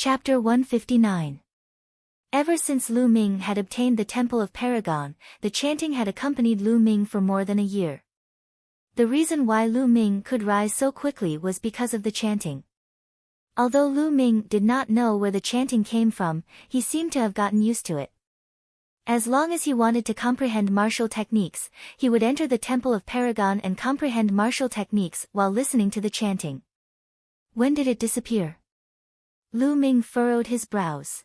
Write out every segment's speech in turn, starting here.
Chapter 159. Ever since Lu Ming had obtained the Temple of Paragon, the chanting had accompanied Lu Ming for more than a year. The reason why Lu Ming could rise so quickly was because of the chanting. Although Lu Ming did not know where the chanting came from, he seemed to have gotten used to it. As long as he wanted to comprehend martial techniques, he would enter the Temple of Paragon and comprehend martial techniques while listening to the chanting. When did it disappear? Lu Ming furrowed his brows.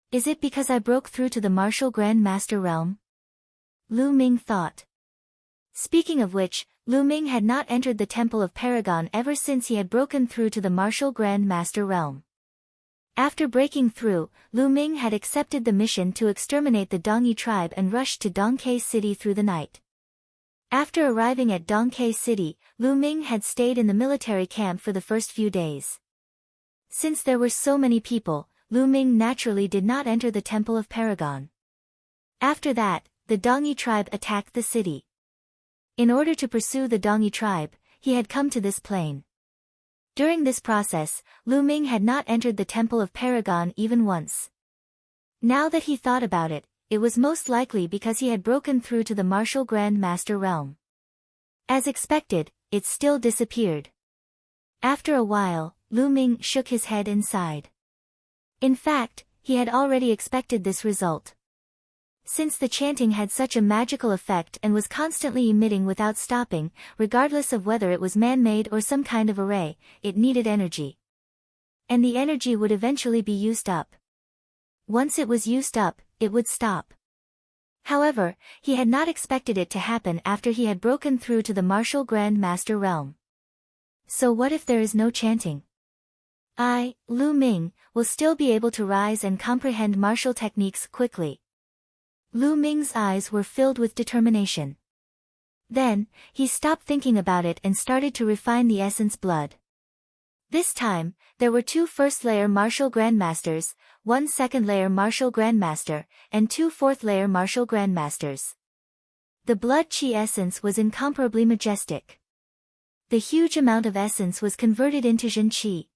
Is it because I broke through to the martial Grand Master realm? Lu Ming thought. Speaking of which, Lu Ming had not entered the Temple of Paragon ever since he had broken through to the martial Grand Master realm. After breaking through, Lu Ming had accepted the mission to exterminate the Dongyi tribe and rushed to Dongke City through the night. After arriving at Dongke City, Lu Ming had stayed in the military camp for the first few days. Since there were so many people, Lu Ming naturally did not enter the Temple of Paragon. After that, the Dongyi tribe attacked the city. In order to pursue the Dongyi tribe, he had come to this plain. During this process, Lu Ming had not entered the Temple of Paragon even once. Now that he thought about it, it was most likely because he had broken through to the martial Grand Master realm. As expected, it still disappeared. After a while, Lu Ming shook his head and sighed. In fact, he had already expected this result. Since the chanting had such a magical effect and was constantly emitting without stopping, regardless of whether it was man-made or some kind of array, it needed energy. And the energy would eventually be used up. Once it was used up, it would stop. However, he had not expected it to happen after he had broken through to the martial Grand Master realm. So what if there is no chanting? I, Lu Ming, will still be able to rise and comprehend martial techniques quickly. Lu Ming's eyes were filled with determination. Then, he stopped thinking about it and started to refine the essence blood. This time, there were 2 first-layer martial grandmasters, 1 second-layer martial grandmaster, and 2 fourth-layer martial grandmasters. The blood chi essence was incomparably majestic. The huge amount of essence was converted into Zhen Qi.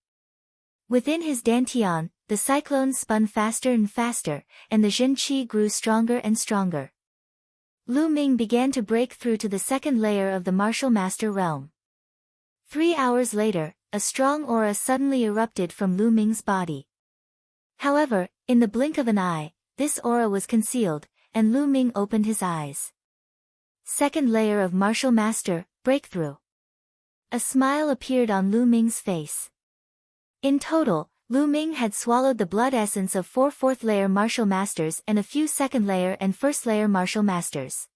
Within his dantian, the cyclones spun faster and faster, and the Zhen Qi grew stronger and stronger. Lu Ming began to break through to the second layer of the martial master realm. 3 hours later, a strong aura suddenly erupted from Lu Ming's body. However, in the blink of an eye, this aura was concealed, and Lu Ming opened his eyes. Second layer of martial master, breakthrough. A smile appeared on Lu Ming's face. In total, Lu Ming had swallowed the blood essence of 4 fourth-layer martial masters and a few second-layer and first-layer martial masters.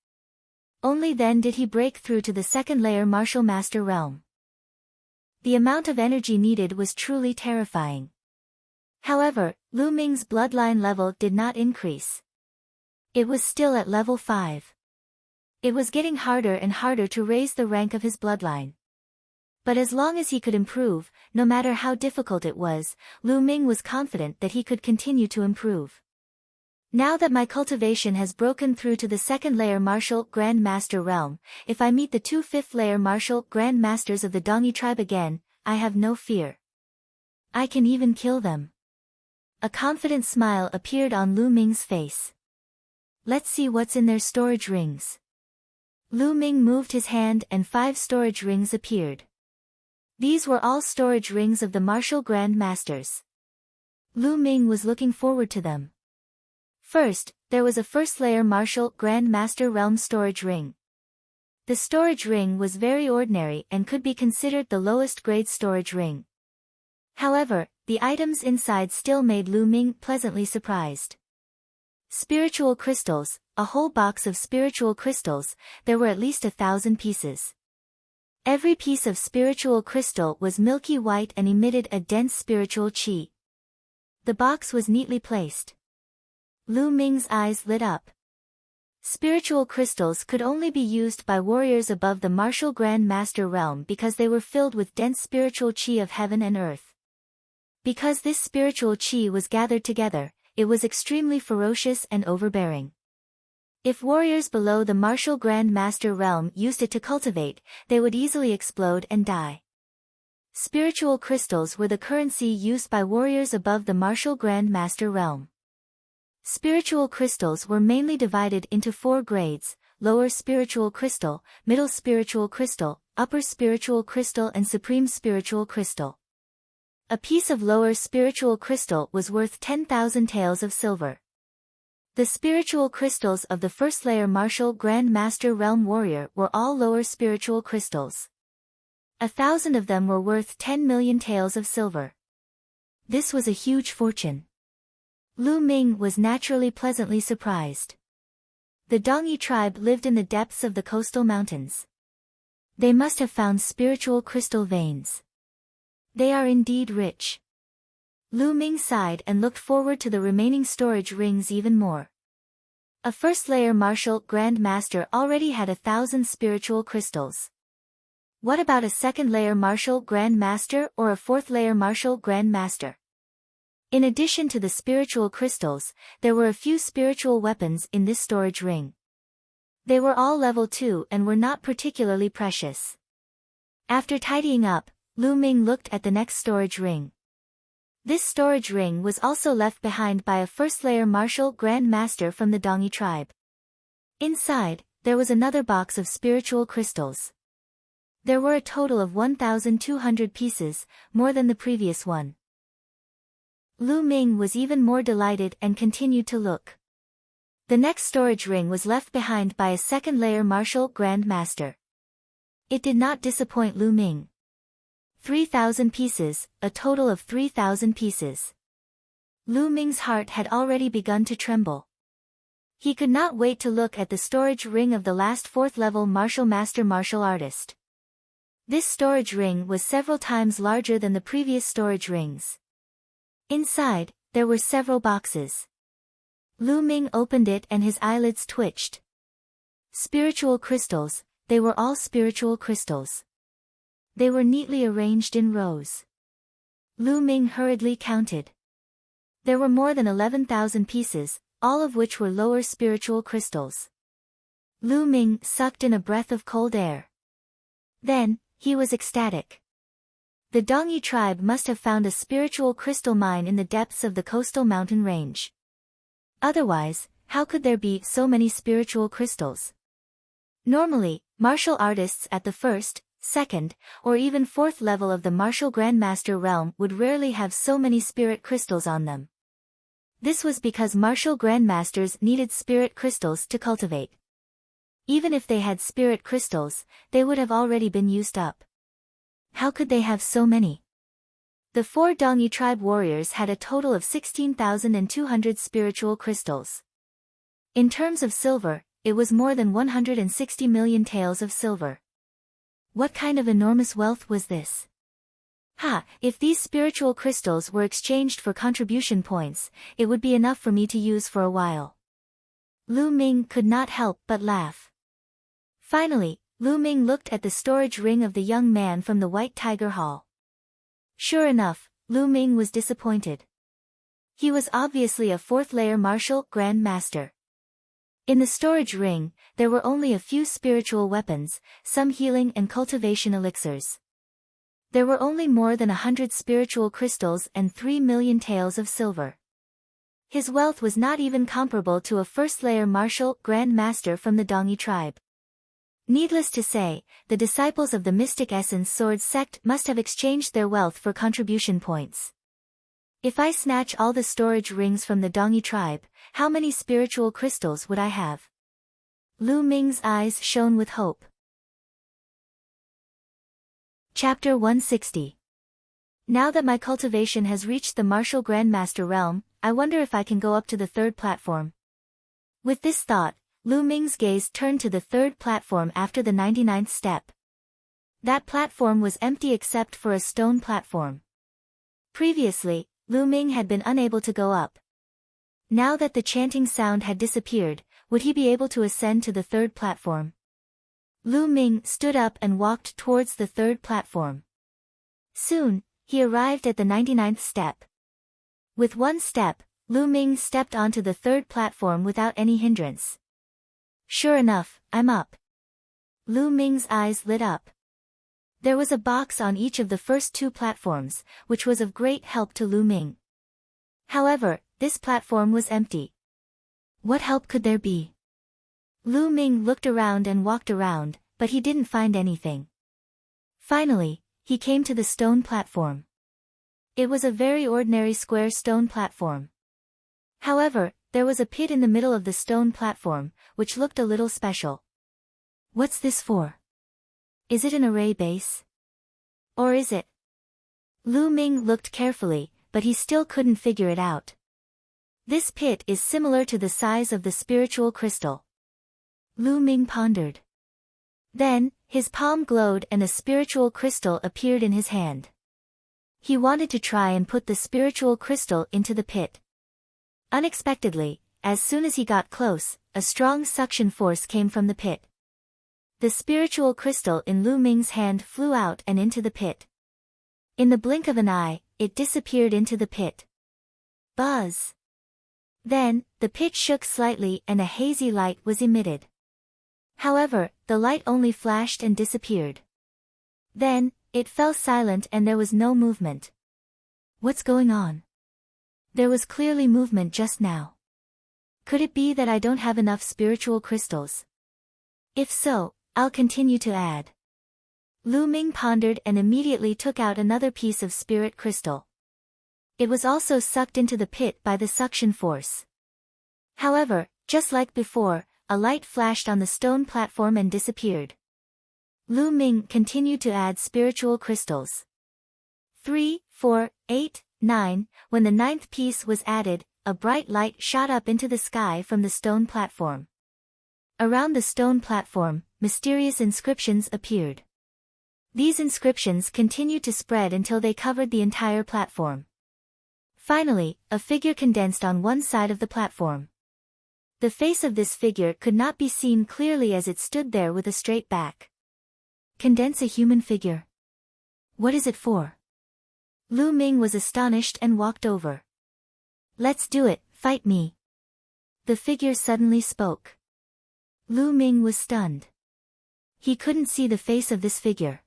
Only then did he break through to the second-layer martial master realm. The amount of energy needed was truly terrifying. However, Lu Ming's bloodline level did not increase. It was still at level 5. It was getting harder and harder to raise the rank of his bloodline. But as long as he could improve, no matter how difficult it was, Lu Ming was confident that he could continue to improve. Now that my cultivation has broken through to the second-layer martial Grand Master realm, if I meet the 2 fifth-layer martial Grand Masters of the Dongyi tribe again, I have no fear. I can even kill them. A confident smile appeared on Lu Ming's face. Let's see what's in their storage rings. Lu Ming moved his hand and 5 storage rings appeared. These were all storage rings of the martial Grand Masters. Lu Ming was looking forward to them. First, there was a first-layer martial Grand Master realm storage ring. The storage ring was very ordinary and could be considered the lowest grade storage ring. However, the items inside still made Lu Ming pleasantly surprised. Spiritual crystals, a whole box of spiritual crystals, there were at least 1,000 pieces. Every piece of spiritual crystal was milky white and emitted a dense spiritual qi. The box was neatly placed. Lu Ming's eyes lit up. Spiritual crystals could only be used by warriors above the martial Grand Master realm because they were filled with dense spiritual qi of heaven and earth. Because this spiritual qi was gathered together, it was extremely ferocious and overbearing. If warriors below the martial Grand Master realm used it to cultivate, they would easily explode and die. Spiritual crystals were the currency used by warriors above the martial Grand Master realm. Spiritual crystals were mainly divided into 4 grades: lower spiritual crystal, middle spiritual crystal, upper spiritual crystal and supreme spiritual crystal. A piece of lower spiritual crystal was worth 10,000 taels of silver. The spiritual crystals of the first layer martial Grand Master realm warrior were all lower spiritual crystals. 1,000 of them were worth 10 million taels of silver. This was a huge fortune. Lu Ming was naturally pleasantly surprised. The Dongyi tribe lived in the depths of the coastal mountains. They must have found spiritual crystal veins. They are indeed rich. Lu Ming sighed and looked forward to the remaining storage rings even more. A first-layer martial Grand Master already had 1,000 spiritual crystals. What about a second-layer martial Grand Master or a fourth-layer martial Grand Master? In addition to the spiritual crystals, there were a few spiritual weapons in this storage ring. They were all level 2 and were not particularly precious. After tidying up, Lu Ming looked at the next storage ring. This storage ring was also left behind by a first-layer martial Grand Master from the Dongyi tribe. Inside, there was another box of spiritual crystals. There were a total of 1,200 pieces, more than the previous one. Lu Ming was even more delighted and continued to look. The next storage ring was left behind by a second-layer martial Grand Master. It did not disappoint Lu Ming. 3,000 pieces, a total of 3,000 pieces. Lu Ming's heart had already begun to tremble. He could not wait to look at the storage ring of the last 4th-level martial master martial artist. This storage ring was several times larger than the previous storage rings. Inside, there were several boxes. Lu Ming opened it and his eyelids twitched. Spiritual crystals, they were all spiritual crystals. They were neatly arranged in rows. Lu Ming hurriedly counted. There were more than 11,000 pieces, all of which were lower spiritual crystals. Lu Ming sucked in a breath of cold air. Then, he was ecstatic. The Dongyi tribe must have found a spiritual crystal mine in the depths of the coastal mountain range. Otherwise, how could there be so many spiritual crystals? Normally, martial artists at the 1st, 2nd, or even 4th level of the martial Grandmaster realm would rarely have so many spirit crystals on them. This was because martial Grandmasters needed spirit crystals to cultivate. Even if they had spirit crystals, they would have already been used up. How could they have so many? The 4 Dongyi tribe warriors had a total of 16,200 spiritual crystals. In terms of silver, it was more than 160 million taels of silver. What kind of enormous wealth was this? If these spiritual crystals were exchanged for contribution points, it would be enough for me to use for a while. Lu Ming could not help but laugh. Finally, Lu Ming looked at the storage ring of the young man from the White Tiger Hall. Sure enough, Lu Ming was disappointed. He was obviously a 4th-layer martial Grand Master. In the storage ring, there were only a few spiritual weapons, some healing and cultivation elixirs. There were only more than 100 spiritual crystals and 3 million taels of silver. His wealth was not even comparable to a 1st-layer martial Grand Master from the Dongyi tribe. Needless to say, the disciples of the Mystic Essence Sword sect must have exchanged their wealth for contribution points. If I snatch all the storage rings from the Dongyi tribe, how many spiritual crystals would I have? Lu Ming's eyes shone with hope. Chapter 160. Now that my cultivation has reached the martial Grandmaster realm, I wonder if I can go up to the 3rd platform. With this thought, Lu Ming's gaze turned to the 3rd platform after the 99th step. That platform was empty except for a stone platform. Previously, Lu Ming had been unable to go up. Now that the chanting sound had disappeared, would he be able to ascend to the 3rd platform? Lu Ming stood up and walked towards the 3rd platform. Soon, he arrived at the 99th step. With one step, Lu Ming stepped onto the 3rd platform without any hindrance. Sure enough, I'm up. Lu Ming's eyes lit up. There was a box on each of the first two platforms, which was of great help to Lu Ming. However, this platform was empty. What help could there be? Lu Ming looked around and walked around, but he didn't find anything. Finally, he came to the stone platform. It was a very ordinary square stone platform. However, there was a pit in the middle of the stone platform, which looked a little special. What's this for? Is it an array base? Or is it? Lu Ming looked carefully, but he still couldn't figure it out. This pit is similar to the size of the spiritual crystal. Lu Ming pondered. Then, his palm glowed and a spiritual crystal appeared in his hand. He wanted to try and put the spiritual crystal into the pit. Unexpectedly, as soon as he got close, a strong suction force came from the pit. The spiritual crystal in Lu Ming's hand flew out and into the pit. In the blink of an eye, it disappeared into the pit. Buzz! Then, the pit shook slightly and a hazy light was emitted. However, the light only flashed and disappeared. Then, it fell silent and there was no movement. What's going on? There was clearly movement just now. Could it be that I don't have enough spiritual crystals? If so, I'll continue to add. Lu Ming pondered and immediately took out another piece of spirit crystal. It was also sucked into the pit by the suction force. However, just like before, a light flashed on the stone platform and disappeared. Lu Ming continued to add spiritual crystals. 3, 4, 8, 9, when the ninth piece was added, a bright light shot up into the sky from the stone platform. Around the stone platform, mysterious inscriptions appeared. These inscriptions continued to spread until they covered the entire platform. Finally, a figure condensed on one side of the platform. The face of this figure could not be seen clearly as it stood there with a straight back. Condense a human figure. What is it for? Lu Ming was astonished and walked over. Let's do it, fight me. The figure suddenly spoke. Lu Ming was stunned. He couldn't see the face of this figure.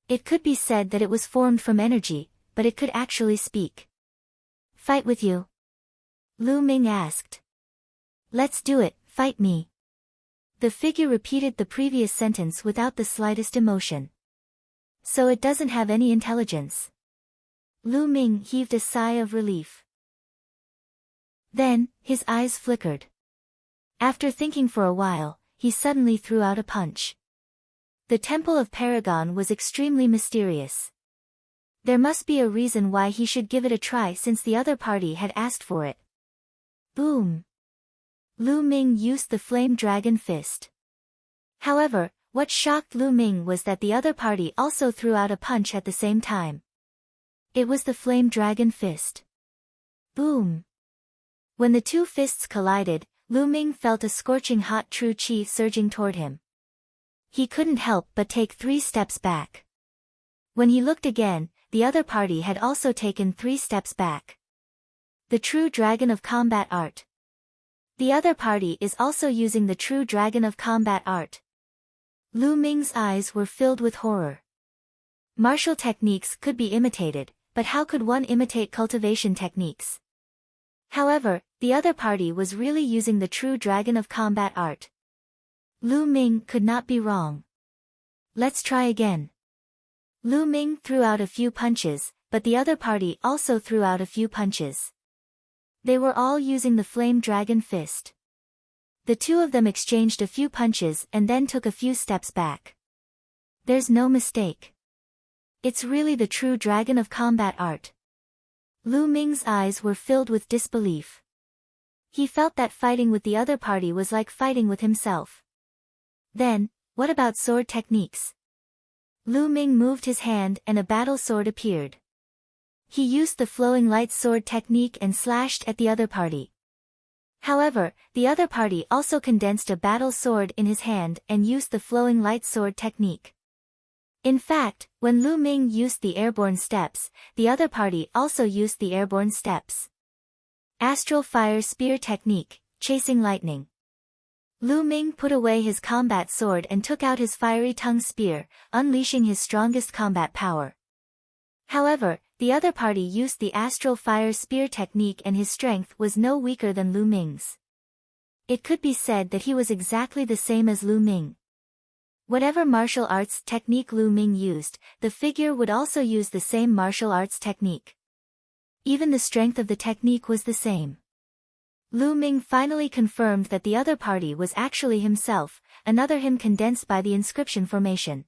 It could be said that it was formed from energy, but it could actually speak. Fight with you? Lu Ming asked. Let's do it, fight me. The figure repeated the previous sentence without the slightest emotion. So it doesn't have any intelligence. Lu Ming heaved a sigh of relief. Then, his eyes flickered. After thinking for a while, he suddenly threw out a punch. The Temple of Paragon was extremely mysterious. There must be a reason why he should give it a try since the other party had asked for it. Boom! Lu Ming used the Flame Dragon Fist. However, what shocked Lu Ming was that the other party also threw out a punch at the same time. It was the Flame Dragon Fist. Boom! When the two fists collided, Lu Ming felt a scorching hot true qi surging toward him. He couldn't help but take 3 steps back. When he looked again, the other party had also taken 3 steps back. The true Dragon of Combat Art. The other party is also using the true Dragon of Combat Art. Lu Ming's eyes were filled with horror. Martial techniques could be imitated, but how could one imitate cultivation techniques? However, the other party was really using the true Dragon of Combat Art. Lu Ming could not be wrong. Let's try again. Lu Ming threw out a few punches, but the other party also threw out a few punches. They were all using the Flame Dragon Fist. The two of them exchanged a few punches and then took a few steps back. There's no mistake. It's really the true Dragon of Combat Art. Lu Ming's eyes were filled with disbelief. He felt that fighting with the other party was like fighting with himself. Then, what about sword techniques? Lu Ming moved his hand and a battle sword appeared. He used the flowing light sword technique and slashed at the other party. However, the other party also condensed a battle sword in his hand and used the flowing light sword technique. In fact, when Lu Ming used the airborne steps, the other party also used the airborne steps. Astral Fire Spear Technique, Chasing Lightning. Lu Ming put away his combat sword and took out his fiery tongue spear, unleashing his strongest combat power. However, the other party used the astral fire spear technique and his strength was no weaker than Lu Ming's. It could be said that he was exactly the same as Lu Ming. Whatever martial arts technique Lu Ming used, the figure would also use the same martial arts technique. Even the strength of the technique was the same. Lu Ming finally confirmed that the other party was actually himself, another him condensed by the inscription formation.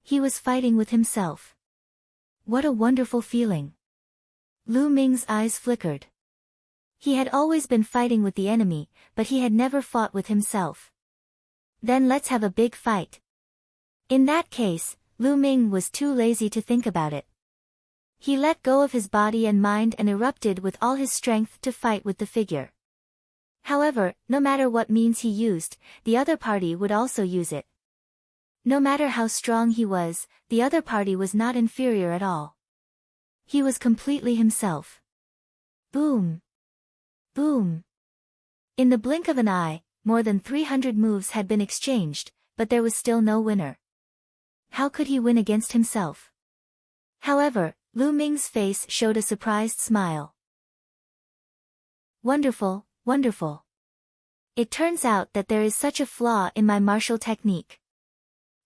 He was fighting with himself. What a wonderful feeling. Lu Ming's eyes flickered. He had always been fighting with the enemy, but he had never fought with himself. Then let's have a big fight. In that case, Lu Ming was too lazy to think about it. He let go of his body and mind and erupted with all his strength to fight with the figure. However, no matter what means he used, the other party would also use it. No matter how strong he was, the other party was not inferior at all. He was completely himself. Boom! Boom! In the blink of an eye, more than 300 moves had been exchanged, but there was still no winner. How could he win against himself? However, Lu Ming's face showed a surprised smile. Wonderful, wonderful. It turns out that there is such a flaw in my martial technique.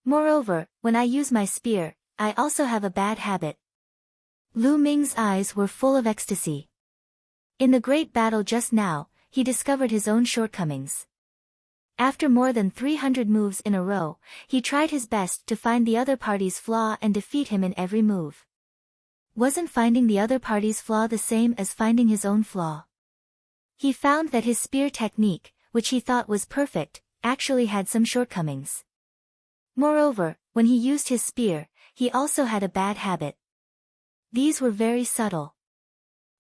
Moreover, when I use my spear, I also have a bad habit. Lu Ming's eyes were full of ecstasy. In the great battle just now, he discovered his own shortcomings. After more than 300 moves in a row, he tried his best to find the other party's flaw and defeat him in every move. Wasn't finding the other party's flaw the same as finding his own flaw? He found that his spear technique, which he thought was perfect, actually had some shortcomings. Moreover, when he used his spear, he also had a bad habit. These were very subtle.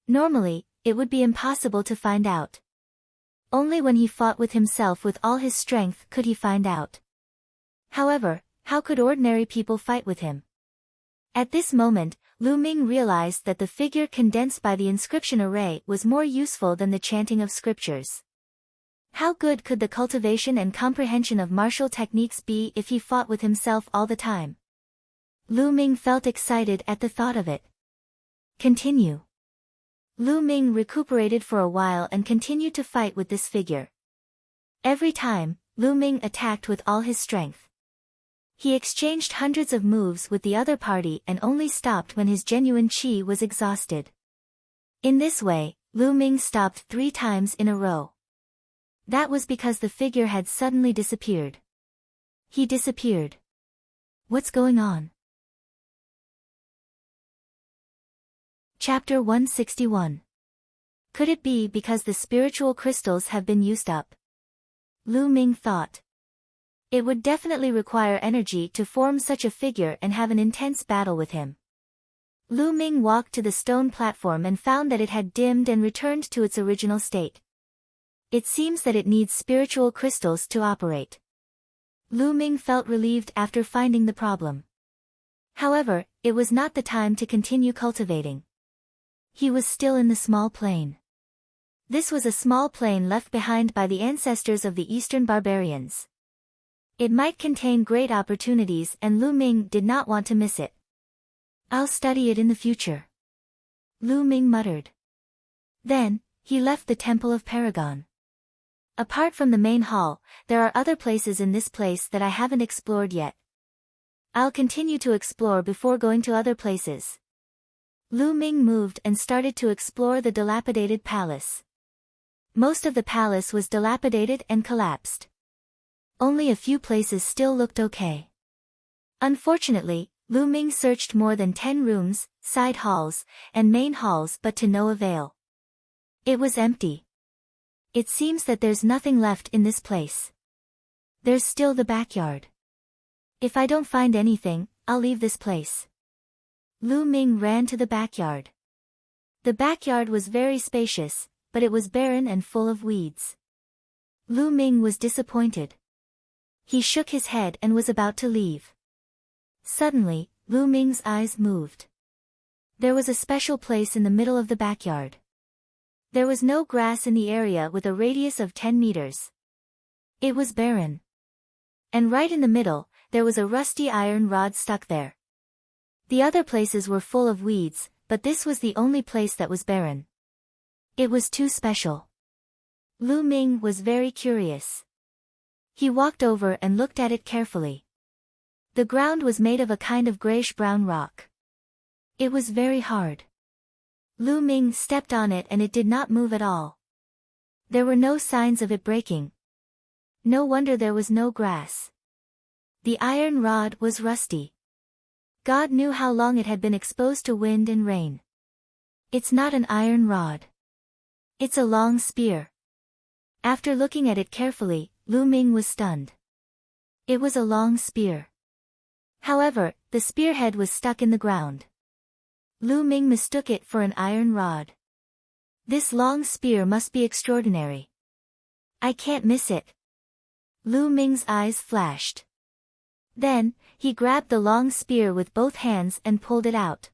Normally, it would be impossible to find out. Only when he fought with himself with all his strength could he find out. However, how could ordinary people fight with him? At this moment, Lu Ming realized that the figure condensed by the inscription array was more useful than the chanting of scriptures. How good could the cultivation and comprehension of martial techniques be if he fought with himself all the time? Lu Ming felt excited at the thought of it. Continue. Lu Ming recuperated for a while and continued to fight with this figure. Every time, Lu Ming attacked with all his strength. He exchanged hundreds of moves with the other party and only stopped when his genuine qi was exhausted. In this way, Lu Ming stopped 3 times in a row. That was because the figure had suddenly disappeared. He disappeared. What's going on? Chapter 161. Could it be because the spiritual crystals have been used up? Lu Ming thought. It would definitely require energy to form such a figure and have an intense battle with him. Lu Ming walked to the stone platform and found that it had dimmed and returned to its original state. It seems that it needs spiritual crystals to operate. Lu Ming felt relieved after finding the problem. However, it was not the time to continue cultivating. He was still in the small plain. This was a small plain left behind by the ancestors of the Eastern barbarians. It might contain great opportunities and Lu Ming did not want to miss it. I'll study it in the future. Lu Ming muttered. Then, he left the Temple of Paragon. Apart from the main hall, there are other places in this place that I haven't explored yet. I'll continue to explore before going to other places. Lu Ming moved and started to explore the dilapidated palace. Most of the palace was dilapidated and collapsed. Only a few places still looked okay. Unfortunately, Lu Ming searched more than 10 rooms, side halls, and main halls but to no avail. It was empty. It seems that there's nothing left in this place. There's still the backyard. If I don't find anything, I'll leave this place. Lu Ming ran to the backyard. The backyard was very spacious, but it was barren and full of weeds. Lu Ming was disappointed. He shook his head and was about to leave. Suddenly, Lu Ming's eyes moved. There was a special place in the middle of the backyard. There was no grass in the area with a radius of 10 meters. It was barren. And right in the middle, there was a rusty iron rod stuck there. The other places were full of weeds, but this was the only place that was barren. It was too special. Lu Ming was very curious. He walked over and looked at it carefully. The ground was made of a kind of grayish-brown rock. It was very hard. Lu Ming stepped on it and it did not move at all. There were no signs of it breaking. No wonder there was no grass. The iron rod was rusty. God knew how long it had been exposed to wind and rain. It's not an iron rod. It's a long spear. After looking at it carefully, Lu Ming was stunned. It was a long spear. However, the spearhead was stuck in the ground. Lu Ming mistook it for an iron rod. This long spear must be extraordinary. I can't miss it. Lu Ming's eyes flashed. Then, he grabbed the long spear with both hands and pulled it out.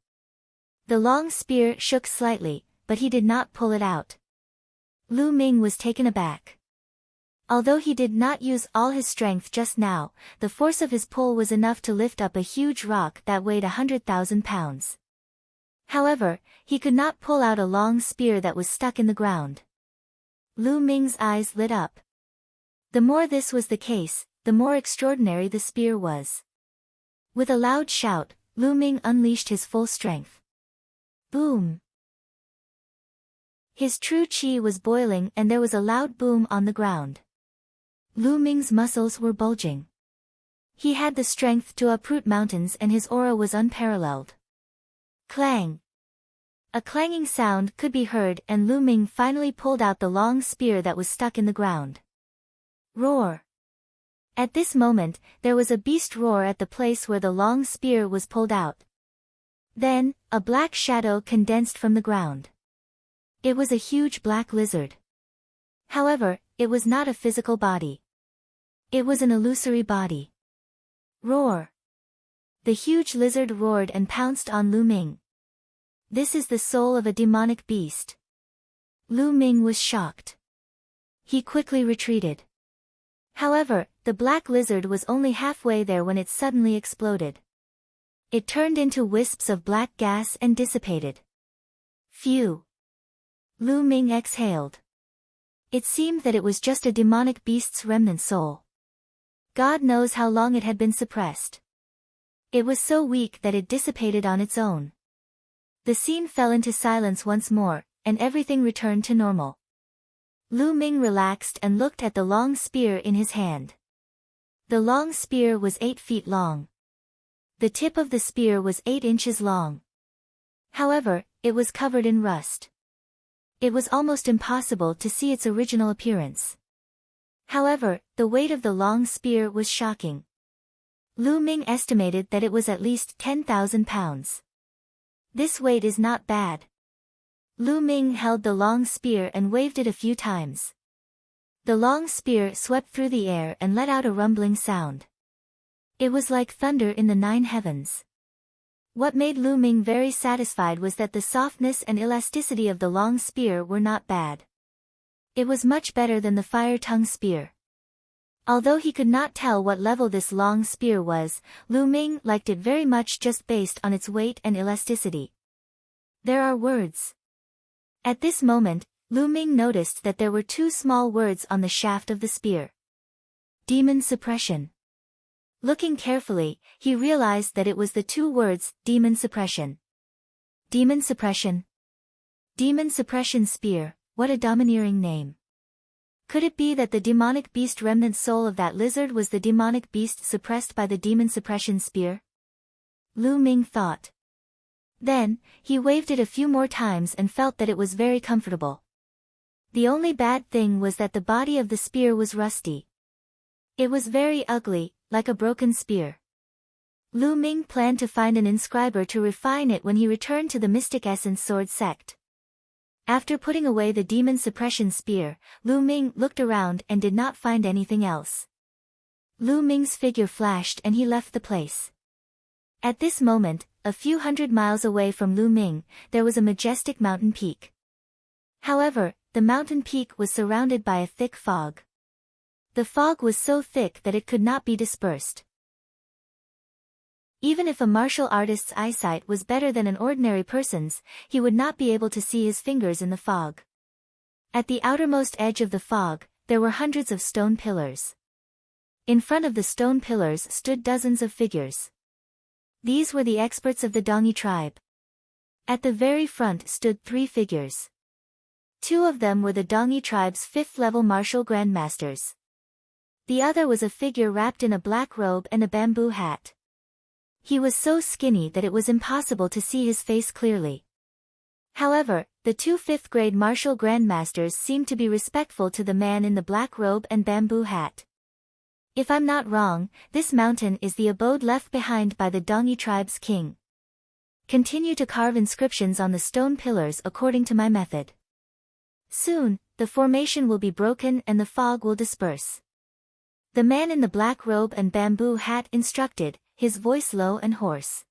The long spear shook slightly, but he did not pull it out. Lu Ming was taken aback. Although he did not use all his strength just now, the force of his pull was enough to lift up a huge rock that weighed 100,000 pounds. However, he could not pull out a long spear that was stuck in the ground. Lu Ming's eyes lit up. The more this was the case, the more extraordinary the spear was. With a loud shout, Lu Ming unleashed his full strength. Boom! His true qi was boiling and there was a loud boom on the ground. Lu Ming's muscles were bulging. He had the strength to uproot mountains and his aura was unparalleled. Clang! A clanging sound could be heard and Lu Ming finally pulled out the long spear that was stuck in the ground. Roar! At this moment, there was a beast roar at the place where the long spear was pulled out. Then, a black shadow condensed from the ground. It was a huge black lizard. However, it was not a physical body. It was an illusory body. Roar! The huge lizard roared and pounced on Lu Ming. This is the soul of a demonic beast. Lu Ming was shocked. He quickly retreated. However, the black lizard was only halfway there when it suddenly exploded. It turned into wisps of black gas and dissipated. Phew! Lu Ming exhaled. It seemed that it was just a demonic beast's remnant soul. God knows how long it had been suppressed. It was so weak that it dissipated on its own. The scene fell into silence once more, and everything returned to normal. Lu Ming relaxed and looked at the long spear in his hand. The long spear was 8 feet long. The tip of the spear was 8 inches long. However, it was covered in rust. It was almost impossible to see its original appearance. However, the weight of the long spear was shocking. Lu Ming estimated that it was at least 10,000 pounds. This weight is not bad. Lu Ming held the long spear and waved it a few times. The long spear swept through the air and let out a rumbling sound. It was like thunder in the 9 heavens. What made Lu Ming very satisfied was that the softness and elasticity of the long spear were not bad. It was much better than the fire-tongue spear. Although he could not tell what level this long spear was, Lu Ming liked it very much just based on its weight and elasticity. There are words. At this moment, Lu Ming noticed that there were 2 small words on the shaft of the spear. Demon suppression. Looking carefully, he realized that it was the 2 words, demon suppression. Demon suppression. Demon suppression spear, what a domineering name. Could it be that the demonic beast remnant soul of that lizard was the demonic beast suppressed by the demon suppression spear? Lu Ming thought. Then, he waved it a few more times and felt that it was very comfortable. The only bad thing was that the body of the spear was rusty. It was very ugly, like a broken spear. Lu Ming planned to find an inscriber to refine it when he returned to the Mystic Essence Sword sect. After putting away the demon suppression spear, Lu Ming looked around and did not find anything else. Lu Ming's figure flashed and he left the place. At this moment, a few hundred miles away from Lu Ming, there was a majestic mountain peak. However, the mountain peak was surrounded by a thick fog. The fog was so thick that it could not be dispersed. Even if a martial artist's eyesight was better than an ordinary person's, he would not be able to see his fingers in the fog. At the outermost edge of the fog, there were hundreds of stone pillars. In front of the stone pillars stood dozens of figures. These were the experts of the Dongi tribe. At the very front stood 3 figures. 2 of them were the Dongi tribe's 5th-level martial grandmasters. The other was a figure wrapped in a black robe and a bamboo hat. He was so skinny that it was impossible to see his face clearly. However, the 2 5th-grade martial grandmasters seemed to be respectful to the man in the black robe and bamboo hat. If I'm not wrong, this mountain is the abode left behind by the Dongi tribe's king. Continue to carve inscriptions on the stone pillars according to my method. Soon, the formation will be broken and the fog will disperse. The man in the black robe and bamboo hat instructed, his voice low and hoarse.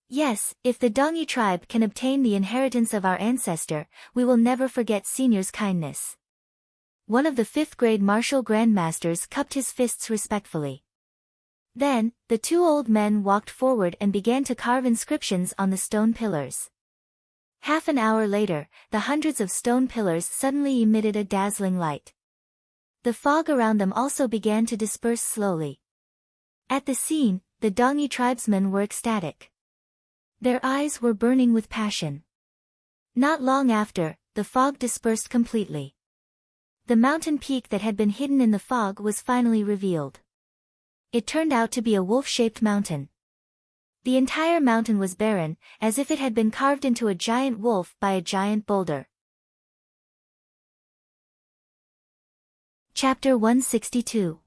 Yes, if the Dongi tribe can obtain the inheritance of our ancestor, we will never forget Senior's kindness. One of the 5th-grade martial grandmasters cupped his fists respectfully. Then, the 2 old men walked forward and began to carve inscriptions on the stone pillars. Half an hour later, the hundreds of stone pillars suddenly emitted a dazzling light. The fog around them also began to disperse slowly. At the scene, the Dongi tribesmen were ecstatic. Their eyes were burning with passion. Not long after, the fog dispersed completely. The mountain peak that had been hidden in the fog was finally revealed. It turned out to be a wolf-shaped mountain. The entire mountain was barren, as if it had been carved into a giant wolf by a giant boulder. Chapter 162.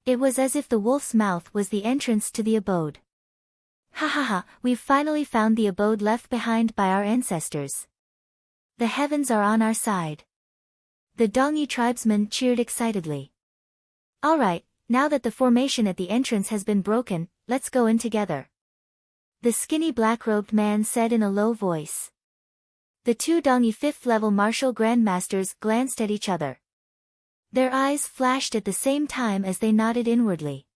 It was as if the wolf's mouth was the entrance to the abode. Ha ha ha, we've finally found the abode left behind by our ancestors. The heavens are on our side. The Dongi tribesmen cheered excitedly. Alright, now that the formation at the entrance has been broken, let's go in together. The skinny black-robed man said in a low voice. The 2 Dongi 5th-level martial grandmasters glanced at each other. Their eyes flashed at the same time as they nodded inwardly.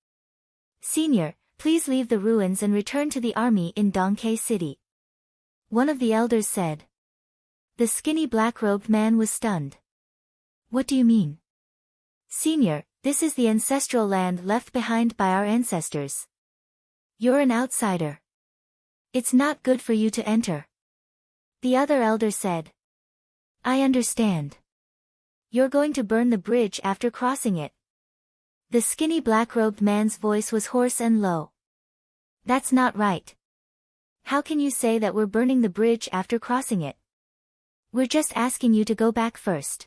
Senior, please leave the ruins and return to the army in Donkei City. One of the elders said. The skinny black-robed man was stunned. What do you mean? Senior, this is the ancestral land left behind by our ancestors. You're an outsider. It's not good for you to enter. The other elder said. I understand. You're going to burn the bridge after crossing it. The skinny black-robed man's voice was hoarse and low. That's not right. How can you say that we're burning the bridge after crossing it? We're just asking you to go back first.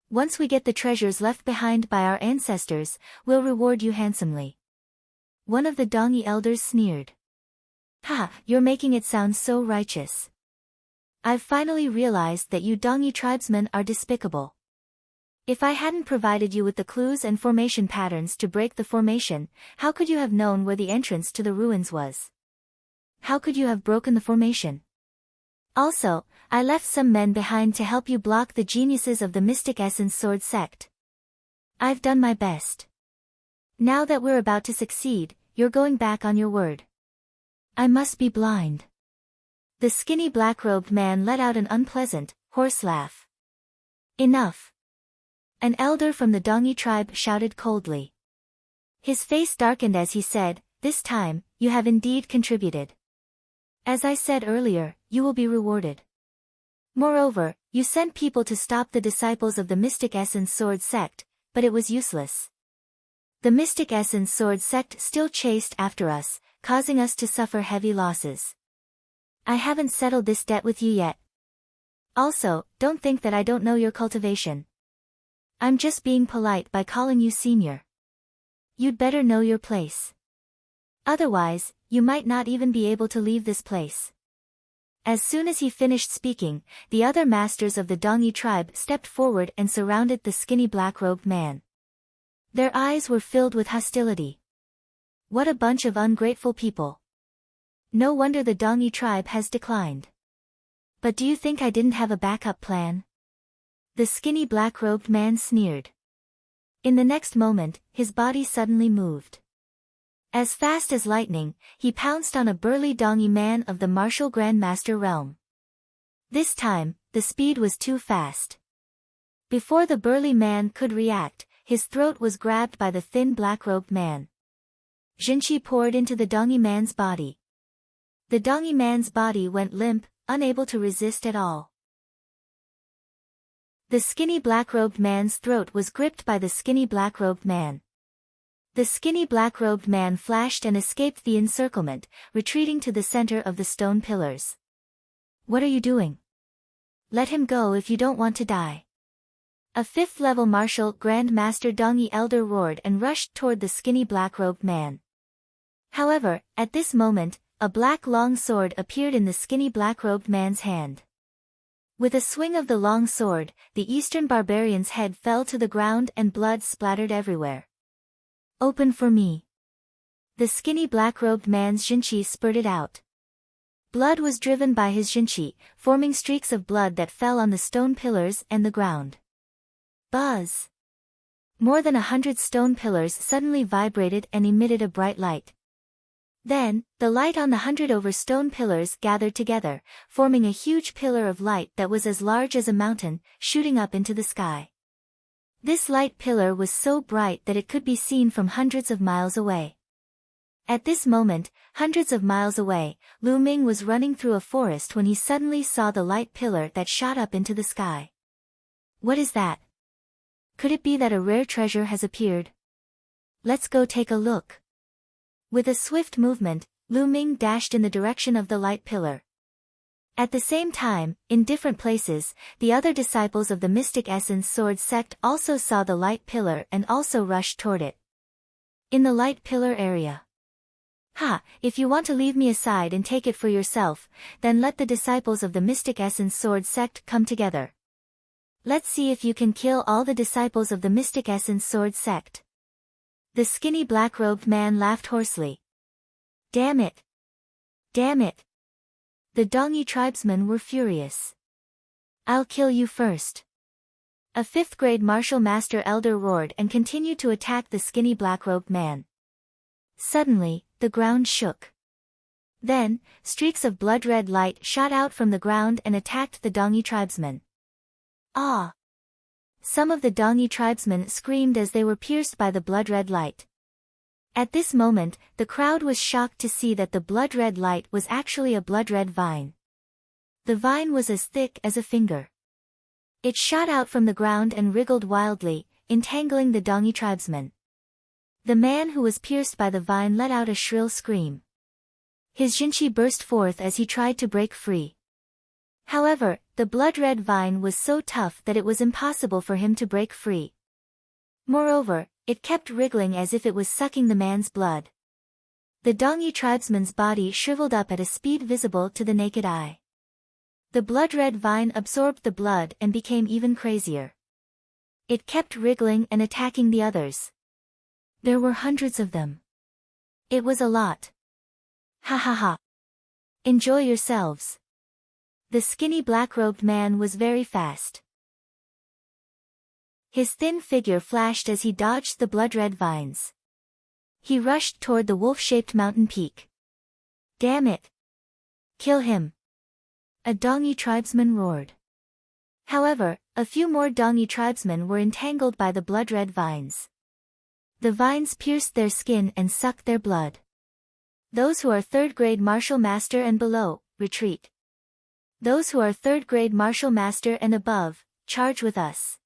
Once we get the treasures left behind by our ancestors, we'll reward you handsomely. One of the Dongi elders sneered. Ha, you're making it sound so righteous. I've finally realized that you Dongi tribesmen are despicable. If I hadn't provided you with the clues and formation patterns to break the formation, how could you have known where the entrance to the ruins was? How could you have broken the formation? Also, I left some men behind to help you block the geniuses of the Mystic Essence Sword sect. I've done my best. Now that we're about to succeed, you're going back on your word. I must be blind. The skinny black-robed man let out an unpleasant, hoarse laugh. Enough. An elder from the Dongi tribe shouted coldly. His face darkened as he said, This time, you have indeed contributed. As I said earlier, you will be rewarded. Moreover, you sent people to stop the disciples of the Mystic Essence Sword sect, but it was useless. The Mystic Essence Sword sect still chased after us, causing us to suffer heavy losses. I haven't settled this debt with you yet. Also, don't think that I don't know your cultivation. I'm just being polite by calling you senior. You'd better know your place. Otherwise, you might not even be able to leave this place. As soon as he finished speaking, the other masters of the Dongi tribe stepped forward and surrounded the skinny black-robed man. Their eyes were filled with hostility. What a bunch of ungrateful people. No wonder the Dongi tribe has declined. But do you think I didn't have a backup plan? The skinny black-robed man sneered. In the next moment, his body suddenly moved. As fast as lightning, he pounced on a burly dongy man of the martial grandmaster realm. This time, the speed was too fast. Before the burly man could react, his throat was grabbed by the thin black-robed man. Jinqi poured into the dongy man's body. The dongy man's body went limp, unable to resist at all. The skinny black-robed man's throat was gripped by the skinny black-robed man. The skinny black-robed man flashed and escaped the encirclement, retreating to the center of the stone pillars. "What are you doing? Let him go if you don't want to die." A fifth-level martial grandmaster dongy elder roared and rushed toward the skinny black-robed man. However, at this moment, a black long sword appeared in the skinny black-robed man's hand. With a swing of the long sword, the Eastern barbarian's head fell to the ground and blood splattered everywhere. "Open for me." The skinny black-robed man's jinqi spurted out. Blood was driven by his jinqi, forming streaks of blood that fell on the stone pillars and the ground. Buzz! More than 100 stone pillars suddenly vibrated and emitted a bright light. Then, the light on the 100 over stone pillars gathered together, forming a huge pillar of light that was as large as a mountain, shooting up into the sky. This light pillar was so bright that it could be seen from hundreds of miles away. At this moment, hundreds of miles away, Lu Ming was running through a forest when he suddenly saw the light pillar that shot up into the sky. "What is that? Could it be that a rare treasure has appeared? Let's go take a look." With a swift movement, Lu Ming dashed in the direction of the light pillar. At the same time, in different places, the other disciples of the Mystic Essence Sword sect also saw the light pillar and also rushed toward it. In the light pillar area. "Ha, if you want to leave me aside and take it for yourself, then let the disciples of the Mystic Essence Sword sect come together. Let's see if you can kill all the disciples of the Mystic Essence Sword sect." The skinny black-robed man laughed hoarsely. "Damn it! Damn it!" The dongy tribesmen were furious. "I'll kill you first." A fifth-grade martial master elder roared and continued to attack the skinny black-robed man. Suddenly, the ground shook. Then, streaks of blood-red light shot out from the ground and attacked the dongy tribesmen. "Ah!" Some of the dongy tribesmen screamed as they were pierced by the blood-red light. At this moment, the crowd was shocked to see that the blood-red light was actually a blood-red vine. The vine was as thick as a finger. It shot out from the ground and wriggled wildly, entangling the dongy tribesmen. The man who was pierced by the vine let out a shrill scream. His jinqi burst forth as he tried to break free. However, the blood-red vine was so tough that it was impossible for him to break free. Moreover, it kept wriggling as if it was sucking the man's blood. The dongy tribesman's body shriveled up at a speed visible to the naked eye. The blood-red vine absorbed the blood and became even crazier. It kept wriggling and attacking the others. There were hundreds of them. It was a lot. "Ha ha ha! Enjoy yourselves." The skinny black-robed man was very fast. His thin figure flashed as he dodged the blood-red vines. He rushed toward the wolf-shaped mountain peak. "Damn it! Kill him!" A dongy tribesman roared. However, a few more dongy tribesmen were entangled by the blood-red vines. The vines pierced their skin and sucked their blood. "Those who are third-grade martial master and below, retreat. Those who are third-grade martial master and above, charge with us."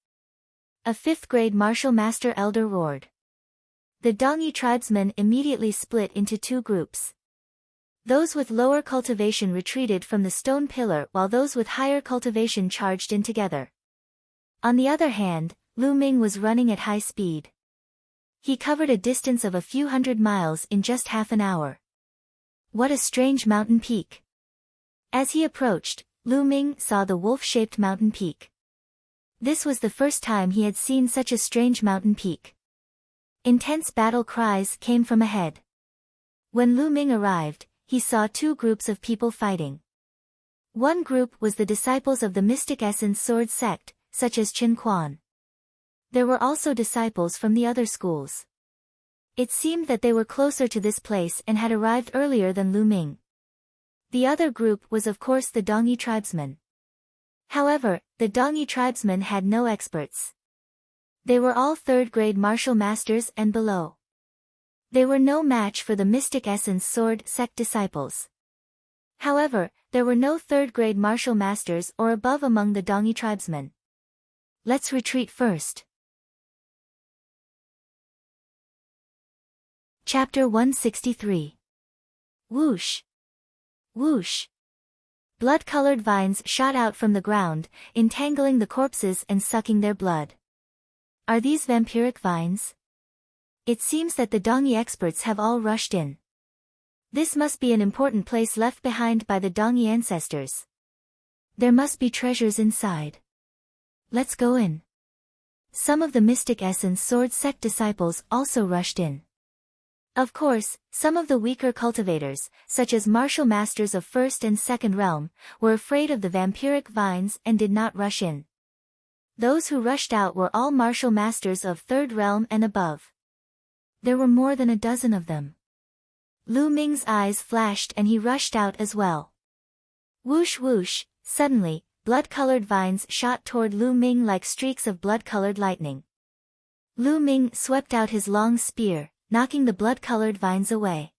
A fifth-grade martial master elder roared. The dongy tribesmen immediately split into two groups. Those with lower cultivation retreated from the stone pillar while those with higher cultivation charged in together. On the other hand, Lu Ming was running at high speed. He covered a distance of a few hundred miles in just half an hour. What a strange mountain peak! As he approached, Lu Ming saw the wolf-shaped mountain peak. This was the first time he had seen such a strange mountain peak. Intense battle cries came from ahead. When Lu Ming arrived, he saw two groups of people fighting. One group was the disciples of the Mystic Essence Sword sect, such as Qin Quan. There were also disciples from the other schools. It seemed that they were closer to this place and had arrived earlier than Lu Ming. The other group was of course the Dongyi tribesmen. However, the Dongyi tribesmen had no experts. They were all third-grade martial masters and below. They were no match for the Mystic Essence Sword sect disciples. However, there were no third-grade martial masters or above among the Dongyi tribesmen. Let's retreat first. Chapter 163. Whoosh! Whoosh! Blood-colored vines shot out from the ground, entangling the corpses and sucking their blood. Are these vampiric vines? It seems that the Dongyi experts have all rushed in. This must be an important place left behind by the Dongyi ancestors. There must be treasures inside. Let's go in. Some of the Mystic Essence Sword sect disciples also rushed in. Of course, some of the weaker cultivators, such as martial masters of first and second realm, were afraid of the vampiric vines and did not rush in. Those who rushed out were all martial masters of third realm and above. There were more than a dozen of them. Lu Ming's eyes flashed and he rushed out as well. Whoosh whoosh, suddenly, blood-colored vines shot toward Lu Ming like streaks of blood-colored lightning. Lu Ming swept out his long spear, knocking the blood-colored vines away.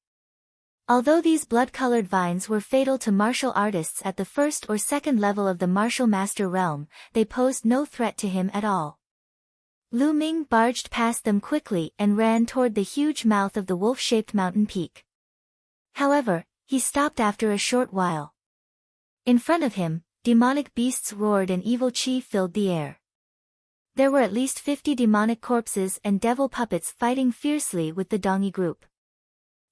Although these blood-colored vines were fatal to martial artists at the first or second level of the martial master realm, they posed no threat to him at all. Lu Ming barged past them quickly and ran toward the huge mouth of the wolf-shaped mountain peak. However, he stopped after a short while. In front of him, demonic beasts roared and evil chi filled the air. There were at least 50 demonic corpses and devil puppets fighting fiercely with the Dongyi group.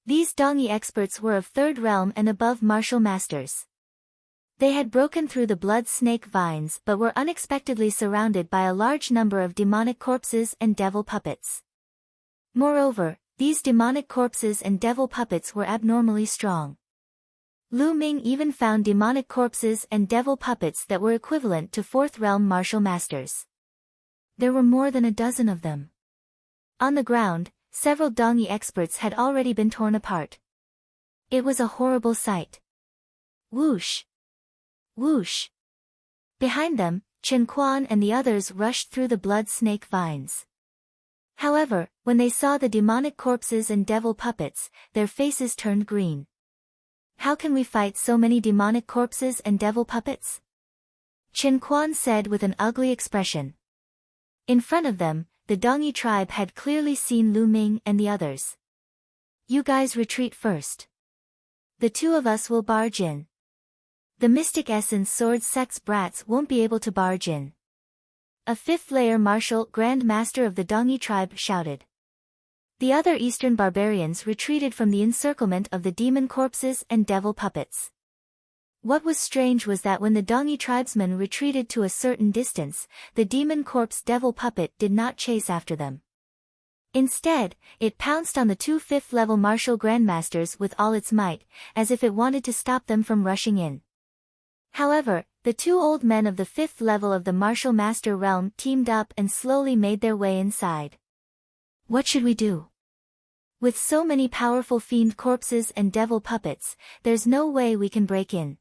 These Dongyi experts were of third realm and above martial masters. They had broken through the blood snake vines but were unexpectedly surrounded by a large number of demonic corpses and devil puppets. Moreover, these demonic corpses and devil puppets were abnormally strong. Lu Ming even found demonic corpses and devil puppets that were equivalent to fourth realm martial masters. There were more than a dozen of them. On the ground, several Dongyi experts had already been torn apart. It was a horrible sight. Whoosh! Whoosh! Behind them, Chen Quan and the others rushed through the blood snake vines. However, when they saw the demonic corpses and devil puppets, their faces turned green. How can we fight so many demonic corpses and devil puppets? Chen Quan said with an ugly expression. In front of them, the Dongyi tribe had clearly seen Lu Ming and the others. You guys retreat first. The two of us will barge in. The Mystic Essence Sword sect's brats won't be able to barge in. A fifth-layer martial Grand Master of the Dongyi tribe shouted. The other Eastern barbarians retreated from the encirclement of the demon corpses and devil puppets. What was strange was that when the Dongyi tribesmen retreated to a certain distance, the demon corpse devil puppet did not chase after them. Instead, it pounced on the two fifth-level martial grandmasters with all its might, as if it wanted to stop them from rushing in. However, the two old men of the fifth level of the martial master realm teamed up and slowly made their way inside. What should we do? With so many powerful fiend corpses and devil puppets, there's no way we can break in.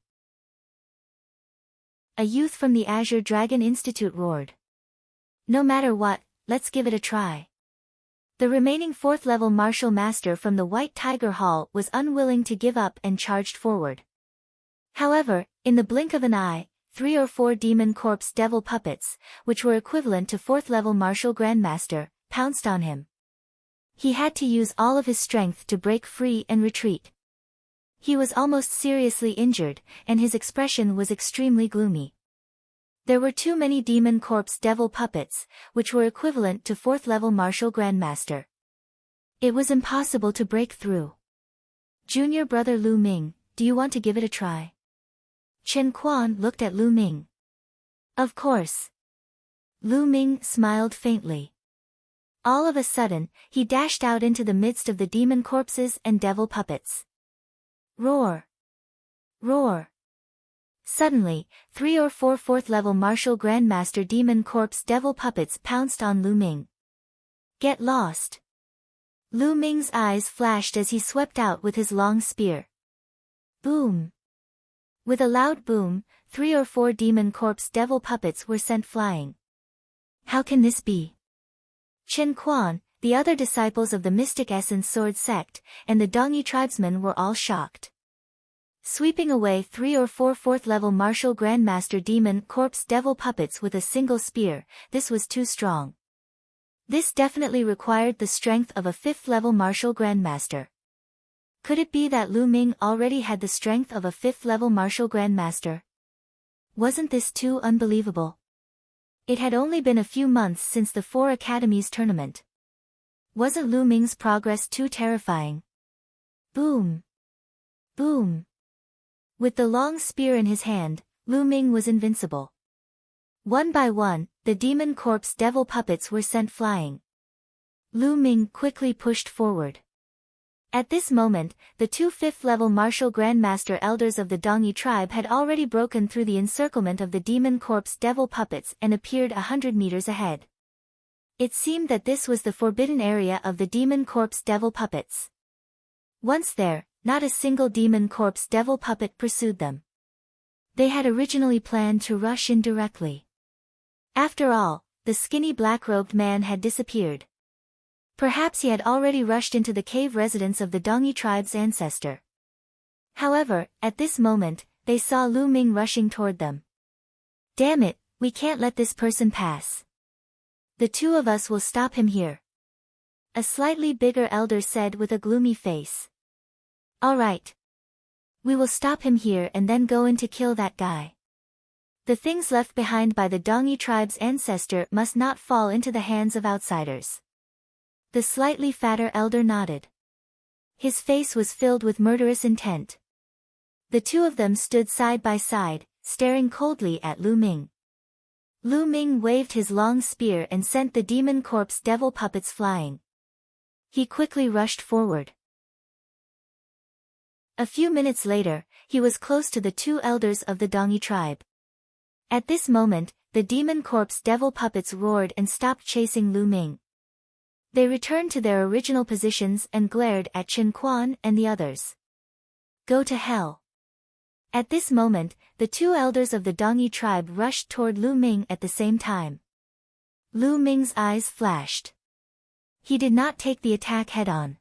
A youth from the Azure Dragon Institute roared. No matter what, let's give it a try. The remaining fourth-level martial master from the White Tiger Hall was unwilling to give up and charged forward. However, in the blink of an eye, 3 or 4 demon corpse devil puppets, which were equivalent to fourth-level martial grandmaster, pounced on him. He had to use all of his strength to break free and retreat. He was almost seriously injured, and his expression was extremely gloomy. There were too many demon corpse devil puppets, which were equivalent to fourth-level martial grandmaster. It was impossible to break through. Junior brother Lu Ming, do you want to give it a try? Chen Quan looked at Lu Ming. Of course. Lu Ming smiled faintly. All of a sudden, he dashed out into the midst of the demon corpses and devil puppets. Roar! Roar! Suddenly, 3 or 4 4th-level martial grandmaster demon corpse devil puppets pounced on Lu Ming. Get lost! Lu Ming's eyes flashed as he swept out with his long spear. Boom! With a loud boom, 3 or 4 demon corpse devil puppets were sent flying. How can this be? Chen Quan, the other disciples of the Mystic Essence Sword sect, and the Dongyi tribesmen were all shocked. Sweeping away 3 or 4 4th-level martial grandmaster demon corpse devil puppets with a single spear, this was too strong. This definitely required the strength of a 5th-level martial grandmaster. Could it be that Lu Ming already had the strength of a 5th-level martial grandmaster? Wasn't this too unbelievable? It had only been a few months since the 4 Academies tournament. Wasn't Lu Ming's progress too terrifying? Boom! Boom! With the long spear in his hand, Lu Ming was invincible. One by one, the demon corpse devil puppets were sent flying. Lu Ming quickly pushed forward. At this moment, the 2 5th-level martial grandmaster elders of the Dongyi tribe had already broken through the encirclement of the demon corpse devil puppets and appeared 100 meters ahead. It seemed that this was the forbidden area of the demon corpse devil puppets. Once there, not a single demon corpse devil puppet pursued them. They had originally planned to rush in directly. After all, the skinny black-robed man had disappeared. Perhaps he had already rushed into the cave residence of the Dongyi tribe's ancestor. However, at this moment, they saw Lu Ming rushing toward them. Damn it, we can't let this person pass. The 2 of us will stop him here. A slightly bigger elder said with a gloomy face. All right. We will stop him here and then go in to kill that guy. The things left behind by the Dongyi tribe's ancestor must not fall into the hands of outsiders. The slightly fatter elder nodded. His face was filled with murderous intent. The 2 of them stood side by side, staring coldly at Lu Ming. Lu Ming waved his long spear and sent the demon corpse devil puppets flying. He quickly rushed forward. A few minutes later, he was close to the 2 elders of the Dongyi tribe. At this moment, the demon corpse devil puppets roared and stopped chasing Lu Ming. They returned to their original positions and glared at Chen Quan and the others. Go to hell. At this moment, the 2 elders of the Dongyi tribe rushed toward Lu Ming at the same time. Lu Ming's eyes flashed. He did not take the attack head-on.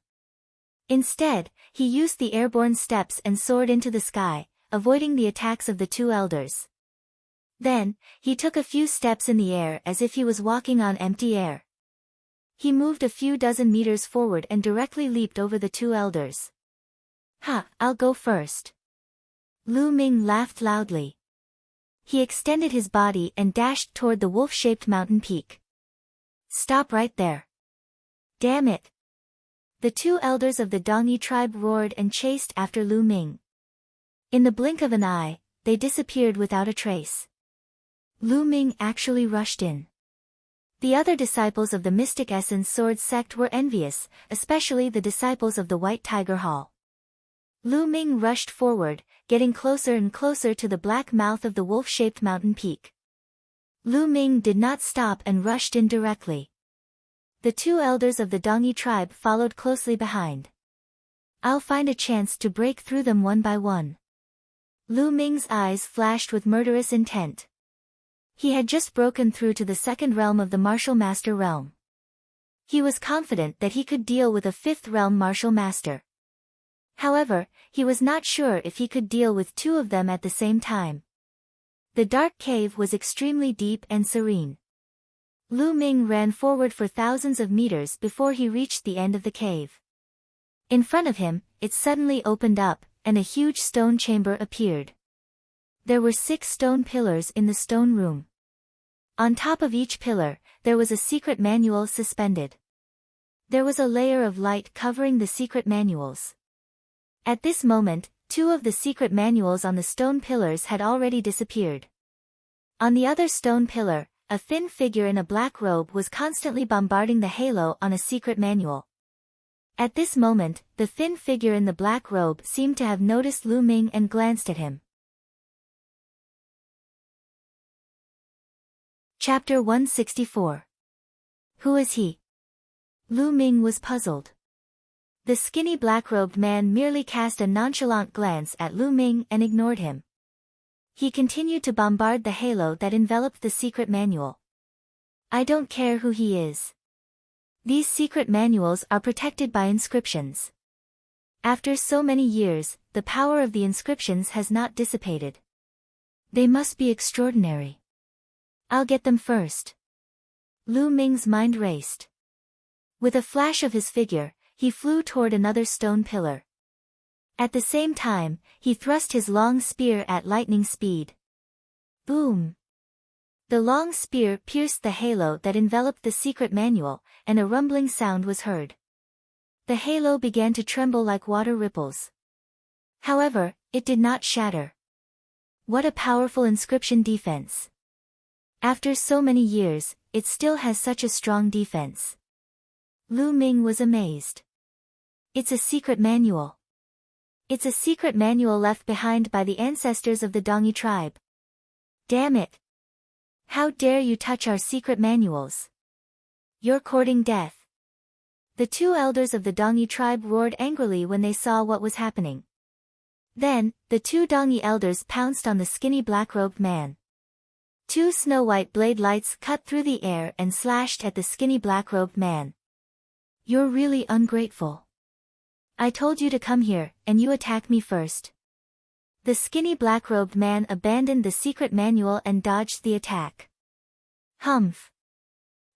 Instead, he used the airborne steps and soared into the sky, avoiding the attacks of the 2 elders. Then, he took a few steps in the air as if he was walking on empty air. He moved a few dozen meters forward and directly leaped over the 2 elders. Ha, I'll go first. Lu Ming laughed loudly. He extended his body and dashed toward the wolf-shaped mountain peak. Stop right there. Damn it. The 2 elders of the Dongyi tribe roared and chased after Lu Ming. In the blink of an eye, they disappeared without a trace. Lu Ming actually rushed in. The other disciples of the Mystic Essence Sword sect were envious, especially the disciples of the White Tiger Hall. Lu Ming rushed forward, getting closer and closer to the black mouth of the wolf-shaped mountain peak. Lu Ming did not stop and rushed in directly. The 2 elders of the Dongyi tribe followed closely behind. I'll find a chance to break through them one by one. Lu Ming's eyes flashed with murderous intent. He had just broken through to the 2nd realm of the Martial Master realm. He was confident that he could deal with a 5th realm Martial Master. However, he was not sure if he could deal with 2 of them at the same time. The dark cave was extremely deep and serene. Lu Ming ran forward for thousands of meters before he reached the end of the cave. In front of him, it suddenly opened up, and a huge stone chamber appeared. There were 6 stone pillars in the stone room. On top of each pillar, there was a secret manual suspended. There was a layer of light covering the secret manuals. At this moment, 2 of the secret manuals on the stone pillars had already disappeared. On the other stone pillar, a thin figure in a black robe was constantly bombarding the halo on a secret manual. At this moment, the thin figure in the black robe seemed to have noticed Lu Ming and glanced at him. Chapter 164. Who is he? Lu Ming was puzzled. The skinny black-robed man merely cast a nonchalant glance at Lu Ming and ignored him. He continued to bombard the halo that enveloped the secret manual. I don't care who he is. These secret manuals are protected by inscriptions. After so many years, the power of the inscriptions has not dissipated. They must be extraordinary. I'll get them first. Lu Ming's mind raced. With a flash of his figure, he flew toward another stone pillar. At the same time, he thrust his long spear at lightning speed. Boom! The long spear pierced the halo that enveloped the secret manual, and a rumbling sound was heard. The halo began to tremble like water ripples. However, it did not shatter. What a powerful inscription defense! After so many years, it still has such a strong defense. Lu Ming was amazed. It's a secret manual. It's a secret manual left behind by the ancestors of the Dongi tribe. Damn it! How dare you touch our secret manuals? You're courting death. The two elders of the Dongi tribe roared angrily when they saw what was happening. Then, the two Dongi elders pounced on the skinny black-robed man. Two snow-white blade lights cut through the air and slashed at the skinny black-robed man. You're really ungrateful. I told you to come here, and you attack me first. The skinny black-robed man abandoned the secret manual and dodged the attack. Humph!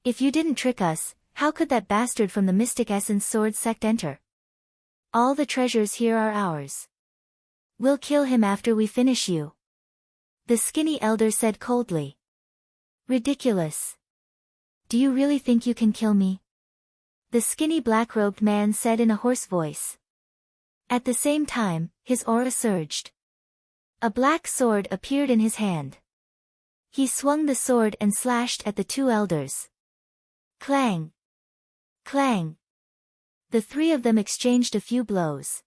If you didn't trick us, how could that bastard from the Mystic Essence Sword sect enter? All the treasures here are ours. We'll kill him after we finish you. The skinny elder said coldly. Ridiculous. Do you really think you can kill me? The skinny black-robed man said in a hoarse voice. At the same time, his aura surged. A black sword appeared in his hand. He swung the sword and slashed at the two elders. Clang! Clang! The three of them exchanged a few blows.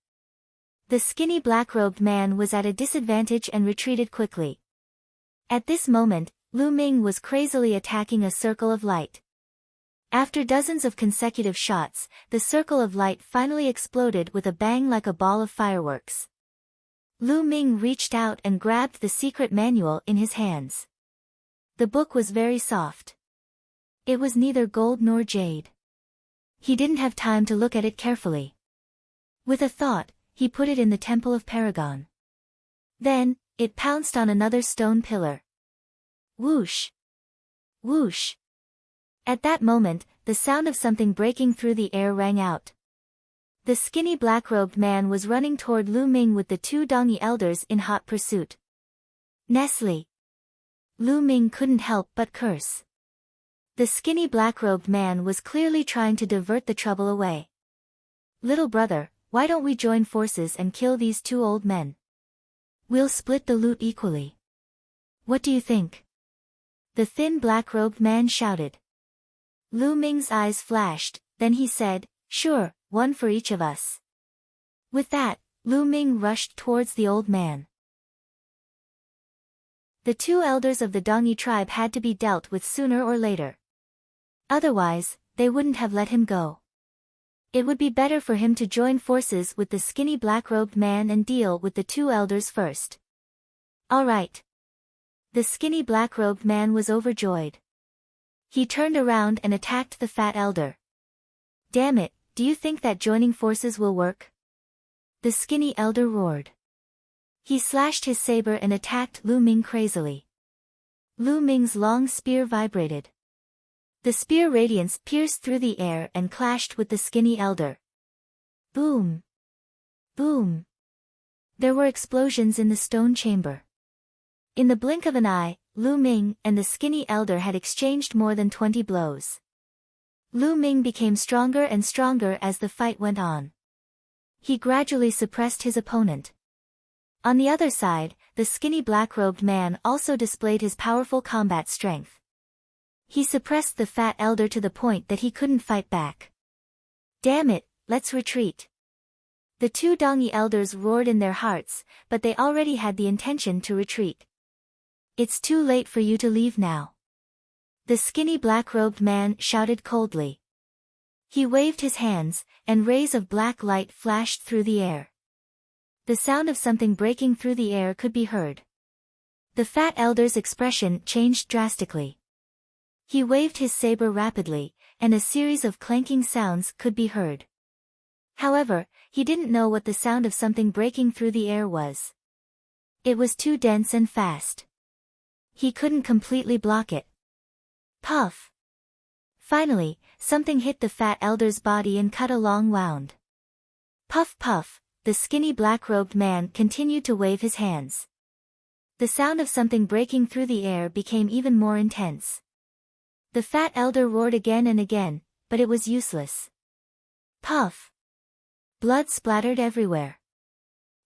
The skinny black-robed man was at a disadvantage and retreated quickly. At this moment, Lu Ming was crazily attacking a circle of light. After dozens of consecutive shots, the circle of light finally exploded with a bang like a ball of fireworks. Lu Ming reached out and grabbed the secret manual in his hands. The book was very soft. It was neither gold nor jade. He didn't have time to look at it carefully. With a thought, he put it in the Temple of Paragon. Then, it pounced on another stone pillar. Whoosh! Whoosh! At that moment, the sound of something breaking through the air rang out. The skinny black-robed man was running toward Lu Ming with the two Dongi elders in hot pursuit. Nestle! Lu Ming couldn't help but curse. The skinny black-robed man was clearly trying to divert the trouble away. Little brother, why don't we join forces and kill these two old men? We'll split the loot equally. What do you think? The thin black-robed man shouted. Lu Ming's eyes flashed, then he said, sure, one for each of us. With that, Lu Ming rushed towards the old man. The two elders of the Dongi tribe had to be dealt with sooner or later. Otherwise, they wouldn't have let him go. It would be better for him to join forces with the skinny black-robed man and deal with the two elders first. All right. The skinny black-robed man was overjoyed. He turned around and attacked the fat elder. Damn it, do you think that joining forces will work? The skinny elder roared. He slashed his saber and attacked Lu Ming crazily. Lu Ming's long spear vibrated. The spear radiance pierced through the air and clashed with the skinny elder. Boom! Boom! There were explosions in the stone chamber. In the blink of an eye, Lu Ming and the skinny elder had exchanged more than 20 blows. Lu Ming became stronger and stronger as the fight went on. He gradually suppressed his opponent. On the other side, the skinny black-robed man also displayed his powerful combat strength. He suppressed the fat elder to the point that he couldn't fight back. Damn it, let's retreat. The two Dongi elders roared in their hearts, but they already had the intention to retreat. It's too late for you to leave now. The skinny black-robed man shouted coldly. He waved his hands, and rays of black light flashed through the air. The sound of something breaking through the air could be heard. The fat elder's expression changed drastically. He waved his saber rapidly, and a series of clanking sounds could be heard. However, he didn't know what the sound of something breaking through the air was. It was too dense and fast. He couldn't completely block it. Puff! Finally, something hit the fat elder's body and cut a long wound. Puff puff, the skinny black-robed man continued to wave his hands. The sound of something breaking through the air became even more intense. The fat elder roared again and again, but it was useless. Puff! Blood splattered everywhere.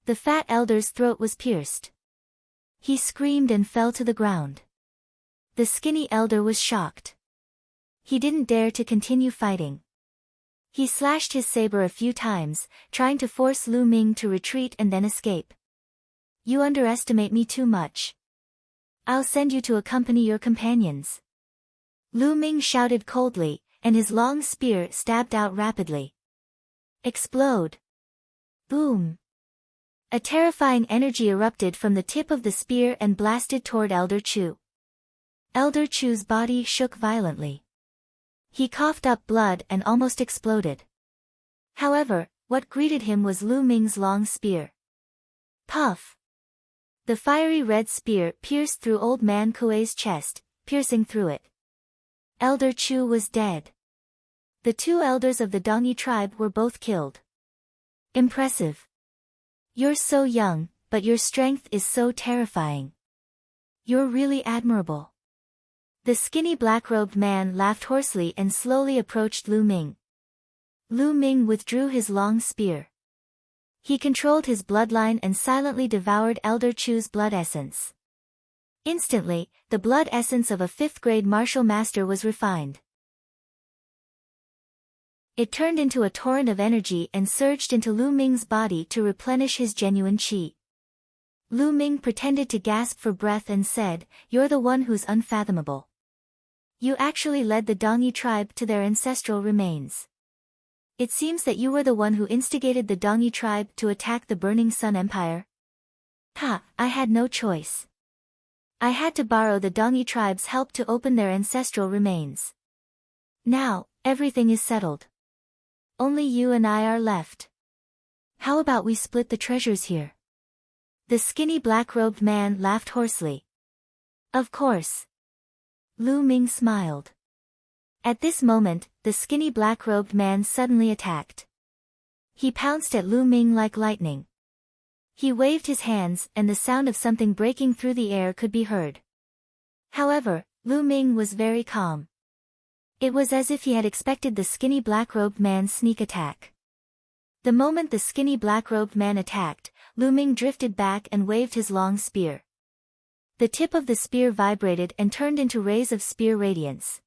The fat elder's throat was pierced. He screamed and fell to the ground. The skinny elder was shocked. He didn't dare to continue fighting. He slashed his saber a few times, trying to force Lu Ming to retreat and then escape. You underestimate me too much. I'll send you to accompany your companions. Lu Ming shouted coldly, and his long spear stabbed out rapidly. Explode! Boom! A terrifying energy erupted from the tip of the spear and blasted toward Elder Chu. Elder Chu's body shook violently. He coughed up blood and almost exploded. However, what greeted him was Lu Ming's long spear. Puff! The fiery red spear pierced through Old Man Kuei's chest, piercing through it. Elder Chu was dead. The two elders of the Dongyi tribe were both killed. Impressive. You're so young, but your strength is so terrifying. You're really admirable. The skinny black-robed man laughed hoarsely and slowly approached Lu Ming. Lu Ming withdrew his long spear. He controlled his bloodline and silently devoured Elder Chu's blood essence. Instantly, the blood essence of a fifth-grade martial master was refined. It turned into a torrent of energy and surged into Lu Ming's body to replenish his genuine qi. Lu Ming pretended to gasp for breath and said, "You're the one who's unfathomable. You actually led the Dongyi tribe to their ancestral remains. It seems that you were the one who instigated the Dongyi tribe to attack the Burning Sun Empire." Ha, I had no choice. I had to borrow the Dongyi tribe's help to open their ancestral remains. Now, everything is settled. Only you and I are left. How about we split the treasures here? The skinny black-robed man laughed hoarsely. Of course. Lu Ming smiled. At this moment, the skinny black-robed man suddenly attacked. He pounced at Lu Ming like lightning. He waved his hands and the sound of something breaking through the air could be heard. However, Lu Ming was very calm. It was as if he had expected the skinny black-robed man's sneak attack. The moment the skinny black-robed man attacked, Lu Ming drifted back and waved his long spear. The tip of the spear vibrated and turned into rays of spear radiance.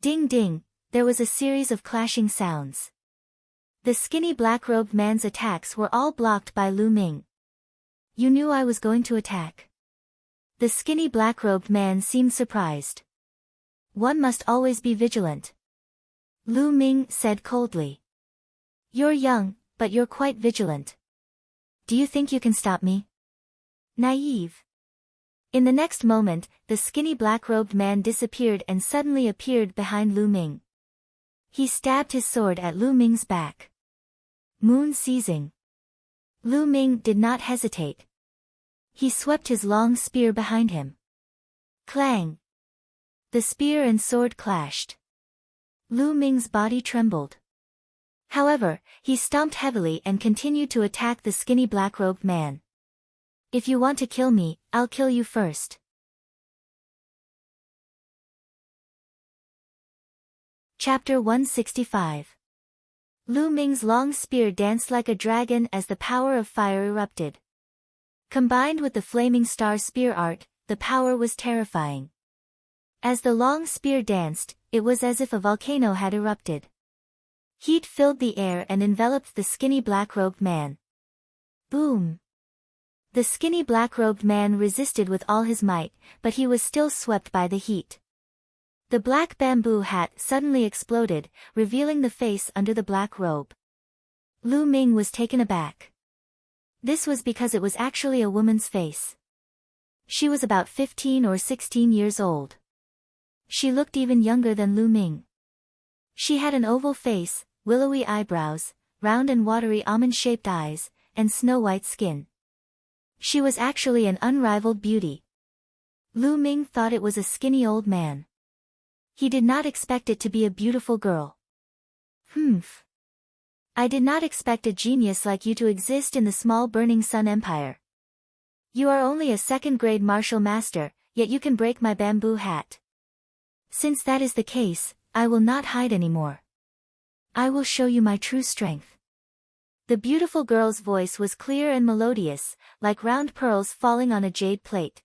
Ding ding, there was a series of clashing sounds. The skinny black-robed man's attacks were all blocked by Lu Ming. You knew I was going to attack. The skinny black-robed man seemed surprised. One must always be vigilant. Lu Ming said coldly. You're young, but you're quite vigilant. Do you think you can stop me? Naive. In the next moment, the skinny black-robed man disappeared and suddenly appeared behind Lu Ming. He stabbed his sword at Lu Ming's back. Moon seizing. Lu Ming did not hesitate. He swept his long spear behind him. Clang! The spear and sword clashed. Lu Ming's body trembled. However, he stomped heavily and continued to attack the skinny black-robed man. If you want to kill me, I'll kill you first. Chapter 165. Lu Ming's long spear danced like a dragon as the power of fire erupted. Combined with the flaming star spear art, the power was terrifying. As the long spear danced, it was as if a volcano had erupted. Heat filled the air and enveloped the skinny black-robed man. Boom! The skinny black-robed man resisted with all his might, but he was still swept by the heat. The black bamboo hat suddenly exploded, revealing the face under the black robe. Lu Ming was taken aback. This was because it was actually a woman's face. She was about 15 or 16 years old. She looked even younger than Lu Ming. She had an oval face, willowy eyebrows, round and watery almond-shaped eyes, and snow-white skin. She was actually an unrivaled beauty. Lu Ming thought it was a skinny old man. He did not expect it to be a beautiful girl. Humph. I did not expect a genius like you to exist in the small Burning Sun Empire. You are only a second-grade martial master, yet you can break my bamboo hat. Since that is the case, I will not hide anymore. I will show you my true strength. The beautiful girl's voice was clear and melodious, like round pearls falling on a jade plate.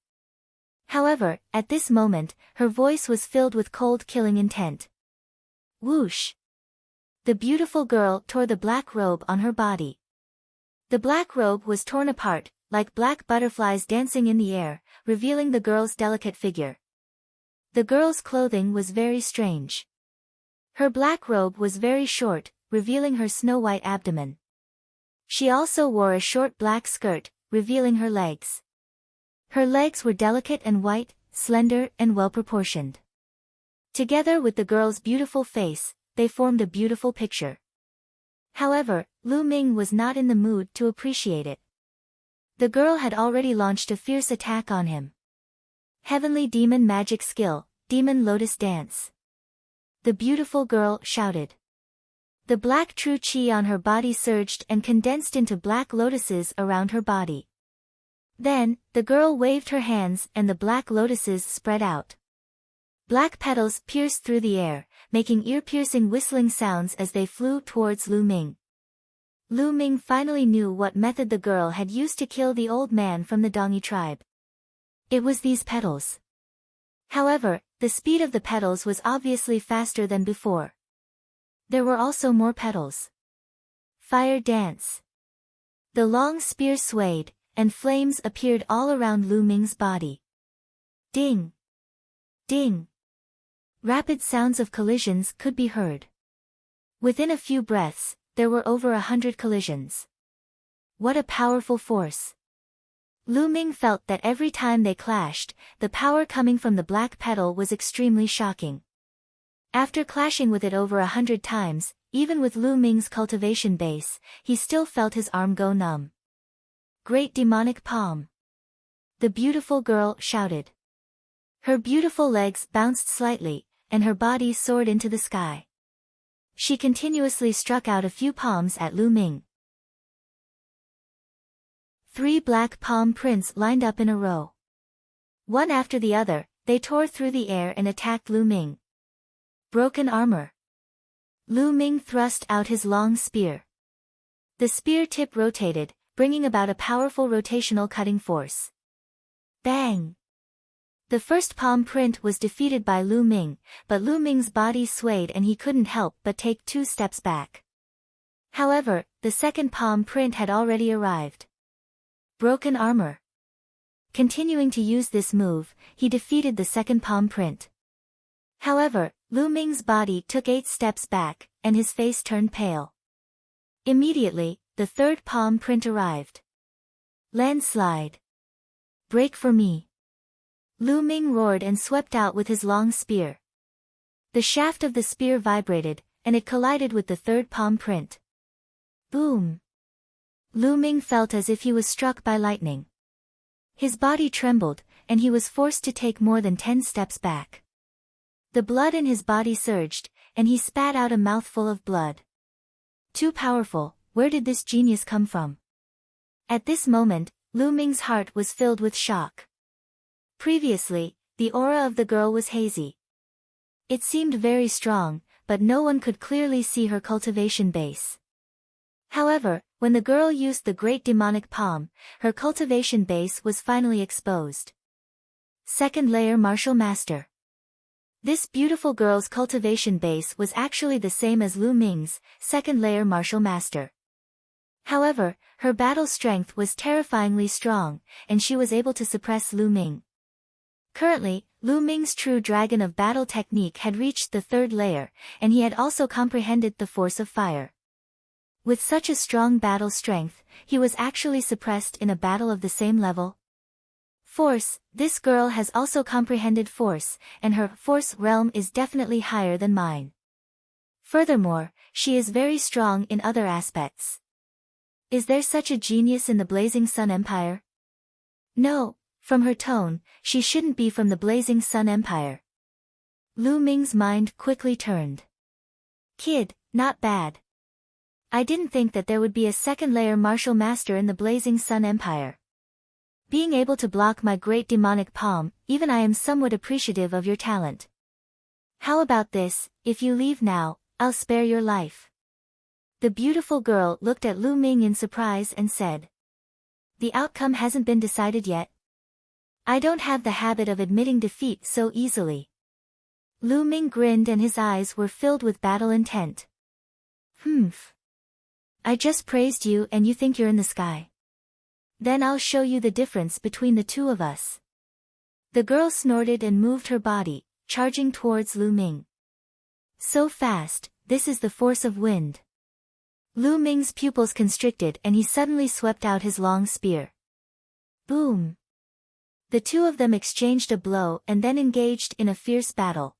However, at this moment, her voice was filled with cold killing intent. Whoosh! The beautiful girl tore the black robe on her body. The black robe was torn apart, like black butterflies dancing in the air, revealing the girl's delicate figure. The girl's clothing was very strange. Her black robe was very short, revealing her snow-white abdomen. She also wore a short black skirt, revealing her legs. Her legs were delicate and white, slender and well-proportioned. Together with the girl's beautiful face, they formed a beautiful picture. However, Lu Ming was not in the mood to appreciate it. The girl had already launched a fierce attack on him. Heavenly Demon Magic Skill, Demon Lotus Dance. The beautiful girl shouted. The black true chi on her body surged and condensed into black lotuses around her body. Then, the girl waved her hands and the black lotuses spread out. Black petals pierced through the air, making ear-piercing whistling sounds as they flew towards Lu Ming. Lu Ming finally knew what method the girl had used to kill the old man from the Dongi tribe. It was these petals. However, the speed of the petals was obviously faster than before. There were also more petals. Fire dance. The long spear swayed, and flames appeared all around Lu Ming's body. Ding! Ding! Rapid sounds of collisions could be heard. Within a few breaths, there were over 100 collisions. What a powerful force! Lu Ming felt that every time they clashed, the power coming from the black petal was extremely shocking. After clashing with it over 100 times, even with Lu Ming's cultivation base, he still felt his arm go numb. Great demonic palm! The beautiful girl shouted. Her beautiful legs bounced slightly, and her body soared into the sky. She continuously struck out a few palms at Lu Ming. 3 black palm prints lined up in a row. One after the other, they tore through the air and attacked Lu Ming. Broken armor. Lu Ming thrust out his long spear. The spear tip rotated, bringing about a powerful rotational cutting force. Bang! The first palm print was defeated by Lu Ming, but Lu Ming's body swayed and he couldn't help but take 2 steps back. However, the second palm print had already arrived. Broken armor. Continuing to use this move, he defeated the second palm print. However, Lu Ming's body took 8 steps back, and his face turned pale. Immediately, the third palm print arrived. Landslide. Break for me. Lu Ming roared and swept out with his long spear. The shaft of the spear vibrated, and it collided with the third palm print. Boom! Lu Ming felt as if he was struck by lightning. His body trembled, and he was forced to take more than 10 steps back. The blood in his body surged, and he spat out a mouthful of blood. Too powerful, where did this genius come from? At this moment, Lu Ming's heart was filled with shock. Previously, the aura of the girl was hazy. It seemed very strong, but no one could clearly see her cultivation base. However, when the girl used the great demonic palm, her cultivation base was finally exposed. Second layer martial master. This beautiful girl's cultivation base was actually the same as Lu Ming's, second layer martial master. However, her battle strength was terrifyingly strong, and she was able to suppress Lu Ming. Currently, Lu Ming's true dragon of battle technique had reached the third layer, and he had also comprehended the force of fire. With such a strong battle strength, he was actually suppressed in a battle of the same level. Force, this girl has also comprehended force, and her force realm is definitely higher than mine. Furthermore, she is very strong in other aspects. Is there such a genius in the Blazing Sun Empire? No, from her tone, she shouldn't be from the Blazing Sun Empire. Lu Ming's mind quickly turned. Kid, not bad. I didn't think that there would be a second-layer martial master in the Blazing Sun Empire. Being able to block my great demonic palm, even I am somewhat appreciative of your talent. How about this, if you leave now, I'll spare your life. The beautiful girl looked at Lu Ming in surprise and said. The outcome hasn't been decided yet. I don't have the habit of admitting defeat so easily. Lu Ming grinned and his eyes were filled with battle intent. Humph. I just praised you and you think you're in the sky. Then I'll show you the difference between the two of us. The girl snorted and moved her body, charging towards Lu Ming. So fast, this is the force of wind. Lu Ming's pupils constricted and he suddenly swept out his long spear. Boom! The two of them exchanged a blow and then engaged in a fierce battle.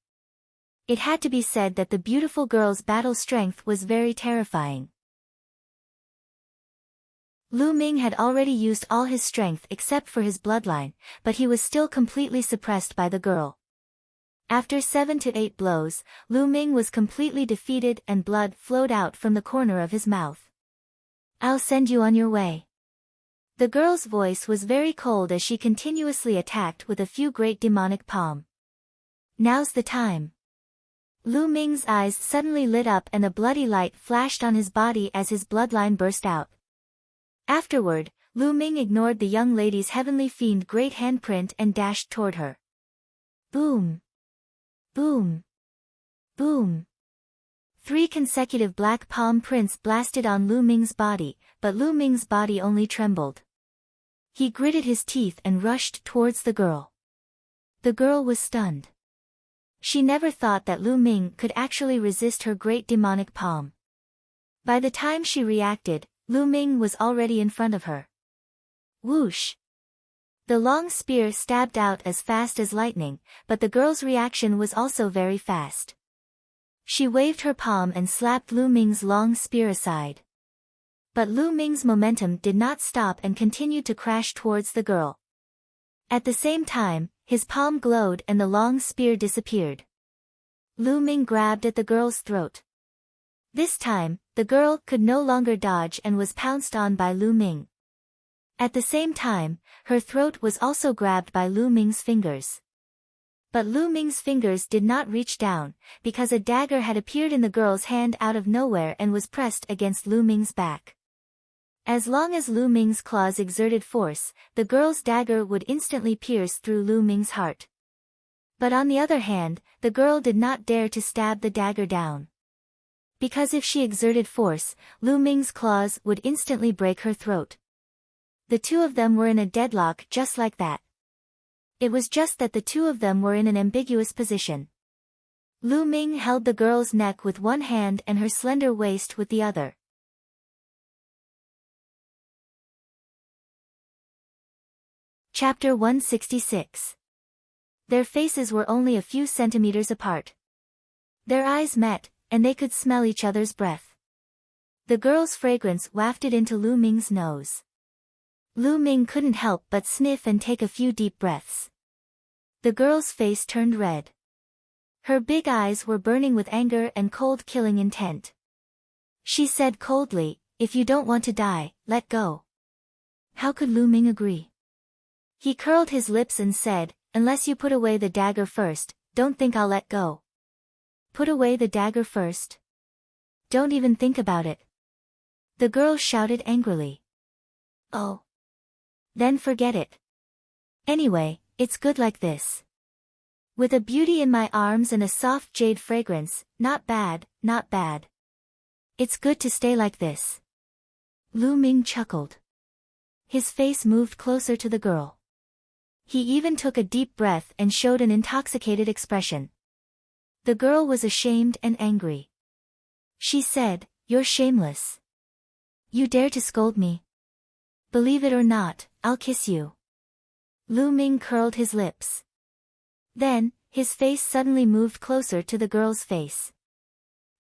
It had to be said that the beautiful girl's battle strength was very terrifying. Lu Ming had already used all his strength except for his bloodline, but he was still completely suppressed by the girl. After 7 to 8 blows, Lu Ming was completely defeated and blood flowed out from the corner of his mouth. I'll send you on your way. The girl's voice was very cold as she continuously attacked with a few great demonic palm. Now's the time. Lu Ming's eyes suddenly lit up and a bloody light flashed on his body as his bloodline burst out. Afterward, Lu Ming ignored the young lady's heavenly fiend great handprint and dashed toward her. Boom! Boom! Boom! 3 consecutive black palm prints blasted on Lu Ming's body, but Lu Ming's body only trembled. He gritted his teeth and rushed towards the girl. The girl was stunned. She never thought that Lu Ming could actually resist her great demonic palm. By the time she reacted, Lu Ming was already in front of her. Whoosh! The long spear stabbed out as fast as lightning, but the girl's reaction was also very fast. She waved her palm and slapped Lu Ming's long spear aside. But Lu Ming's momentum did not stop and continued to crash towards the girl. At the same time, his palm glowed and the long spear disappeared. Lu Ming grabbed at the girl's throat. This time, the girl could no longer dodge and was pounced on by Lu Ming. At the same time, her throat was also grabbed by Lu Ming's fingers. But Lu Ming's fingers did not reach down, because a dagger had appeared in the girl's hand out of nowhere and was pressed against Lu Ming's back. As long as Lu Ming's claws exerted force, the girl's dagger would instantly pierce through Lu Ming's heart. But on the other hand, the girl did not dare to stab the dagger down. Because if she exerted force, Lu Ming's claws would instantly break her throat. The two of them were in a deadlock just like that. It was just that the two of them were in an ambiguous position. Lu Ming held the girl's neck with one hand and her slender waist with the other. Chapter 166. Their faces were only a few centimeters apart. Their eyes met, and they could smell each other's breath. The girl's fragrance wafted into Lu Ming's nose. Lu Ming couldn't help but sniff and take a few deep breaths. The girl's face turned red. Her big eyes were burning with anger and cold killing intent. She said coldly, "If you don't want to die, let go." How could Lu Ming agree? He curled his lips and said, "Unless you put away the dagger first, don't think I'll let go." Put away the dagger first? Don't even think about it. The girl shouted angrily. Oh. Then forget it. Anyway, it's good like this. With a beauty in my arms and a soft jade fragrance, not bad, not bad. It's good to stay like this. Lu Ming chuckled. His face moved closer to the girl. He even took a deep breath and showed an intoxicated expression. The girl was ashamed and angry. She said, "You're shameless. You dare to scold me? Believe it or not, I'll kiss you." Lu Ming curled his lips. Then, his face suddenly moved closer to the girl's face.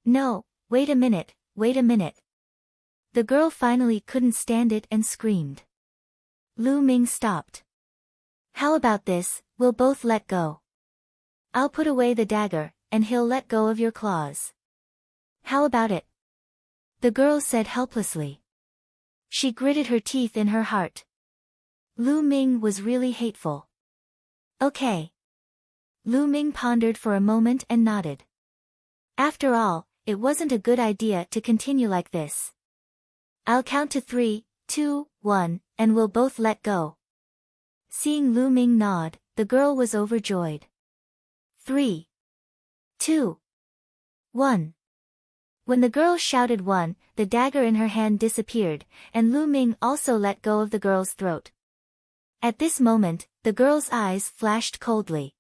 "No, wait a minute, wait a minute." The girl finally couldn't stand it and screamed. Lu Ming stopped. "How about this, we'll both let go. I'll put away the dagger, and he'll let go of your claws. How about it?" The girl said helplessly. She gritted her teeth in her heart. Lu Ming was really hateful. "Okay." Lu Ming pondered for a moment and nodded. After all, it wasn't a good idea to continue like this. "I'll count to 3, 2, 1, and we'll both let go." Seeing Lu Ming nod, the girl was overjoyed. 3, 2, 1. When the girl shouted 1, the dagger in her hand disappeared, and Lu Ming also let go of the girl's throat. At this moment, the girl's eyes flashed coldly.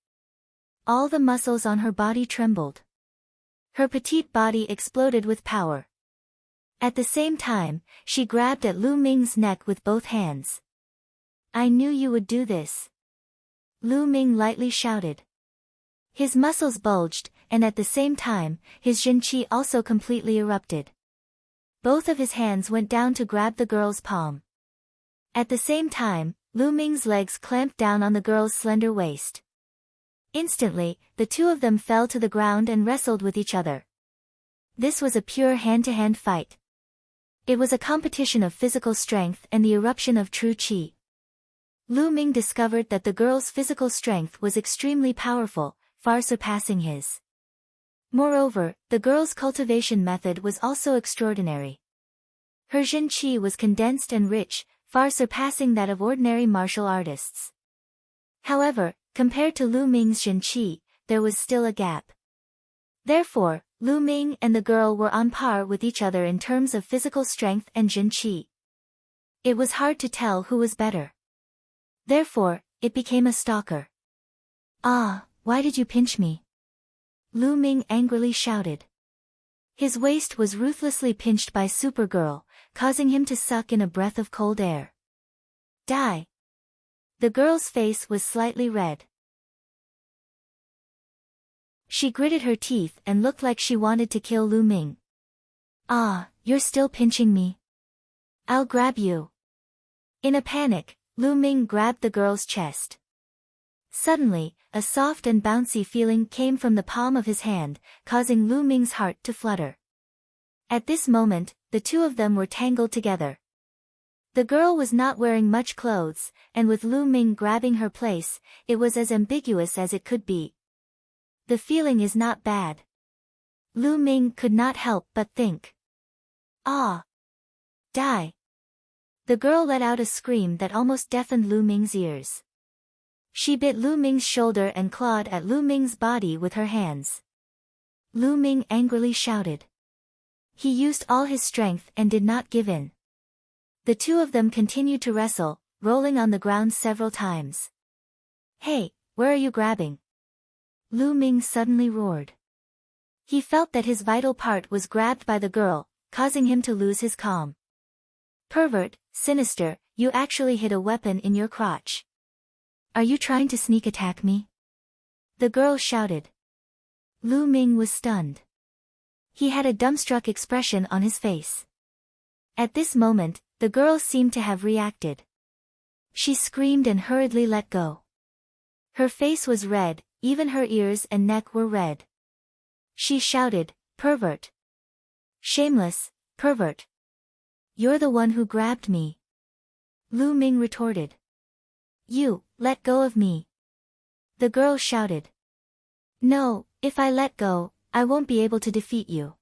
All the muscles on her body trembled. Her petite body exploded with power. At the same time, she grabbed at Lu Ming's neck with both hands. "I knew you would do this." Lu Ming lightly shouted. His muscles bulged, and at the same time, his Zhenqi also completely erupted. Both of his hands went down to grab the girl's palm. At the same time, Lu Ming's legs clamped down on the girl's slender waist. Instantly, the two of them fell to the ground and wrestled with each other. This was a pure hand-to-hand fight. It was a competition of physical strength and the eruption of true qi. Lu Ming discovered that the girl's physical strength was extremely powerful, far surpassing his. Moreover, the girl's cultivation method was also extraordinary. Her Zhenqi was condensed and rich, far surpassing that of ordinary martial artists. However, compared to Lu Ming's Zhenqi, there was still a gap. Therefore, Lu Ming and the girl were on par with each other in terms of physical strength and Zhenqi. It was hard to tell who was better. Therefore, it became a stalker. "Ah, why did you pinch me?" Lu Ming angrily shouted. His waist was ruthlessly pinched by Supergirl, causing him to suck in a breath of cold air. "Die!" The girl's face was slightly red. She gritted her teeth and looked like she wanted to kill Lu Ming. "Ah, you're still pinching me? I'll grab you." In a panic, Lu Ming grabbed the girl's chest. Suddenly, a soft and bouncy feeling came from the palm of his hand, causing Lu Ming's heart to flutter. At this moment, the two of them were tangled together. The girl was not wearing much clothes, and with Lu Ming grabbing her place, it was as ambiguous as it could be. The feeling is not bad. Lu Ming could not help but think. "Ah! Die!" The girl let out a scream that almost deafened Lu Ming's ears. She bit Lu Ming's shoulder and clawed at Lu Ming's body with her hands. Lu Ming angrily shouted. He used all his strength and did not give in. The two of them continued to wrestle, rolling on the ground several times. "Hey, where are you grabbing?" Lu Ming suddenly roared. He felt that his vital part was grabbed by the girl, causing him to lose his calm. "Pervert, sinister, you actually hid a weapon in your crotch. Are you trying to sneak attack me?" The girl shouted. Lu Ming was stunned. He had a dumbstruck expression on his face. At this moment, the girl seemed to have reacted. She screamed and hurriedly let go. Her face was red, even her ears and neck were red. She shouted, "Pervert! Shameless, pervert! You're the one who grabbed me." Lu Ming retorted. "You, let go of me." The girl shouted. "No, if I let go, I won't be able to defeat you.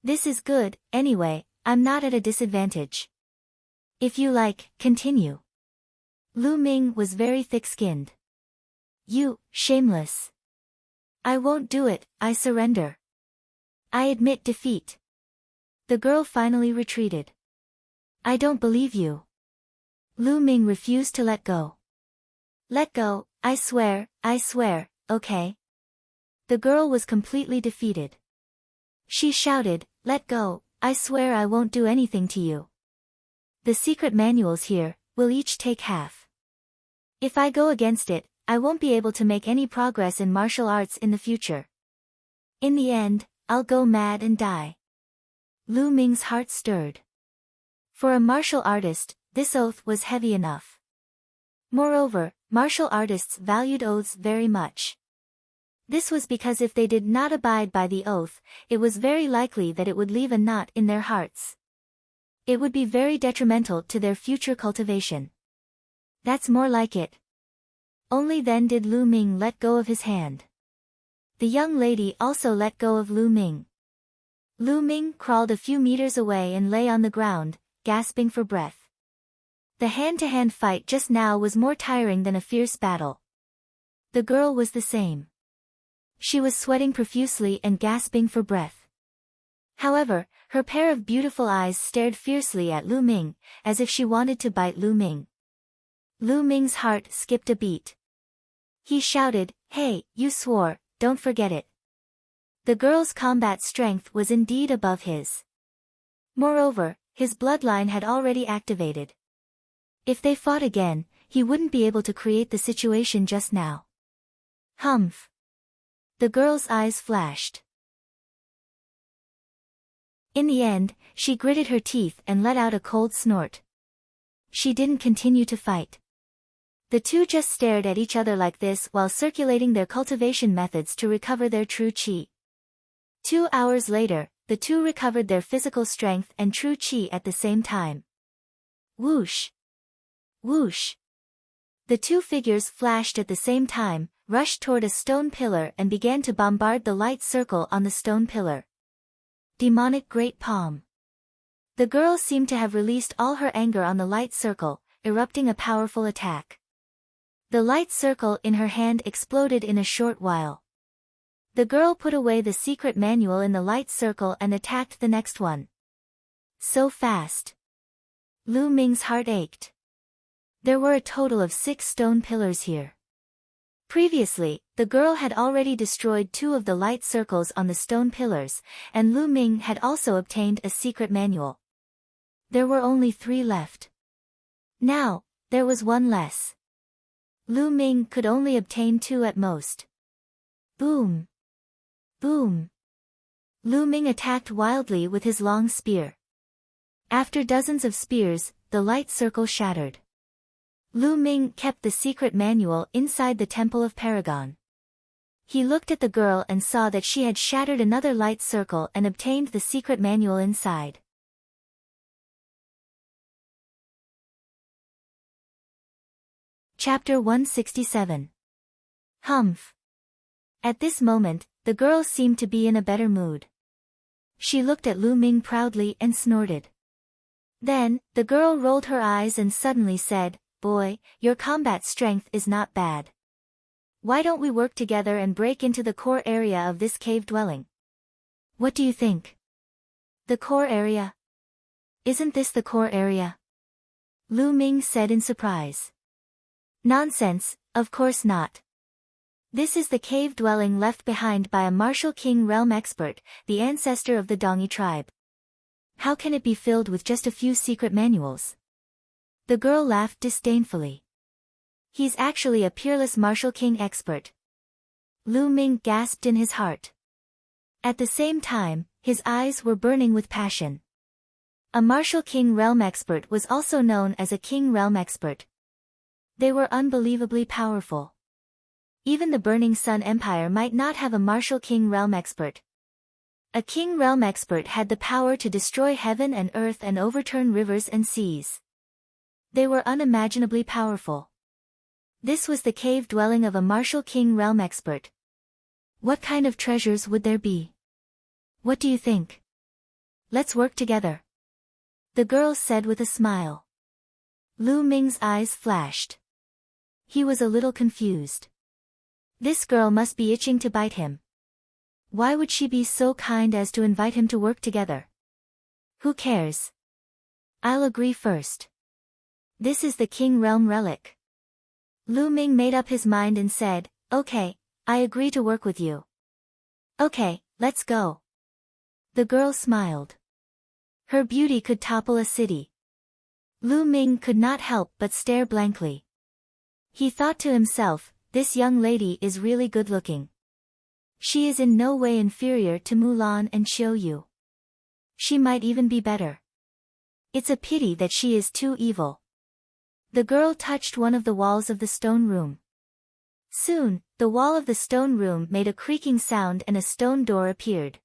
This is good, anyway, I'm not at a disadvantage. If you like, continue." Lu Ming was very thick-skinned. "You, shameless. I won't do it, I surrender. I admit defeat." The girl finally retreated. "I don't believe you." Lu Ming refused to let go. Let go, I swear, okay? The girl was completely defeated. She shouted, let go, I swear I won't do anything to you. The secret manuals here, will each take half. If I go against it, I won't be able to make any progress in martial arts in the future. In the end, I'll go mad and die. Lu Ming's heart stirred. For a martial artist, this oath was heavy enough. Moreover, martial artists valued oaths very much. This was because if they did not abide by the oath, it was very likely that it would leave a knot in their hearts. It would be very detrimental to their future cultivation. That's more like it. Only then did Lu Ming let go of his hand. The young lady also let go of Lu Ming. Lu Ming crawled a few meters away and lay on the ground, gasping for breath. The hand-to-hand fight just now was more tiring than a fierce battle. The girl was the same. She was sweating profusely and gasping for breath. However, her pair of beautiful eyes stared fiercely at Lu Ming, as if she wanted to bite Lu Ming. Lu Ming's heart skipped a beat. He shouted, hey, you swore, don't forget it. The girl's combat strength was indeed above his. Moreover, his bloodline had already activated. If they fought again, he wouldn't be able to create the situation just now. Humph. The girl's eyes flashed. In the end, she gritted her teeth and let out a cold snort. She didn't continue to fight. The two just stared at each other like this while circulating their cultivation methods to recover their true qi. 2 hours later, the two recovered their physical strength and true qi at the same time. Whoosh! Whoosh! The two figures flashed at the same time, rushed toward a stone pillar and began to bombard the light circle on the stone pillar. Demonic Great Palm. The girl seemed to have released all her anger on the light circle, erupting a powerful attack. The light circle in her hand exploded in a short while. The girl put away the secret manual in the light circle and attacked the next one. So fast. Lu Ming's heart ached. There were a total of 6 stone pillars here. Previously, the girl had already destroyed 2 of the light circles on the stone pillars, and Lu Ming had also obtained a secret manual. There were only 3 left. Now, there was 1 less. Lu Ming could only obtain 2 at most. Boom! Boom! Lu Ming attacked wildly with his long spear. After dozens of spears, the light circle shattered. Lu Ming kept the secret manual inside the Temple of Paragon. He looked at the girl and saw that she had shattered another light circle and obtained the secret manual inside. Chapter 167. Humph. At this moment, the girl seemed to be in a better mood. She looked at Lu Ming proudly and snorted. Then, the girl rolled her eyes and suddenly said, "Boy, your combat strength is not bad. Why don't we work together and break into the core area of this cave dwelling? What do you think?" The core area? Isn't this the core area? Lu Ming said in surprise. Nonsense, of course not. This is the cave dwelling left behind by a martial king realm expert, the ancestor of the Dongi tribe. How can it be filled with just a few secret manuals? The girl laughed disdainfully. He's actually a peerless martial king expert. Lu Ming gasped in his heart. At the same time, his eyes were burning with passion. A martial king realm expert was also known as a king realm expert. They were unbelievably powerful. Even the Burning Sun Empire might not have a martial king realm expert. A king realm expert had the power to destroy heaven and earth and overturn rivers and seas. They were unimaginably powerful. This was the cave dwelling of a martial king realm expert. What kind of treasures would there be? What do you think? Let's work together. The girl said with a smile. Lu Ming's eyes flashed. He was a little confused. This girl must be itching to bite him. Why would she be so kind as to invite him to work together? Who cares? I'll agree first. This is the King Realm relic. Lu Ming made up his mind and said, "Okay, I agree to work with you." "Okay, let's go." The girl smiled. Her beauty could topple a city. Lu Ming could not help but stare blankly. He thought to himself, this young lady is really good-looking. She is in no way inferior to Mulan and Xiao Yu. She might even be better. It's a pity that she is too evil. The girl touched one of the walls of the stone room. Soon, the wall of the stone room made a creaking sound and a stone door appeared.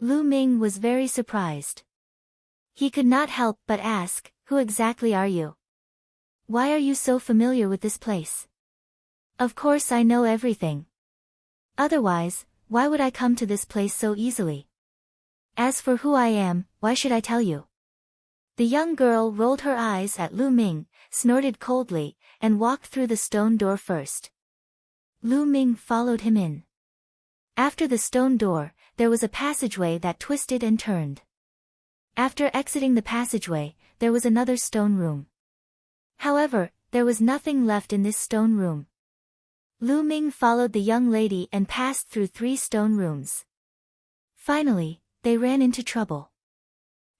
Lu Ming was very surprised. He could not help but ask, "Who exactly are you? Why are you so familiar with this place?" "Of course I know everything. Otherwise, why would I come to this place so easily? As for who I am, why should I tell you?" The young girl rolled her eyes at Lu Ming, snorted coldly, and walked through the stone door first. Lu Ming followed him in. After the stone door, there was a passageway that twisted and turned. After exiting the passageway, there was another stone room. However, there was nothing left in this stone room. Lu Ming followed the young lady and passed through 3 stone rooms. Finally, they ran into trouble.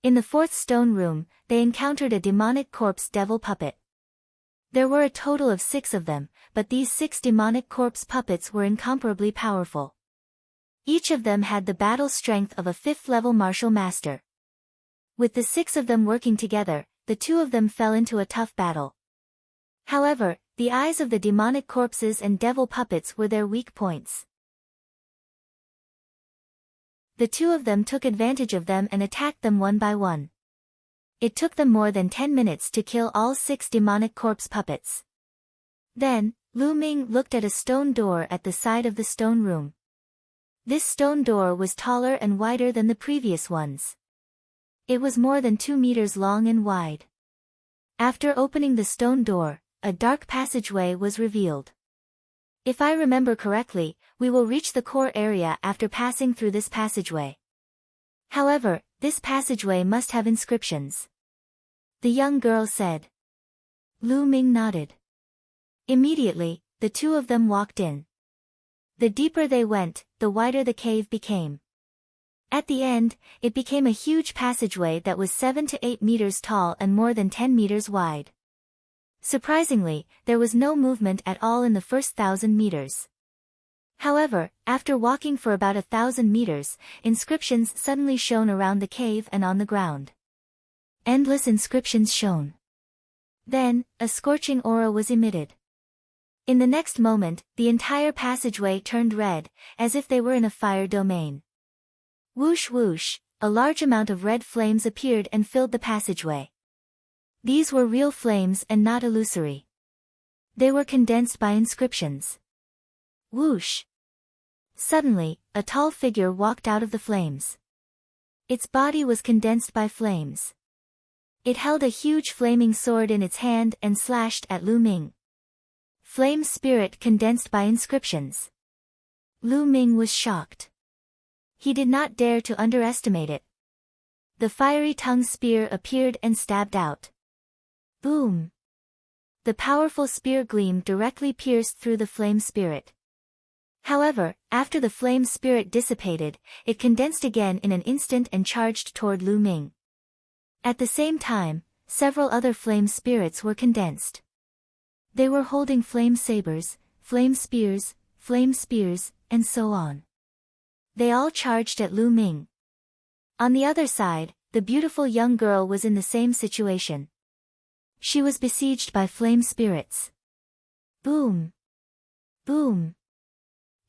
In the 4th stone room, they encountered a demonic corpse devil puppet. There were a total of 6 of them, but these 6 demonic corpse puppets were incomparably powerful. Each of them had the battle strength of a 5th-level martial master. With the 6 of them working together, the 2 of them fell into a tough battle. However, the eyes of the demonic corpses and devil puppets were their weak points. The 2 of them took advantage of them and attacked them one by one. It took them more than 10 minutes to kill all 6 demonic corpse puppets. Then, Lu Ming looked at a stone door at the side of the stone room. This stone door was taller and wider than the previous ones. It was more than 2 meters long and wide. After opening the stone door, a dark passageway was revealed. If I remember correctly, we will reach the core area after passing through this passageway. However, this passageway must have inscriptions. The young girl said. Lu Ming nodded. Immediately, the 2 of them walked in. The deeper they went, the wider the cave became. At the end, it became a huge passageway that was 7 to 8 meters tall and more than 10 meters wide. Surprisingly, there was no movement at all in the first 1,000 meters. However, after walking for about 1,000 meters, inscriptions suddenly shone around the cave and on the ground. Endless inscriptions shone. Then, a scorching aura was emitted. In the next moment, the entire passageway turned red, as if they were in a fire domain. Whoosh whoosh, a large amount of red flames appeared and filled the passageway. These were real flames and not illusory. They were condensed by inscriptions. Whoosh! Suddenly, a tall figure walked out of the flames. Its body was condensed by flames. It held a huge flaming sword in its hand and slashed at Lu Ming. Flame spirit condensed by inscriptions. Lu Ming was shocked. He did not dare to underestimate it. The fiery tongue spear appeared and stabbed out. Boom! The powerful spear gleam directly pierced through the flame spirit. However, after the flame spirit dissipated, it condensed again in an instant and charged toward Lu Ming. At the same time, several other flame spirits were condensed. They were holding flame sabers, flame spears, and so on. They all charged at Lu Ming. On the other side, the beautiful young girl was in the same situation. She was besieged by flame spirits. Boom! Boom!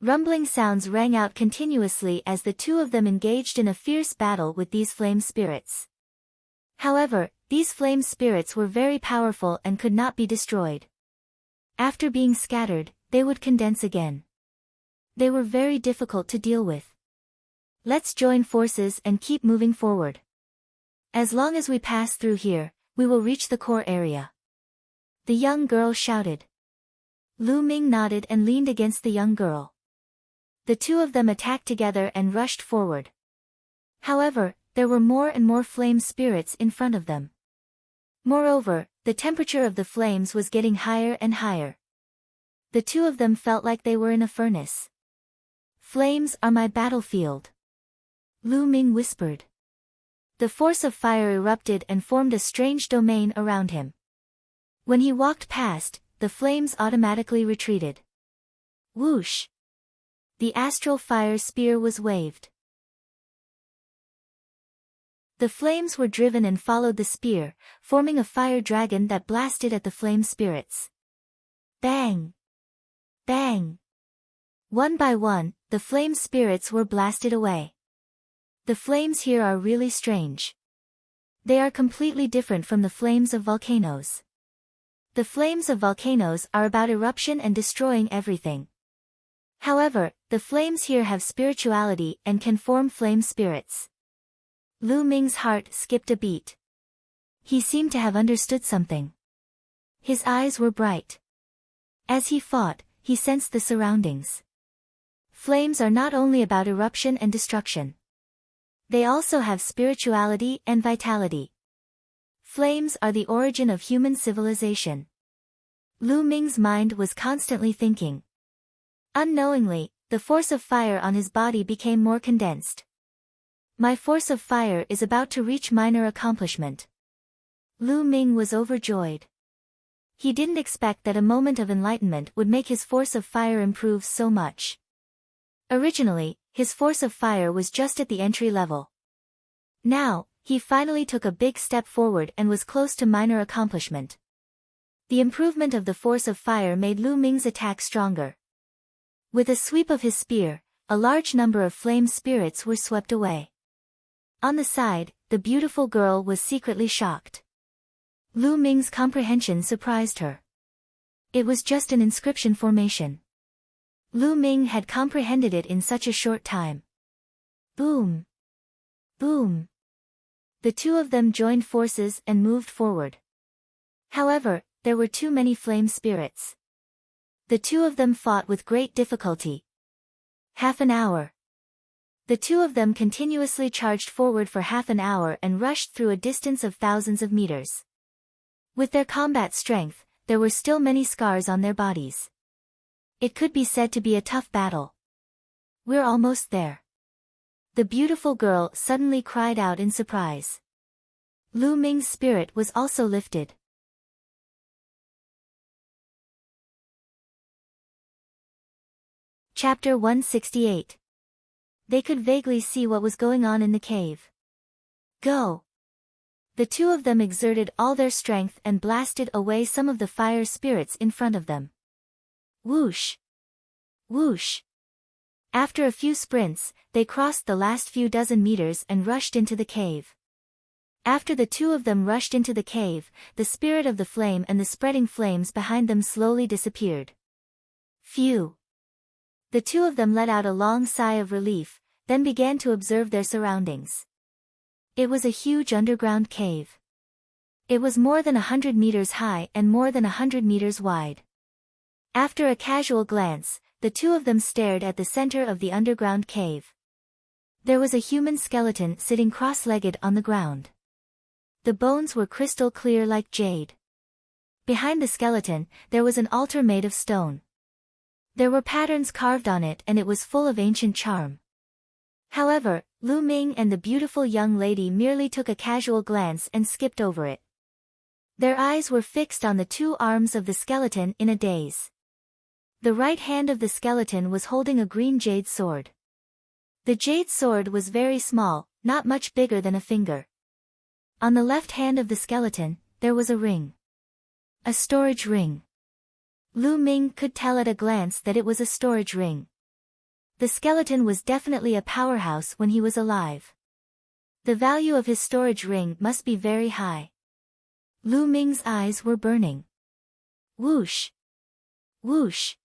Rumbling sounds rang out continuously as the 2 of them engaged in a fierce battle with these flame spirits. However, these flame spirits were very powerful and could not be destroyed. After being scattered, they would condense again. They were very difficult to deal with. Let's join forces and keep moving forward. As long as we pass through here, we will reach the core area. The young girl shouted. Lu Ming nodded and leaned against the young girl. The 2 of them attacked together and rushed forward. However, there were more and more flame spirits in front of them. Moreover, the temperature of the flames was getting higher and higher. The two of them felt like they were in a furnace. "Flames are my battlefield," Lu Ming whispered. The force of fire erupted and formed a strange domain around him. When he walked past, the flames automatically retreated. Whoosh! The astral fire spear was waved. The flames were driven and followed the spear, forming a fire dragon that blasted at the flame spirits. Bang! Bang! One by one, the flame spirits were blasted away. The flames here are really strange. They are completely different from the flames of volcanoes. The flames of volcanoes are about eruption and destroying everything. However, the flames here have spirituality and can form flame spirits. Lu Ming's heart skipped a beat. He seemed to have understood something. His eyes were bright. As he fought, he sensed the surroundings. Flames are not only about eruption and destruction. They also have spirituality and vitality. Flames are the origin of human civilization. Lu Ming's mind was constantly thinking. Unknowingly, the force of fire on his body became more condensed. My force of fire is about to reach minor accomplishment. Lu Ming was overjoyed. He didn't expect that a moment of enlightenment would make his force of fire improve so much. Originally, his force of fire was just at the entry level. Now, he finally took a big step forward and was close to minor accomplishment. The improvement of the force of fire made Lu Ming's attack stronger. With a sweep of his spear, a large number of flame spirits were swept away. On the side, the beautiful girl was secretly shocked. Lu Ming's comprehension surprised her. It was just an inscription formation. Lu Ming had comprehended it in such a short time. Boom! Boom! The two of them joined forces and moved forward. However, there were too many flame spirits. The two of them fought with great difficulty. Half an hour. The two of them continuously charged forward for half an hour and rushed through a distance of thousands of meters. With their combat strength, there were still many scars on their bodies. It could be said to be a tough battle. "We're almost there." The beautiful girl suddenly cried out in surprise. Lu Ming's spirit was also lifted. Chapter 168. They could vaguely see what was going on in the cave. Go! The two of them exerted all their strength and blasted away some of the fire spirits in front of them. Whoosh! Whoosh! After a few sprints, they crossed the last few dozen meters and rushed into the cave. After the two of them rushed into the cave, the spirit of the flame and the spreading flames behind them slowly disappeared. Phew! The two of them let out a long sigh of relief, then began to observe their surroundings. It was a huge underground cave. It was more than 100 meters high and more than 100 meters wide. After a casual glance, the two of them stared at the center of the underground cave. There was a human skeleton sitting cross-legged on the ground. The bones were crystal clear like jade. Behind the skeleton, there was an altar made of stone. There were patterns carved on it and it was full of ancient charm. However, Lu Ming and the beautiful young lady merely took a casual glance and skipped over it. Their eyes were fixed on the two arms of the skeleton in a daze. The right hand of the skeleton was holding a green jade sword. The jade sword was very small, not much bigger than a finger. On the left hand of the skeleton, there was a ring. A storage ring. Lu Ming could tell at a glance that it was a storage ring. The skeleton was definitely a powerhouse when he was alive. The value of his storage ring must be very high. Lu Ming's eyes were burning. Whoosh! Whoosh!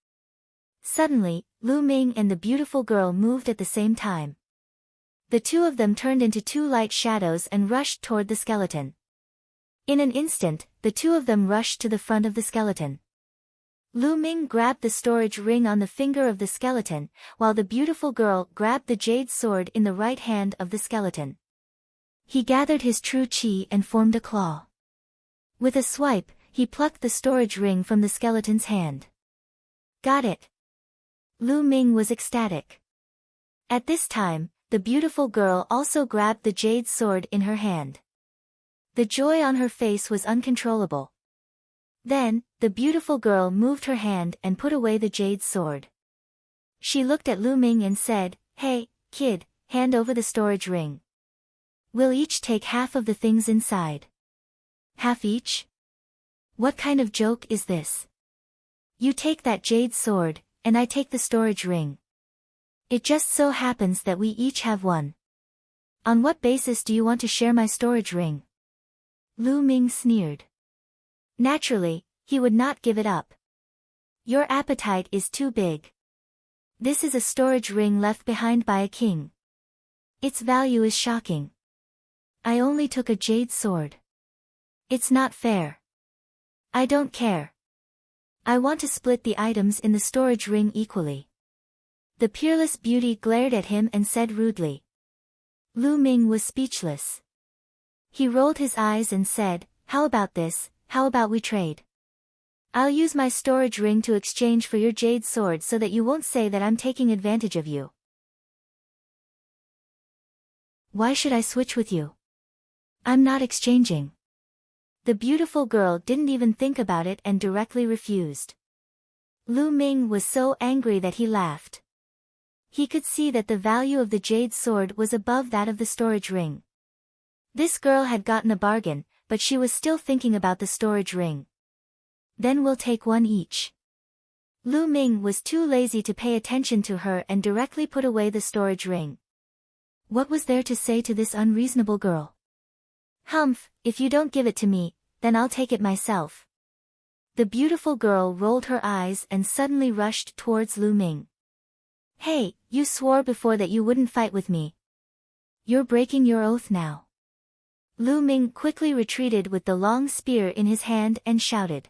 Suddenly, Lu Ming and the beautiful girl moved at the same time. The two of them turned into two light shadows and rushed toward the skeleton. In an instant, the two of them rushed to the front of the skeleton. Lu Ming grabbed the storage ring on the finger of the skeleton, while the beautiful girl grabbed the jade sword in the right hand of the skeleton. He gathered his true chi and formed a claw. With a swipe, he plucked the storage ring from the skeleton's hand. Got it. Lu Ming was ecstatic. At this time, the beautiful girl also grabbed the jade sword in her hand. The joy on her face was uncontrollable. Then, the beautiful girl moved her hand and put away the jade sword. She looked at Lu Ming and said, "Hey, kid, hand over the storage ring. We'll each take half of the things inside." Half each? What kind of joke is this? You take that jade sword, and I take the storage ring. It just so happens that we each have one. On what basis do you want to share my storage ring? Lu Ming sneered. Naturally, he would not give it up. Your appetite is too big. This is a storage ring left behind by a king. Its value is shocking. I only took a jade sword. It's not fair. I don't care. I want to split the items in the storage ring equally. The peerless beauty glared at him and said rudely. Lu Ming was speechless. He rolled his eyes and said, "How about this? How about we trade? I'll use my storage ring to exchange for your jade sword so that you won't say that I'm taking advantage of you." Why should I switch with you? I'm not exchanging. The beautiful girl didn't even think about it and directly refused. Lu Ming was so angry that he laughed. He could see that the value of the jade sword was above that of the storage ring. This girl had gotten a bargain, but she was still thinking about the storage ring. Then we'll take one each. Lu Ming was too lazy to pay attention to her and directly put away the storage ring. What was there to say to this unreasonable girl? Humph, if you don't give it to me, then I'll take it myself. The beautiful girl rolled her eyes and suddenly rushed towards Lu Ming. Hey, you swore before that you wouldn't fight with me. You're breaking your oath now. Lu Ming quickly retreated with the long spear in his hand and shouted.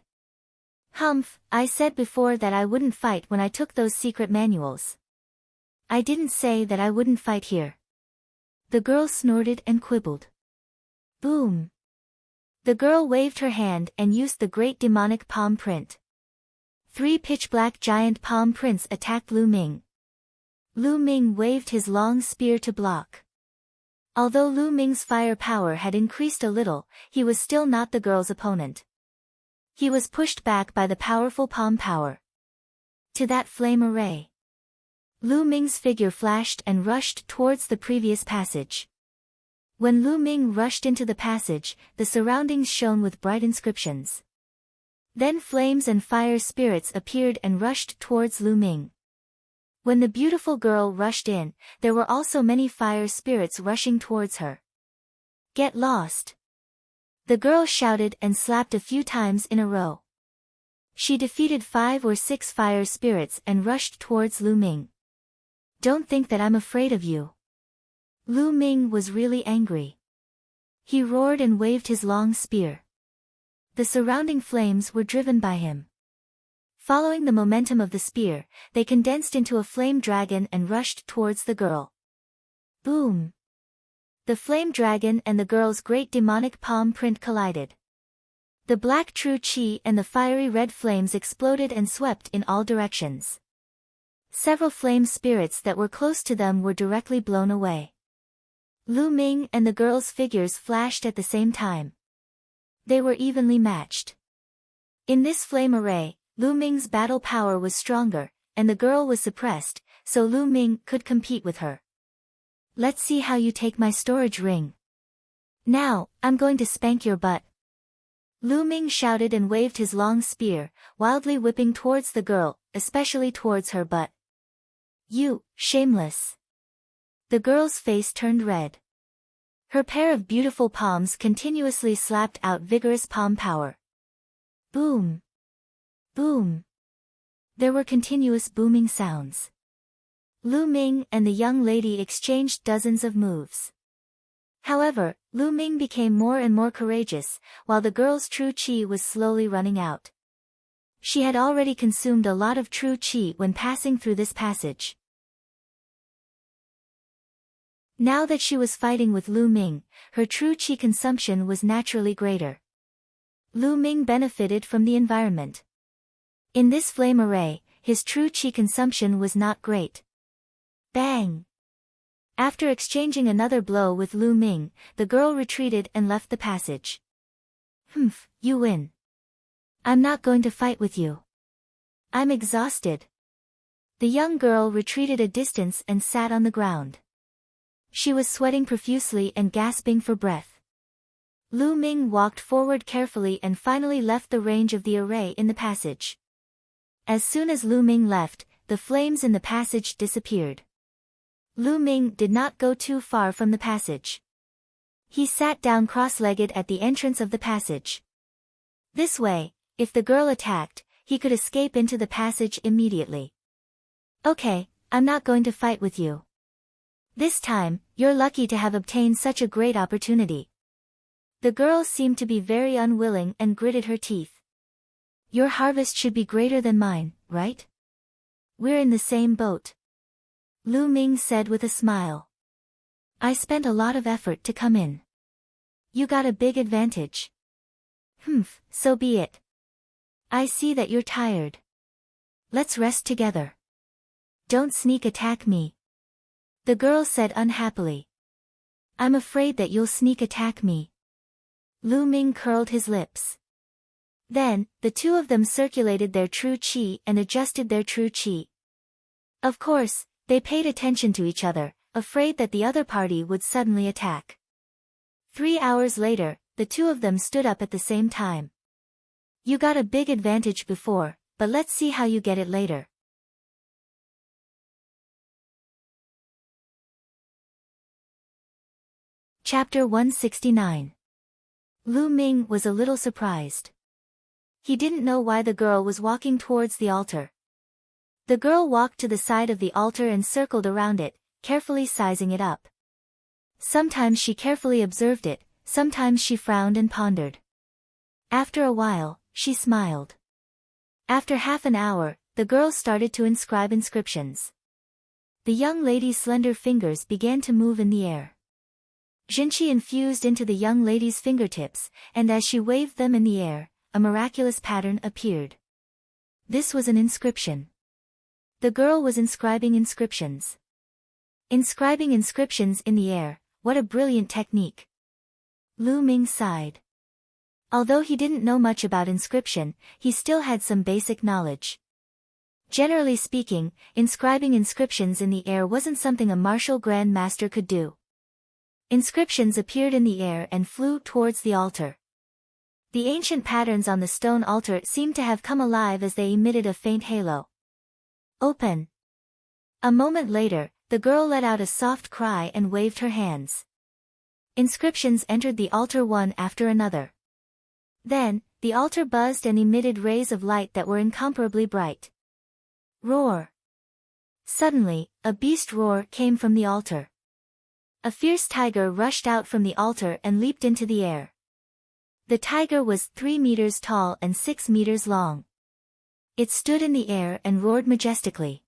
Humph, I said before that I wouldn't fight when I took those secret manuals. I didn't say that I wouldn't fight here. The girl snorted and quibbled. Boom. The girl waved her hand and used the great demonic palm print. 3 pitch-black giant palm prints attacked Lu Ming. Lu Ming waved his long spear to block. Although Lu Ming's fire power had increased a little, he was still not the girl's opponent. He was pushed back by the powerful palm power. To that flame array. Lu Ming's figure flashed and rushed towards the previous passage. When Lu Ming rushed into the passage, the surroundings shone with bright inscriptions. Then flames and fire spirits appeared and rushed towards Lu Ming. When the beautiful girl rushed in, there were also many fire spirits rushing towards her. Get lost! The girl shouted and slapped a few times in a row. She defeated 5 or 6 fire spirits and rushed towards Lu Ming. Don't think that I'm afraid of you. Lu Ming was really angry. He roared and waved his long spear. The surrounding flames were driven by him. Following the momentum of the spear, they condensed into a flame dragon and rushed towards the girl. Boom! The flame dragon and the girl's great demonic palm print collided. The black true chi and the fiery red flames exploded and swept in all directions. Several flame spirits that were close to them were directly blown away. Lu Ming and the girl's figures flashed at the same time. They were evenly matched. In this flame array, Lu Ming's battle power was stronger, and the girl was suppressed, so Lu Ming could compete with her. Let's see how you take my storage ring. Now, I'm going to spank your butt. Lu Ming shouted and waved his long spear, wildly whipping towards the girl, especially towards her butt. You, shameless! The girl's face turned red. Her pair of beautiful palms continuously slapped out vigorous palm power. Boom! Boom! There were continuous booming sounds. Lu Ming and the young lady exchanged dozens of moves. However, Lu Ming became more and more courageous, while the girl's true chi was slowly running out. She had already consumed a lot of true chi when passing through this passage. Now that she was fighting with Lu Ming, her true chi consumption was naturally greater. Lu Ming benefited from the environment. In this flame array, his true chi consumption was not great. Bang! After exchanging another blow with Lu Ming, the girl retreated and left the passage. Humph, you win. I'm not going to fight with you. I'm exhausted. The young girl retreated a distance and sat on the ground. She was sweating profusely and gasping for breath. Lu Ming walked forward carefully and finally left the range of the array in the passage. As soon as Lu Ming left, the flames in the passage disappeared. Lu Ming did not go too far from the passage. He sat down cross-legged at the entrance of the passage. This way, if the girl attacked, he could escape into the passage immediately. Okay, I'm not going to fight with you. This time, you're lucky to have obtained such a great opportunity. The girl seemed to be very unwilling and gritted her teeth. Your harvest should be greater than mine, right? We're in the same boat. Lu Ming said with a smile. I spent a lot of effort to come in. You got a big advantage. Humph, so be it. I see that you're tired. Let's rest together. Don't sneak attack me. The girl said unhappily. I'm afraid that you'll sneak attack me. Lu Ming curled his lips. Then, the two of them circulated their true chi and adjusted their true chi. Of course, they paid attention to each other, afraid that the other party would suddenly attack. 3 hours later, the two of them stood up at the same time. You got a big advantage before, but let's see how you get it later. Chapter 169. Lu Ming was a little surprised. He didn't know why the girl was walking towards the altar. The girl walked to the side of the altar and circled around it, carefully sizing it up. Sometimes she carefully observed it, sometimes she frowned and pondered. After a while, she smiled. After half an hour, the girl started to inscribe inscriptions. The young lady's slender fingers began to move in the air. Jinqi infused into the young lady's fingertips, and as she waved them in the air, a miraculous pattern appeared. This was an inscription. The girl was inscribing inscriptions. Inscribing inscriptions in the air, what a brilliant technique. Lu Ming sighed. Although he didn't know much about inscription, he still had some basic knowledge. Generally speaking, inscribing inscriptions in the air wasn't something a martial grand master could do. Inscriptions appeared in the air and flew towards the altar. The ancient patterns on the stone altar seemed to have come alive as they emitted a faint halo. Open. A moment later, the girl let out a soft cry and waved her hands. Inscriptions entered the altar one after another. Then, the altar buzzed and emitted rays of light that were incomparably bright. Roar. Suddenly, a beast roar came from the altar. A fierce tiger rushed out from the altar and leaped into the air. The tiger was 3 meters tall and 6 meters long. It stood in the air and roared majestically.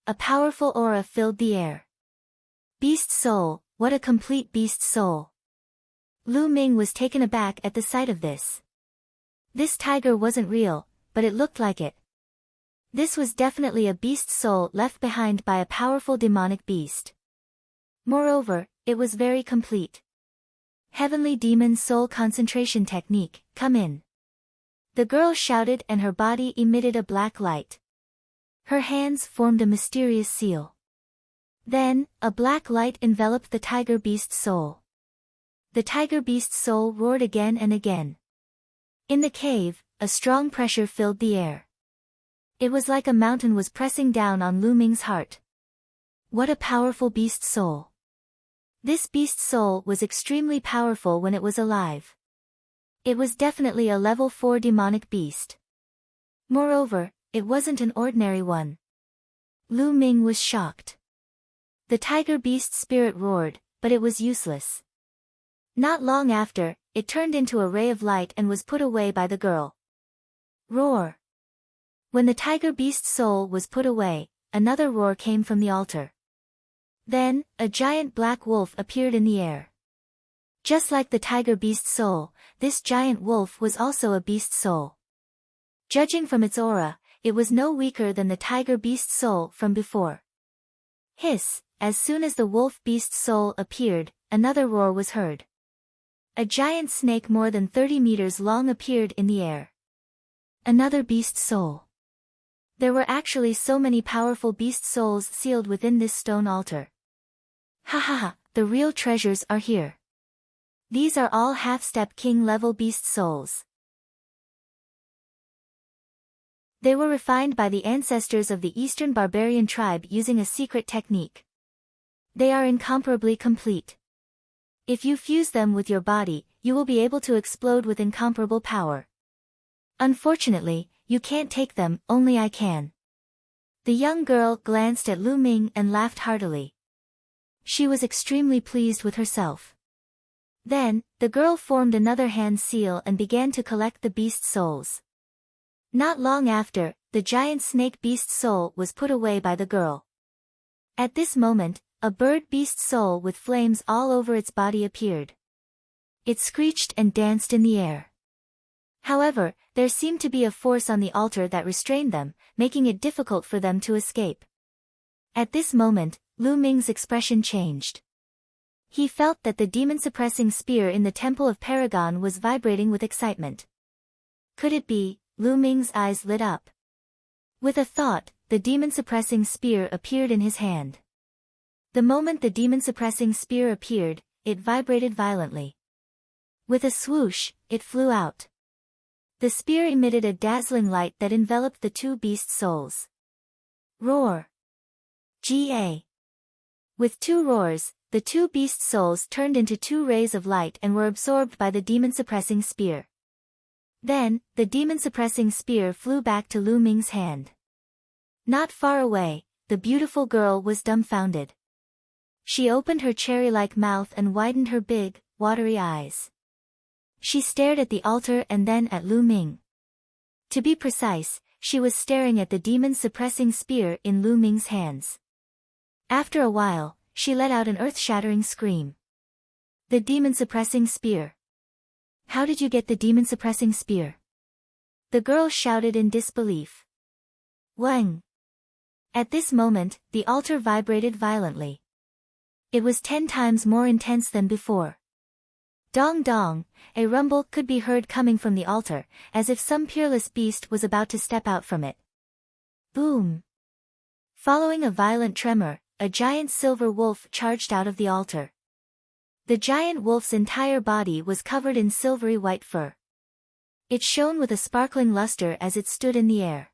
A powerful aura filled the air. Beast soul, what a complete beast soul. Lu Ming was taken aback at the sight of this. This tiger wasn't real, but it looked like it. This was definitely a beast soul left behind by a powerful demonic beast. Moreover, it was very complete. Heavenly Demon Soul Concentration Technique, come in. The girl shouted and her body emitted a black light. Her hands formed a mysterious seal. Then, a black light enveloped the tiger beast soul. The tiger beast soul roared again and again. In the cave, a strong pressure filled the air. It was like a mountain was pressing down on Lu Ming's heart. What a powerful beast soul. This beast soul was extremely powerful when it was alive. It was definitely a level 4 demonic beast. Moreover, it wasn't an ordinary one. Lu Ming was shocked. The tiger beast spirit roared, but it was useless. Not long after, it turned into a ray of light and was put away by the girl. Roar. When the tiger beast soul was put away, another roar came from the altar. Then, a giant black wolf appeared in the air. Just like the tiger beast soul, this giant wolf was also a beast soul. Judging from its aura, it was no weaker than the tiger beast soul from before. Hiss, as soon as the wolf beast soul appeared, another roar was heard. A giant snake more than 30 meters long appeared in the air. Another beast soul. There were actually so many powerful beast souls sealed within this stone altar. Ha ha ha, the real treasures are here. These are all half-step king-level beast souls. They were refined by the ancestors of the Eastern barbarian tribe using a secret technique. They are incomparably complete. If you fuse them with your body, you will be able to explode with incomparable power. Unfortunately, you can't take them, only I can. The young girl glanced at Lu Ming and laughed heartily. She was extremely pleased with herself. Then, the girl formed another hand seal and began to collect the beast souls. Not long after, the giant snake beast soul was put away by the girl. At this moment, a bird beast soul with flames all over its body appeared. It screeched and danced in the air. However, there seemed to be a force on the altar that restrained them, making it difficult for them to escape. At this moment, Lu Ming's expression changed. He felt that the demon-suppressing spear in the Temple of Paragon was vibrating with excitement. Could it be? Lu Ming's eyes lit up. With a thought, the demon-suppressing spear appeared in his hand. The moment the demon-suppressing spear appeared, it vibrated violently. With a swoosh, it flew out. The spear emitted a dazzling light that enveloped the two beast souls. Roar! Ga! With two roars, the two beast souls turned into two rays of light and were absorbed by the demon-suppressing spear. Then, the demon-suppressing spear flew back to Lu Ming's hand. Not far away, the beautiful girl was dumbfounded. She opened her cherry-like mouth and widened her big, watery eyes. She stared at the altar and then at Lu Ming. To be precise, she was staring at the demon-suppressing spear in Lu Ming's hands. After a while, she let out an earth-shattering scream. The demon-suppressing spear. How did you get the demon-suppressing spear? The girl shouted in disbelief. Wang! At this moment, the altar vibrated violently. It was 10 times more intense than before. Dong dong, a rumble could be heard coming from the altar, as if some peerless beast was about to step out from it. Boom! Following a violent tremor, a giant silver wolf charged out of the altar. The giant wolf's entire body was covered in silvery white fur. It shone with a sparkling luster as it stood in the air.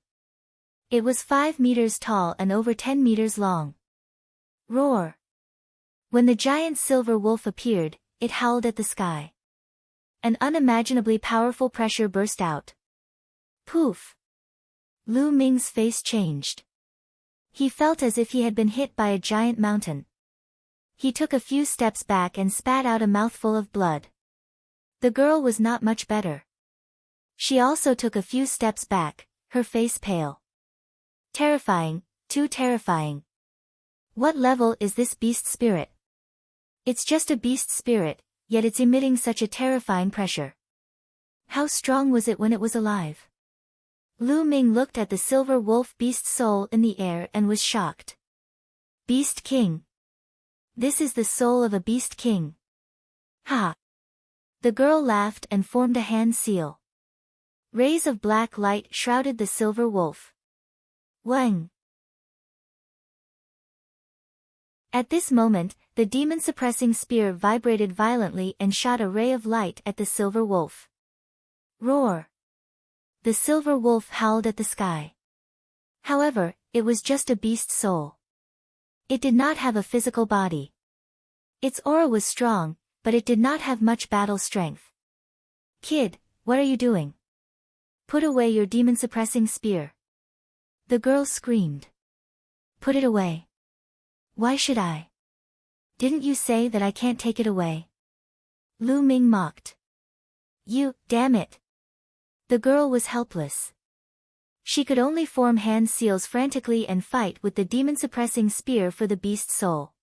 It was 5 meters tall and over 10 meters long. Roar! When the giant silver wolf appeared, it howled at the sky. An unimaginably powerful pressure burst out. Poof! Lu Ming's face changed. He felt as if he had been hit by a giant mountain. He took a few steps back and spat out a mouthful of blood. The girl was not much better. She also took a few steps back, her face pale. Terrifying, too terrifying. What level is this beast spirit? It's just a beast spirit, yet it's emitting such a terrifying pressure. How strong was it when it was alive? Lu Ming looked at the silver wolf beast soul in the air and was shocked. Beast King. This is the soul of a beast king. Ha! The girl laughed and formed a hand seal. Rays of black light shrouded the silver wolf. Wang! At this moment, the demon-suppressing spear vibrated violently and shot a ray of light at the silver wolf. Roar! The silver wolf howled at the sky. However, it was just a beast soul. It did not have a physical body. Its aura was strong, but it did not have much battle strength. Kid, what are you doing? Put away your demon-suppressing spear. The girl screamed. Put it away. Why should I? Didn't you say that I can't take it away? Lu Ming mocked. You, damn it. The girl was helpless. She could only form hand seals frantically and fight with the demon-suppressing spear for the beast soul.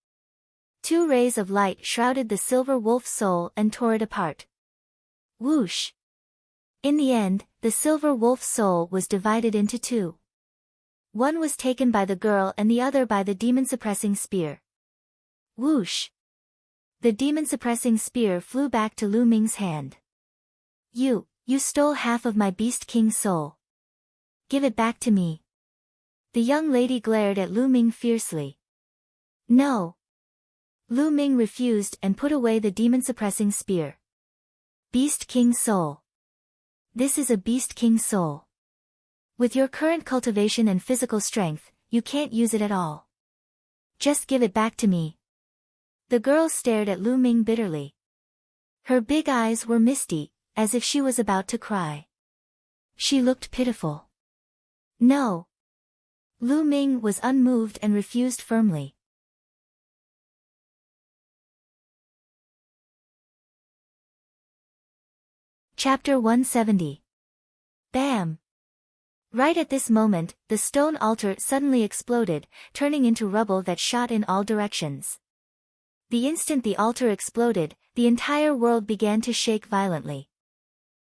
2 rays of light shrouded the silver wolf soul and tore it apart. Whoosh! In the end, the silver wolf soul was divided into 2. One was taken by the girl and the other by the demon-suppressing spear. Whoosh! The demon-suppressing spear flew back to Lu Ming's hand. You stole half of my Beast King's soul. Give it back to me. The young lady glared at Lu Ming fiercely. No. Lu Ming refused and put away the demon-suppressing spear. Beast King's soul. This is a Beast King's soul. With your current cultivation and physical strength, you can't use it at all. Just give it back to me. The girl stared at Lu Ming bitterly. Her big eyes were misty, as if she was about to cry. She looked pitiful. No. Lu Ming was unmoved and refused firmly. Chapter 170. Bam! Right at this moment, the stone altar suddenly exploded, turning into rubble that shot in all directions. The instant the altar exploded, the entire world began to shake violently.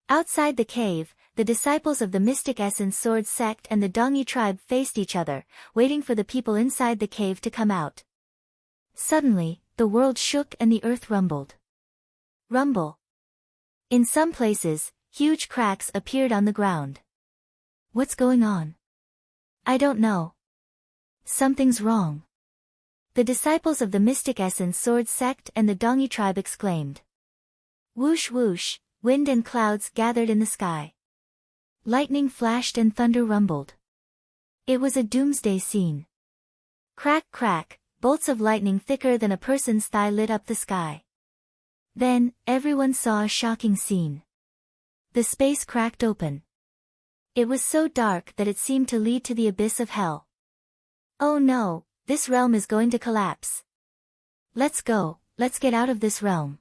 Outside the cave, the disciples of the Mystic Essence Sword sect and the Dongyi tribe faced each other, waiting for the people inside the cave to come out. Suddenly, the world shook and the earth rumbled. Rumble. In some places, huge cracks appeared on the ground. What's going on? I don't know. Something's wrong. The disciples of the Mystic Essence Sword sect and the Dongyi tribe exclaimed. Whoosh whoosh, wind and clouds gathered in the sky. Lightning flashed and thunder rumbled. It was a doomsday scene. Crack crack, bolts of lightning thicker than a person's thigh lit up the sky. Then, everyone saw a shocking scene. The space cracked open. It was so dark that it seemed to lead to the abyss of hell. Oh no, this realm is going to collapse. Let's go, let's get out of this realm.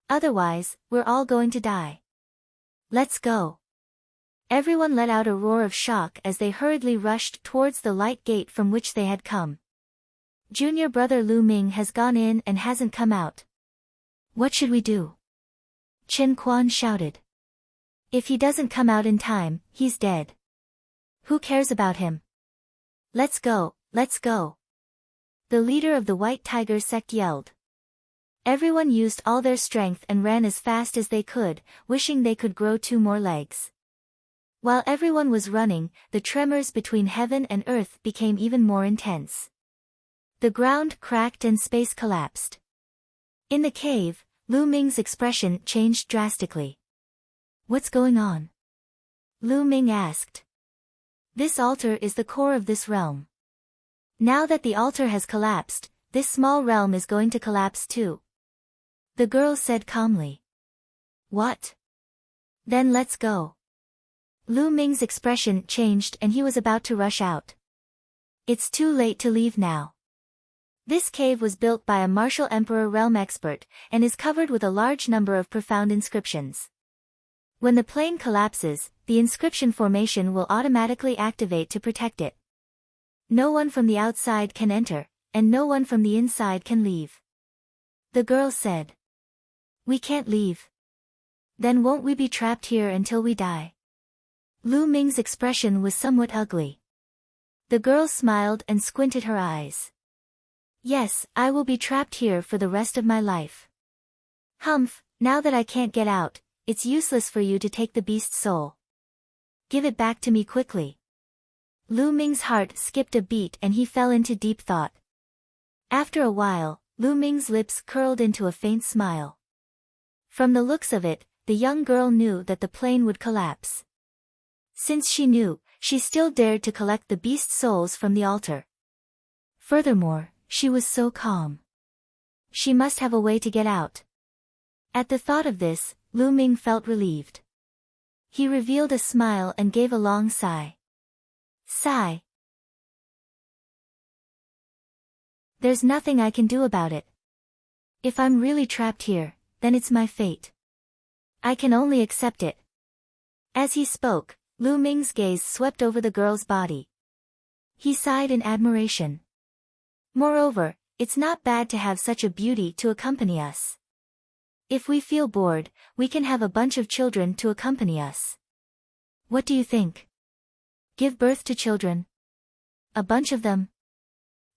Otherwise, we're all going to die. Let's go. Everyone let out a roar of shock as they hurriedly rushed towards the light gate from which they had come. Junior brother Lu Ming has gone in and hasn't come out. What should we do? Chen Quan shouted. If he doesn't come out in time, he's dead. Who cares about him? Let's go, let's go. The leader of the White Tiger sect yelled. Everyone used all their strength and ran as fast as they could, wishing they could grow 2 more legs. While everyone was running, the tremors between heaven and earth became even more intense. The ground cracked and space collapsed. In the cave, Lu Ming's expression changed drastically. What's going on? Lu Ming asked. This altar is the core of this realm. Now that the altar has collapsed, this small realm is going to collapse too. The girl said calmly. What? Then let's go. Lu Ming's expression changed and he was about to rush out. It's too late to leave now. This cave was built by a martial emperor realm expert, and is covered with a large number of profound inscriptions. When the plane collapses, the inscription formation will automatically activate to protect it. No one from the outside can enter, and no one from the inside can leave. The girl said. We can't leave. Then won't we be trapped here until we die? Lu Ming's expression was somewhat ugly. The girl smiled and squinted her eyes. Yes, I will be trapped here for the rest of my life. Humph, now that I can't get out, it's useless for you to take the beast's soul. Give it back to me quickly. Lu Ming's heart skipped a beat and he fell into deep thought. After a while, Lu Ming's lips curled into a faint smile. From the looks of it, the young girl knew that the plane would collapse. Since she knew, she still dared to collect the beast's souls from the altar. Furthermore, she was so calm. She must have a way to get out. At the thought of this, Lu Ming felt relieved. He revealed a smile and gave a long sigh. Sigh. There's nothing I can do about it. If I'm really trapped here, then it's my fate. I can only accept it. As he spoke, Lu Ming's gaze swept over the girl's body. He sighed in admiration. Moreover, it's not bad to have such a beauty to accompany us. If we feel bored, we can have a bunch of children to accompany us. What do you think? Give birth to children? A bunch of them?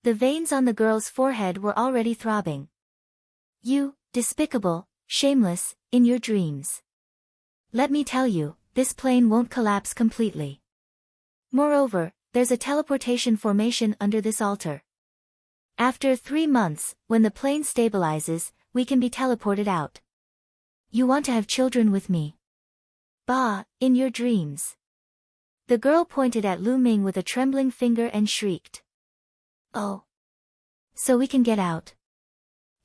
The veins on the girl's forehead were already throbbing. You, despicable, shameless, in your dreams. Let me tell you, this plane won't collapse completely. Moreover, there's a teleportation formation under this altar. After 3 months, when the plane stabilizes, we can be teleported out. You want to have children with me? Bah, in your dreams. The girl pointed at Lu Ming with a trembling finger and shrieked. Oh. So we can get out.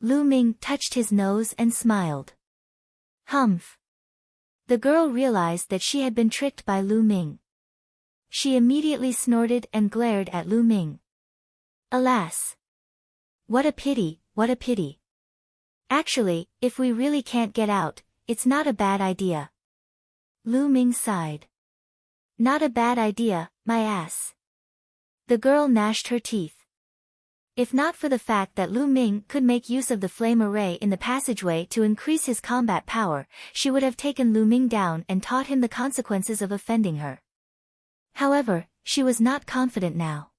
Lu Ming touched his nose and smiled. Humph. The girl realized that she had been tricked by Lu Ming. She immediately snorted and glared at Lu Ming. Alas. What a pity, what a pity. Actually, if we really can't get out, it's not a bad idea. Lu Ming sighed. Not a bad idea, my ass. The girl gnashed her teeth. If not for the fact that Lu Ming could make use of the flame array in the passageway to increase his combat power, she would have taken Lu Ming down and taught him the consequences of offending her. However, she was not confident now.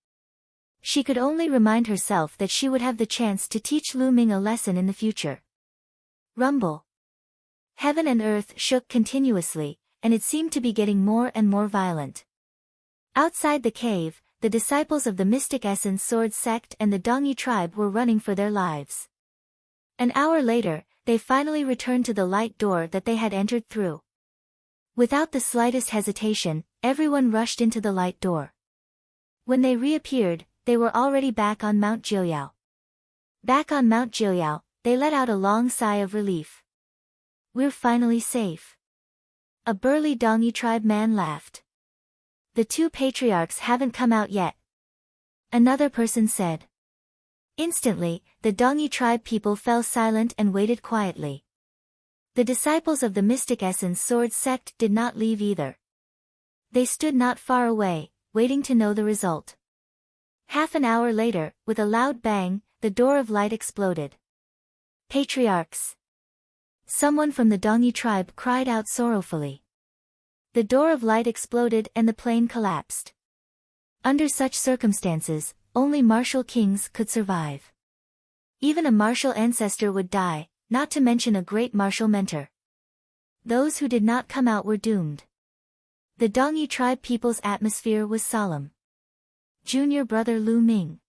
She could only remind herself that she would have the chance to teach Lu Ming a lesson in the future. Rumble. Heaven and earth shook continuously, and it seemed to be getting more and more violent. Outside the cave, the disciples of the Mystic Essence Sword sect and the Dongyi tribe were running for their lives. An hour later, they finally returned to the light door that they had entered through. Without the slightest hesitation, everyone rushed into the light door. When they reappeared, they were already back on Mount Jiuyao. Back on Mount Jiuyao, they let out a long sigh of relief. We're finally safe. A burly Dongyi tribe man laughed. The 2 patriarchs haven't come out yet. Another person said. Instantly, the Dongyi tribe people fell silent and waited quietly. The disciples of the Mystic Essence Sword sect did not leave either. They stood not far away, waiting to know the result. Half an hour later, with a loud bang, the door of light exploded. Patriarchs! Someone from the Dongyi tribe cried out sorrowfully. The door of light exploded and the plane collapsed. Under such circumstances, only martial kings could survive. Even a martial ancestor would die, not to mention a great martial mentor. Those who did not come out were doomed. The Dongyi tribe people's atmosphere was solemn. Junior brother Lu Ming.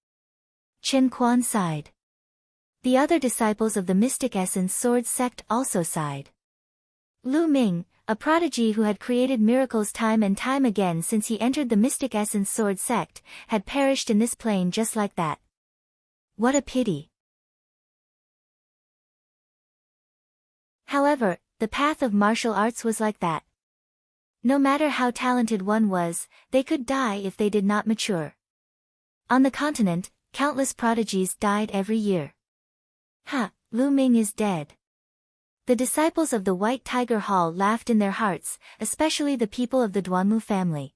Chen Quan sighed. The other disciples of the Mystic Essence Sword sect also sighed. Lu Ming, a prodigy who had created miracles time and time again since he entered the Mystic Essence Sword sect, had perished in this plane just like that. What a pity. However, the path of martial arts was like that. No matter how talented one was, they could die if they did not mature. On the continent, countless prodigies died every year. Ha, Lu Ming is dead. The disciples of the White Tiger Hall laughed in their hearts, especially the people of the Duanmu family.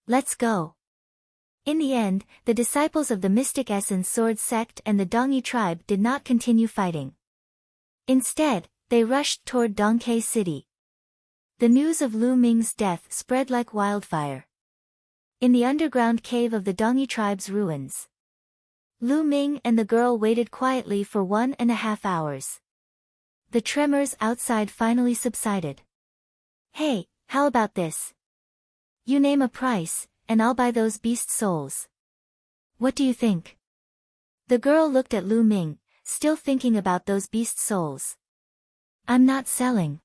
Let's go. In the end, the disciples of the Mystic Essence Sword sect and the Dongyi tribe did not continue fighting. Instead, they rushed toward Dongke City. The news of Lu Ming's death spread like wildfire. In the underground cave of the Dongyi tribe's ruins, Lu Ming and the girl waited quietly for 1.5 hours. The tremors outside finally subsided. Hey, how about this? You name a price, and I'll buy those beast souls. What do you think? The girl looked at Lu Ming, still thinking about those beast souls. I'm not selling.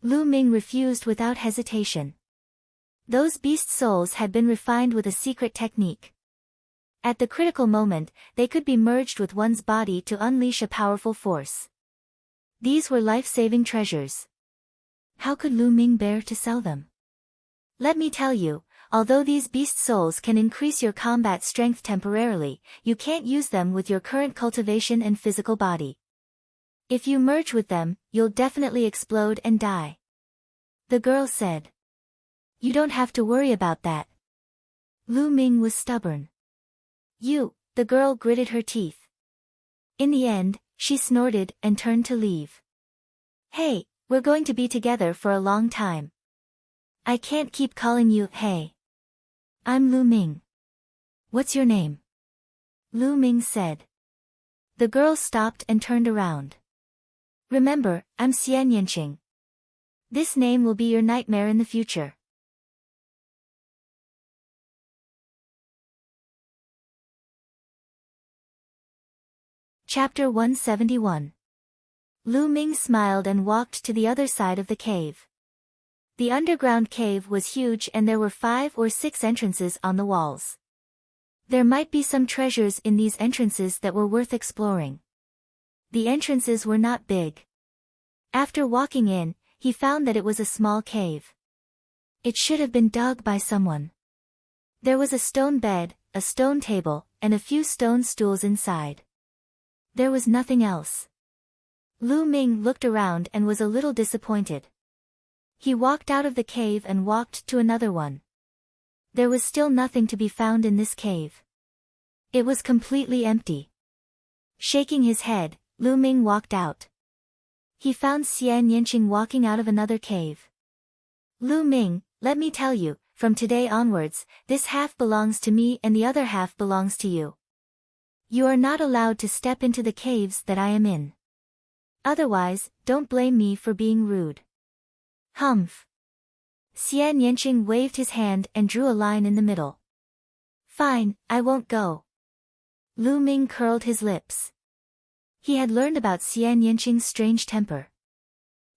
Lu Ming refused without hesitation. Those beast souls had been refined with a secret technique. At the critical moment, they could be merged with one's body to unleash a powerful force. These were life-saving treasures. How could Lu Ming bear to sell them? Let me tell you, although these beast souls can increase your combat strength temporarily, you can't use them with your current cultivation and physical body. If you merge with them, you'll definitely explode and die. The girl said. You don't have to worry about that. Lu Ming was stubborn. The girl gritted her teeth. In the end, she snorted and turned to leave. Hey, we're going to be together for a long time. I can't keep calling you, hey. I'm Lu Ming. What's your name? Lu Ming said. The girl stopped and turned around. Remember, I'm Xian Yanqing. This name will be your nightmare in the future. Chapter 171. Lu Ming smiled and walked to the other side of the cave. The underground cave was huge and there were 5 or 6 entrances on the walls. There might be some treasures in these entrances that were worth exploring. The entrances were not big. After walking in, he found that it was a small cave. It should have been dug by someone. There was a stone bed, a stone table, and a few stone stools inside. There was nothing else. Lu Ming looked around and was a little disappointed. He walked out of the cave and walked to another one. There was still nothing to be found in this cave. It was completely empty. Shaking his head, Lu Ming walked out. He found Xian Yanqing walking out of another cave. Lu Ming, let me tell you, from today onwards, this half belongs to me and the other half belongs to you. You are not allowed to step into the caves that I am in. Otherwise, don't blame me for being rude. Humph. Xian Yanqing waved his hand and drew a line in the middle. Fine, I won't go. Lu Ming curled his lips. He had learned about Xian Yanqing's strange temper.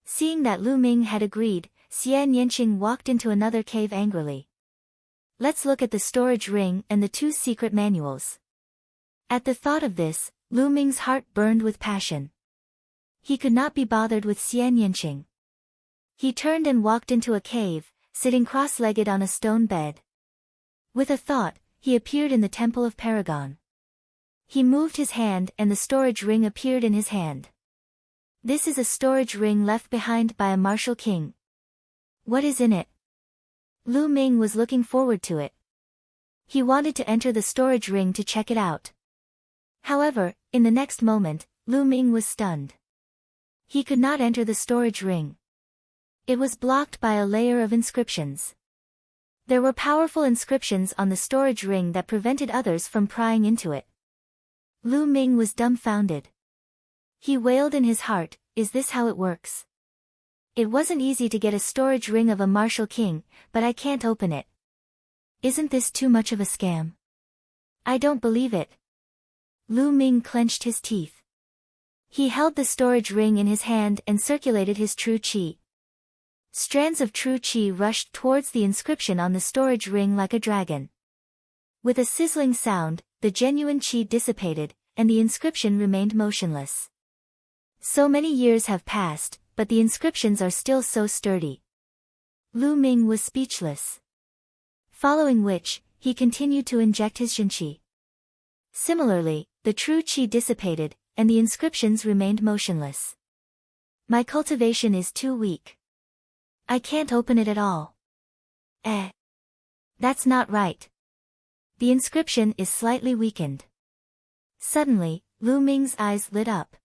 Seeing that Lu Ming had agreed, Xian Yanqing walked into another cave angrily. Let's look at the storage ring and the 2 secret manuals. At the thought of this, Lu Ming's heart burned with passion. He could not be bothered with Xian Yanqing. He turned and walked into a cave, sitting cross-legged on a stone bed. With a thought, he appeared in the Temple of Paragon. He moved his hand and the storage ring appeared in his hand. This is a storage ring left behind by a martial king. What is in it? Lu Ming was looking forward to it. He wanted to enter the storage ring to check it out. However, in the next moment, Lu Ming was stunned. He could not enter the storage ring. It was blocked by a layer of inscriptions. There were powerful inscriptions on the storage ring that prevented others from prying into it. Lu Ming was dumbfounded. He wailed in his heart, is this how it works? It wasn't easy to get a storage ring of a martial king, but I can't open it. Isn't this too much of a scam? I don't believe it. Lu Ming clenched his teeth. He held the storage ring in his hand and circulated his true qi. Strands of true qi rushed towards the inscription on the storage ring like a dragon. With a sizzling sound, the genuine qi dissipated, and the inscription remained motionless. So many years have passed, but the inscriptions are still so sturdy. Lu Ming was speechless. Following which, he continued to inject his qi. Similarly, the true qi dissipated, and the inscriptions remained motionless. My cultivation is too weak. I can't open it at all. That's not right. The inscription is slightly weakened. Suddenly, Lu Ming's eyes lit up.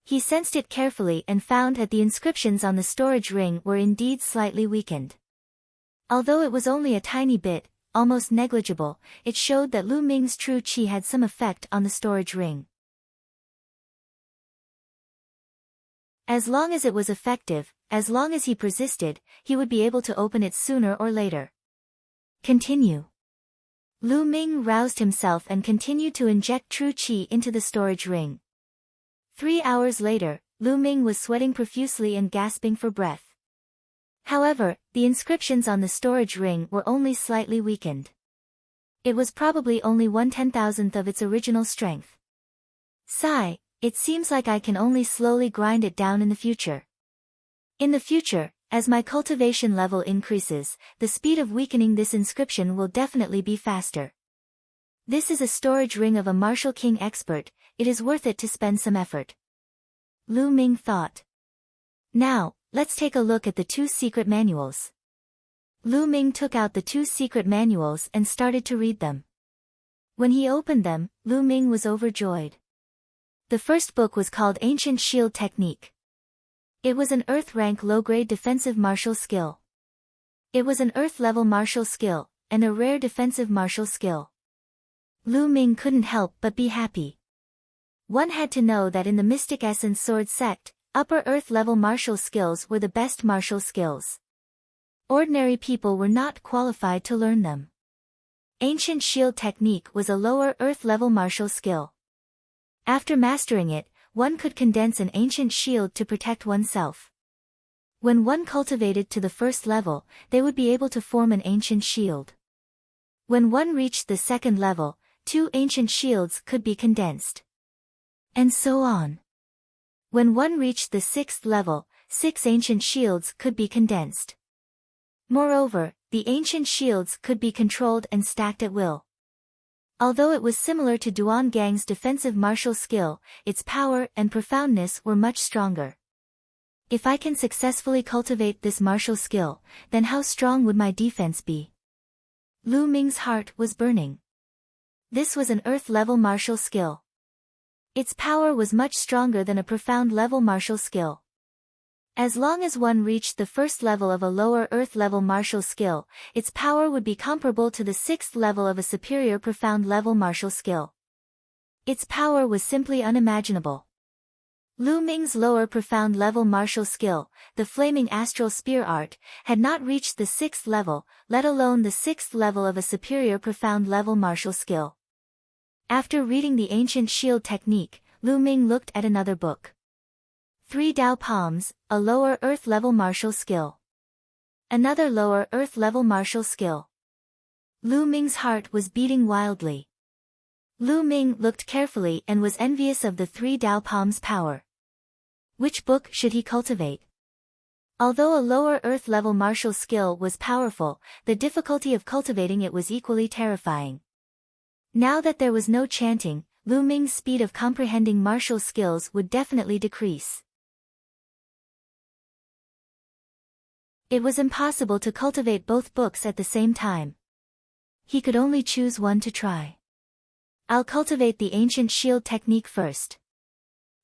He sensed it carefully and found that the inscriptions on the storage ring were indeed slightly weakened. Although it was only a tiny bit, almost negligible, it showed that Lu Ming's true qi had some effect on the storage ring. As long as it was effective, as long as he persisted, he would be able to open it sooner or later. Continue. Lu Ming roused himself and continued to inject true qi into the storage ring. 3 hours later, Lu Ming was sweating profusely and gasping for breath. However, the inscriptions on the storage ring were only slightly weakened. It was probably only 1/10,000th of its original strength. Sigh, it seems like I can only slowly grind it down in the future. In the future, as my cultivation level increases, the speed of weakening this inscription will definitely be faster. This is a storage ring of a martial king expert, it is worth it to spend some effort. Lu Ming thought. Now, let's take a look at the 2 secret manuals. Lu Ming took out the 2 secret manuals and started to read them. When he opened them, Lu Ming was overjoyed. The first book was called Ancient Shield Technique. It was an Earth-rank low-grade defensive martial skill. It was an Earth-level martial skill, and a rare defensive martial skill. Lu Ming couldn't help but be happy. One had to know that in the Mystic Essence Sword sect, upper earth level martial skills were the best martial skills. Ordinary people were not qualified to learn them. Ancient Shield Technique was a lower earth level martial skill. After mastering it, one could condense an ancient shield to protect oneself. When one cultivated to the first level, they would be able to form an ancient shield. When one reached the second level, 2 ancient shields could be condensed. And so on. When one reached the 6th level, 6 ancient shields could be condensed. Moreover, the ancient shields could be controlled and stacked at will. Although it was similar to Duan Gang's defensive martial skill, its power and profoundness were much stronger. If I can successfully cultivate this martial skill, then how strong would my defense be? Lu Ming's heart was burning. This was an earth-level martial skill. Its power was much stronger than a profound-level martial skill. As long as one reached the first level of a lower earth-level martial skill, its power would be comparable to the 6th level of a superior profound-level martial skill. Its power was simply unimaginable. Lu Ming's lower profound-level martial skill, the Flaming Astral Spear Art, had not reached the 6th level, let alone the 6th level of a superior profound-level martial skill. After reading the Ancient Shield Technique, Lu Ming looked at another book. 3 Dao Palms, a lower earth-level martial skill. Another lower earth-level martial skill. Lu Ming's heart was beating wildly. Lu Ming looked carefully and was envious of the 3 Dao Palms' power. Which book should he cultivate? Although a lower earth-level martial skill was powerful, the difficulty of cultivating it was equally terrifying. Now that there was no chanting, Lu Ming's speed of comprehending martial skills would definitely decrease. It was impossible to cultivate both books at the same time. He could only choose one to try. I'll cultivate the Ancient Shield Technique first.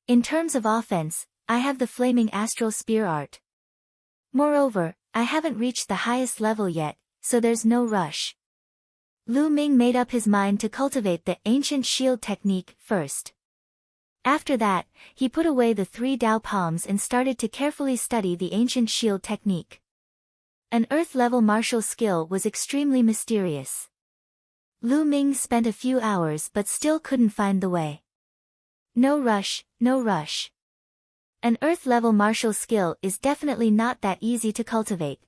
In terms of offense, I have the Flaming Astral Spear Art. Moreover, I haven't reached the highest level yet, so there's no rush. Lu Ming made up his mind to cultivate the Ancient Shield Technique first. After that, he put away the 3 Dao Palms and started to carefully study the Ancient Shield Technique. An earth-level martial skill was extremely mysterious. Lu Ming spent a few hours but still couldn't find the way. No rush, no rush. An earth-level martial skill is definitely not that easy to cultivate.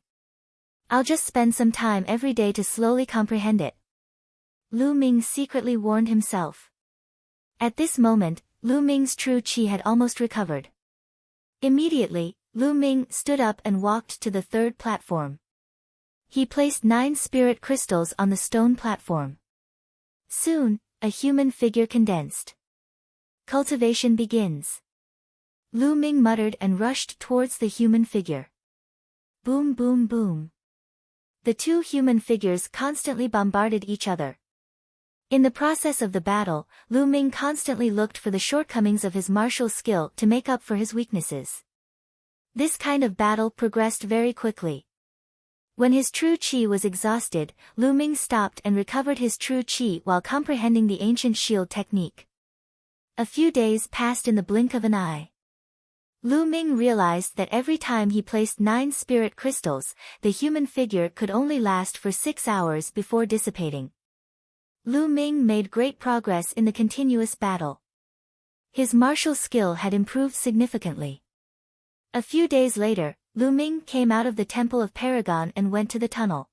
I'll just spend some time every day to slowly comprehend it. Lu Ming secretly warned himself. At this moment, Lu Ming's true qi had almost recovered. Immediately, Lu Ming stood up and walked to the 3rd platform. He placed 9 spirit crystals on the stone platform. Soon, a human figure condensed. Cultivation begins. Lu Ming muttered and rushed towards the human figure. Boom boom boom. The 2 human figures constantly bombarded each other. In the process of the battle, Lu Ming constantly looked for the shortcomings of his martial skill to make up for his weaknesses. This kind of battle progressed very quickly. When his true qi was exhausted, Lu Ming stopped and recovered his true qi while comprehending the Ancient Shield Technique. A few days passed in the blink of an eye. Lu Ming realized that every time he placed 9 spirit crystals, the human figure could only last for 6 hours before dissipating. Lu Ming made great progress in the continuous battle. His martial skill had improved significantly. A few days later, Lu Ming came out of the Temple of Paragon and went to the tunnel.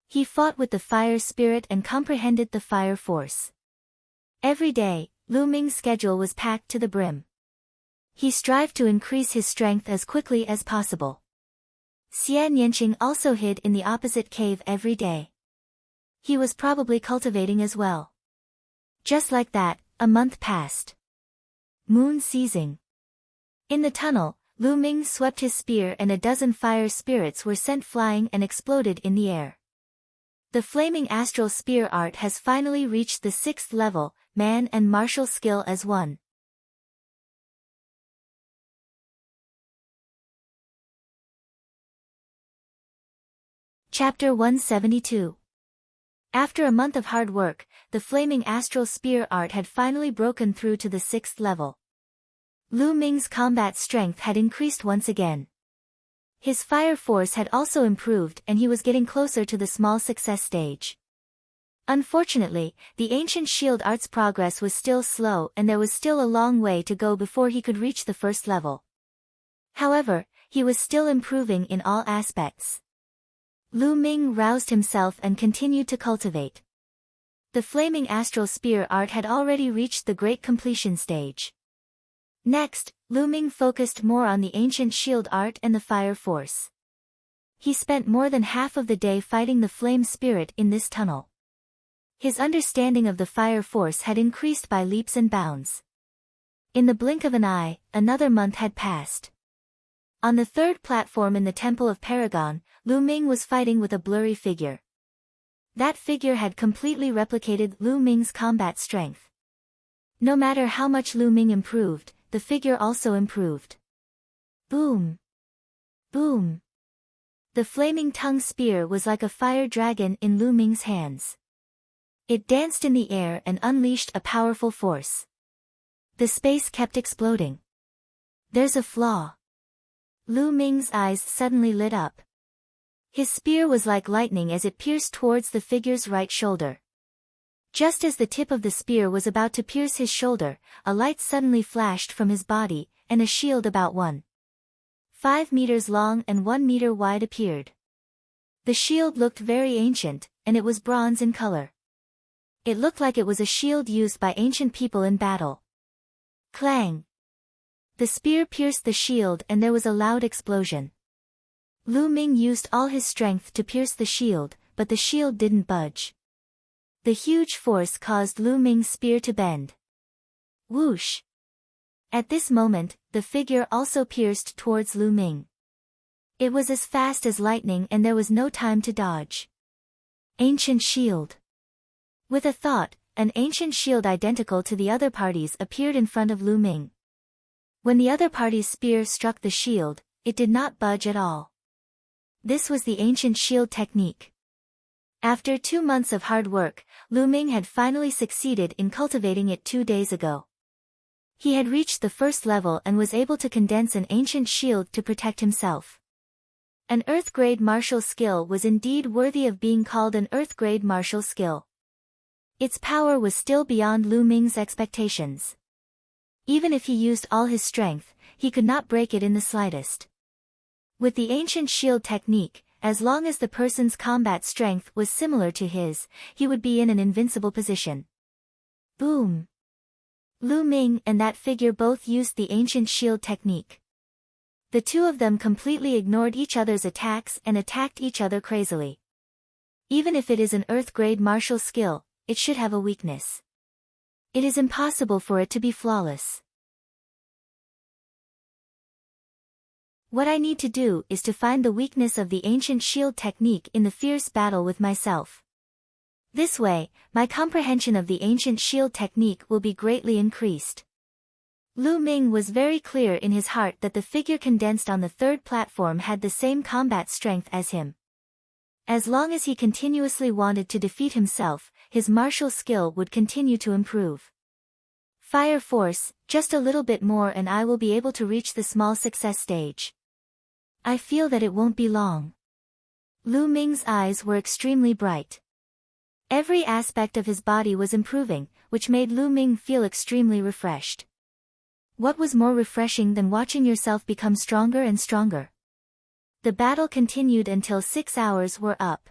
He fought with the fire spirit and comprehended the fire force. Every day, Lu Ming's schedule was packed to the brim. He strived to increase his strength as quickly as possible. Xian Yanqing also hid in the opposite cave every day. He was probably cultivating as well. Just like that, a month passed. Moon seizing. In the tunnel, Lu Ming swept his spear and a dozen fire spirits were sent flying and exploded in the air. The Flaming Astral Spear Art has finally reached the 6th level, man and martial skill as one. Chapter 172. After a month of hard work, the flaming astral spear art had finally broken through to the 6th level. Lu Ming's combat strength had increased once again. His fire force had also improved and he was getting closer to the small success stage. Unfortunately, the ancient shield art's progress was still slow and there was still a long way to go before he could reach the 1st level. However, he was still improving in all aspects. Lu Ming roused himself and continued to cultivate. The flaming astral spear art had already reached the great completion stage. Next, Lu Ming focused more on the ancient shield art and the fire force. He spent more than half of the day fighting the flame spirit in this tunnel. His understanding of the fire force had increased by leaps and bounds. In the blink of an eye, another month had passed. On the 3rd platform in the Temple of Paragon, Lu Ming was fighting with a blurry figure. That figure had completely replicated Lu Ming's combat strength. No matter how much Lu Ming improved, the figure also improved. Boom! Boom! The flaming tongue spear was like a fire dragon in Lu Ming's hands. It danced in the air and unleashed a powerful force. The space kept exploding. There's a flaw. Lu Ming's eyes suddenly lit up. His spear was like lightning as it pierced towards the figure's right shoulder. Just as the tip of the spear was about to pierce his shoulder, a light suddenly flashed from his body, and a shield about 1.5 meters long and 1 meter wide appeared. The shield looked very ancient, and it was bronze in color. It looked like it was a shield used by ancient people in battle. Clang! The spear pierced the shield and there was a loud explosion. Lu Ming used all his strength to pierce the shield, but the shield didn't budge. The huge force caused Lu Ming's spear to bend. Whoosh! At this moment, the figure also pierced towards Lu Ming. It was as fast as lightning and there was no time to dodge. Ancient shield. With a thought, an ancient shield identical to the other party's appeared in front of Lu Ming. When the other party's spear struck the shield, it did not budge at all. This was the ancient shield technique. After 2 months of hard work, Lu Ming had finally succeeded in cultivating it 2 days ago. He had reached the 1st level and was able to condense an ancient shield to protect himself. An Earth-grade martial skill was indeed worthy of being called an Earth-grade martial skill. Its power was still beyond Lu Ming's expectations. Even if he used all his strength, he could not break it in the slightest. With the ancient shield technique, as long as the person's combat strength was similar to his, he would be in an invincible position. Boom! Lu Ming and that figure both used the ancient shield technique. The two of them completely ignored each other's attacks and attacked each other crazily. Even if it is an Earth-grade martial skill, it should have a weakness. It is impossible for it to be flawless. What I need to do is to find the weakness of the ancient shield technique in the fierce battle with myself. This way, my comprehension of the ancient shield technique will be greatly increased. Lu Ming was very clear in his heart that the figure condensed on the 3rd platform had the same combat strength as him. As long as he continuously wanted to defeat himself, his martial skill would continue to improve. Fire force, just a little bit more and I will be able to reach the small success stage. I feel that it won't be long. Lu Ming's eyes were extremely bright. Every aspect of his body was improving, which made Lu Ming feel extremely refreshed. What was more refreshing than watching yourself become stronger and stronger? The battle continued until 6 hours were up.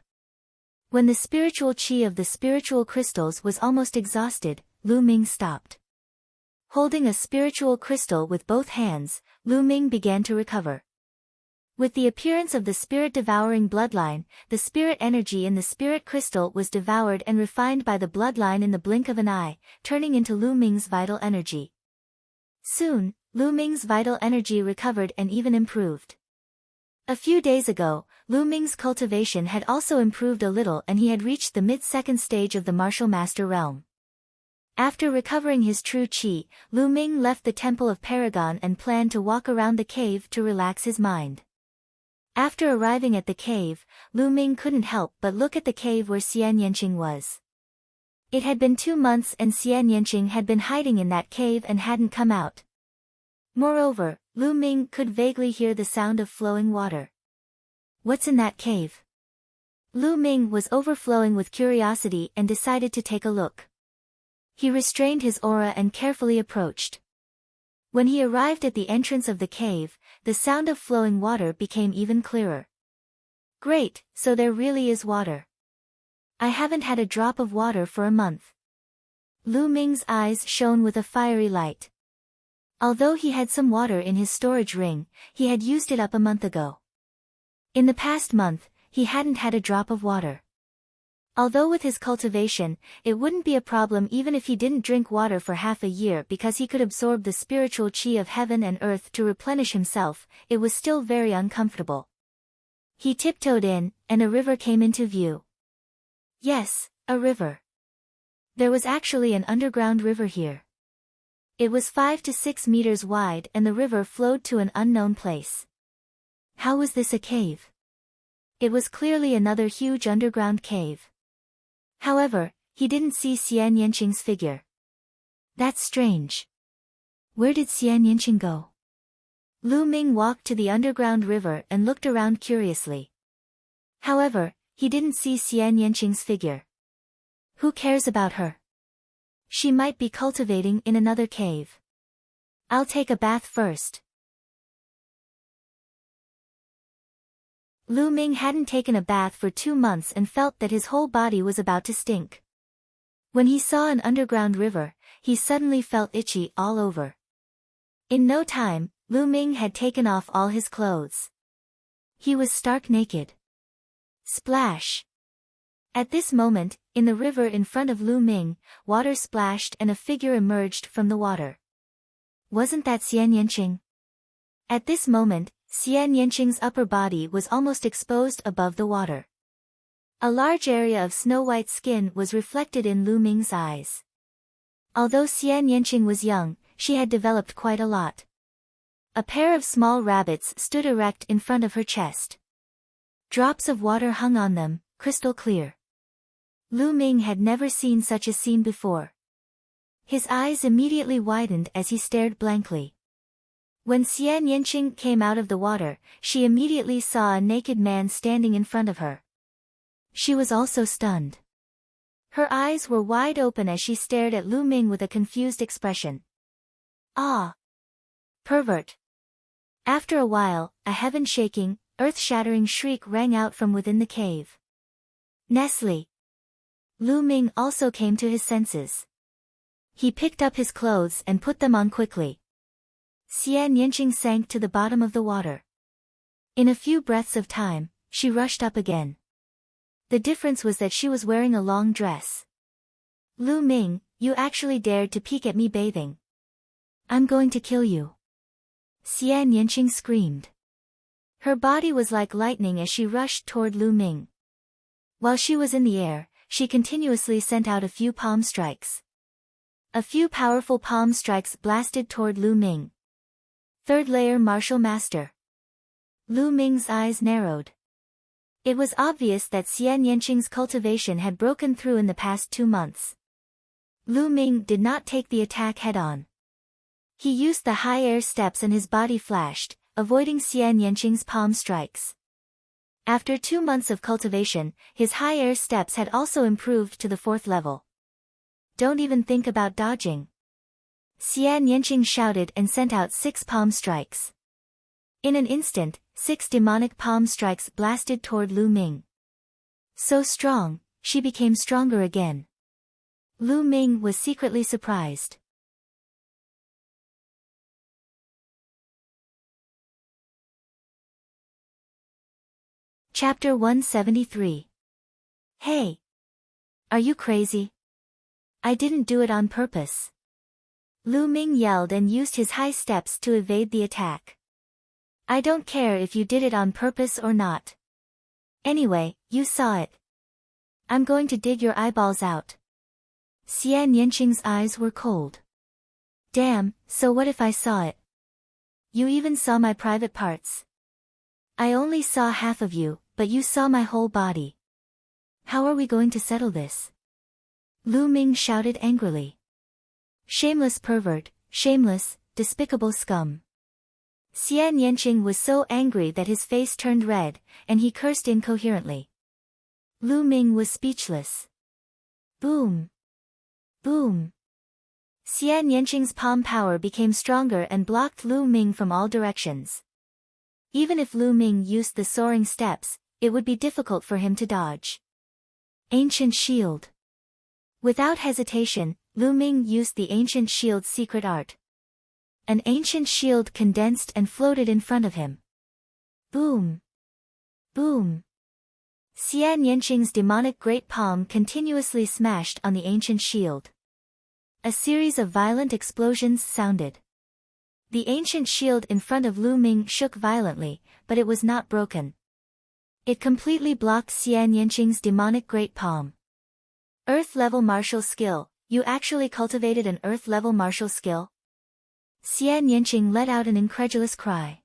When the spiritual chi of the spiritual crystals was almost exhausted, Lu Ming stopped. Holding a spiritual crystal with both hands, Lu Ming began to recover. With the appearance of the spirit-devouring bloodline, the spirit energy in the spirit crystal was devoured and refined by the bloodline in the blink of an eye, turning into Lu Ming's vital energy. Soon, Lu Ming's vital energy recovered and even improved. A few days ago, Lu Ming's cultivation had also improved a little and he had reached the mid-second stage of the martial master realm. After recovering his true chi, Lu Ming left the Temple of Paragon and planned to walk around the cave to relax his mind. After arriving at the cave, Lu Ming couldn't help but look at the cave where Xian Yanqing was. It had been 2 months and Xian Yanqing had been hiding in that cave and hadn't come out. Moreover, Lu Ming could vaguely hear the sound of flowing water. What's in that cave? Lu Ming was overflowing with curiosity and decided to take a look. He restrained his aura and carefully approached. When he arrived at the entrance of the cave, the sound of flowing water became even clearer. Great, so there really is water. I haven't had a drop of water for a month. Lu Ming's eyes shone with a fiery light. Although he had some water in his storage ring, he had used it up a month ago. In the past month, he hadn't had a drop of water. Although with his cultivation, it wouldn't be a problem even if he didn't drink water for half a year because he could absorb the spiritual qi of heaven and earth to replenish himself, it was still very uncomfortable. He tiptoed in, and a river came into view. Yes, a river. There was actually an underground river here. It was 5 to 6 meters wide and the river flowed to an unknown place. How was this a cave? It was clearly another huge underground cave. However, he didn't see Xian Yanqing's figure. That's strange. Where did Xian Yanqing go? Lu Ming walked to the underground river and looked around curiously. However, he didn't see Xian Yanqing's figure. Who cares about her? She might be cultivating in another cave. I'll take a bath first. Lu Ming hadn't taken a bath for 2 months and felt that his whole body was about to stink. When he saw an underground river, he suddenly felt itchy all over. In no time, Lu Ming had taken off all his clothes. He was stark naked. Splash! At this moment, in the river in front of Lu Ming, water splashed and a figure emerged from the water. Wasn't that Xian Yanqing? At this moment, Xian Yanqing's upper body was almost exposed above the water. A large area of snow-white skin was reflected in Lu Ming's eyes. Although Xian Yanqing was young, she had developed quite a lot. A pair of small rabbits stood erect in front of her chest. Drops of water hung on them, crystal clear. Lu Ming had never seen such a scene before. His eyes immediately widened as he stared blankly. When Xian Yanqing came out of the water, she immediately saw a naked man standing in front of her. She was also stunned. Her eyes were wide open as she stared at Lu Ming with a confused expression. Ah! Pervert! After a while, a heaven-shaking, earth-shattering shriek rang out from within the cave. Nestle! Lu Ming also came to his senses. He picked up his clothes and put them on quickly. Xian Yanqing sank to the bottom of the water. In a few breaths of time, she rushed up again. The difference was that she was wearing a long dress. Lu Ming, you actually dared to peek at me bathing. I'm going to kill you. Xian Yanqing screamed. Her body was like lightning as she rushed toward Lu Ming. While she was in the air, she continuously sent out a few palm strikes. A few powerful palm strikes blasted toward Lu Ming. Third layer martial master. Lu Ming's eyes narrowed. It was obvious that Xian Yanqing's cultivation had broken through in the past 2 months. Lu Ming did not take the attack head-on. He used the high air steps and his body flashed, avoiding Xian Yanqing's palm strikes. After 2 months of cultivation, his high air steps had also improved to the 4th level. Don't even think about dodging. Xian Yanqing shouted and sent out 6 palm strikes. In an instant, 6 demonic palm strikes blasted toward Lu Ming. So strong, she became stronger again. Lu Ming was secretly surprised. Chapter 173. Hey! Are you crazy? I didn't do it on purpose. Lu Ming yelled and used his high steps to evade the attack. I don't care if you did it on purpose or not. Anyway, you saw it. I'm going to dig your eyeballs out. Xian Yanqing's eyes were cold. Damn, so what if I saw it? You even saw my private parts. I only saw half of you, but you saw my whole body. How are we going to settle this? Lu Ming shouted angrily. Shameless pervert, shameless, despicable scum. Xian Yanqing was so angry that his face turned red, and he cursed incoherently. Lu Ming was speechless. Boom! Boom! Xian Yanqing's palm power became stronger and blocked Lu Ming from all directions. Even if Lu Ming used the soaring steps, it would be difficult for him to dodge. Ancient Shield. Without hesitation, Lu Ming used the Ancient Shield's secret art. An ancient shield condensed and floated in front of him. Boom! Boom! Xian Yanqing's demonic great palm continuously smashed on the ancient shield. A series of violent explosions sounded. The ancient shield in front of Lu Ming shook violently, but it was not broken. It completely blocked Xian Yanqing's demonic great palm. Earth-level martial skill. You actually cultivated an Earth-level martial skill? Xian Yanqing let out an incredulous cry.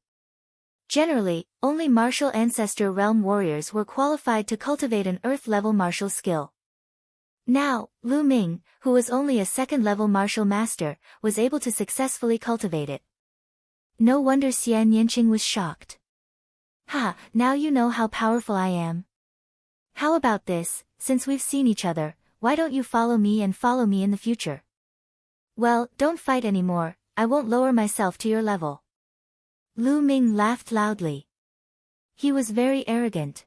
Generally, only martial ancestor realm warriors were qualified to cultivate an Earth-level martial skill. Now, Lu Ming, who was only a second-level martial master, was able to successfully cultivate it. No wonder Xian Yanqing was shocked. Ha, now you know how powerful I am. How about this, since we've seen each other, why don't you follow me in the future? Well, don't fight anymore, I won't lower myself to your level. Lu Ming laughed loudly. He was very arrogant.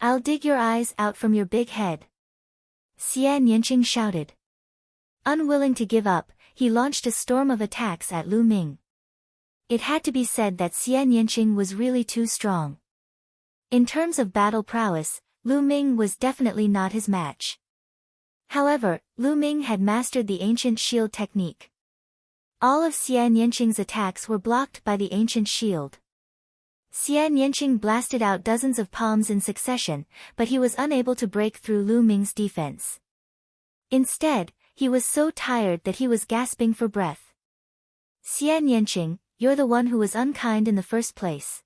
I'll dig your eyes out from your big head. Xian Yanqing shouted. Unwilling to give up, he launched a storm of attacks at Lu Ming. It had to be said that Xian Yanqing was really too strong. In terms of battle prowess, Lu Ming was definitely not his match. However, Lu Ming had mastered the ancient shield technique. All of Xian Yanqing's attacks were blocked by the ancient shield. Xian Yanqing blasted out dozens of palms in succession, but he was unable to break through Lu Ming's defense. Instead, he was so tired that he was gasping for breath. Xian Yanqing, you're the one who was unkind in the first place.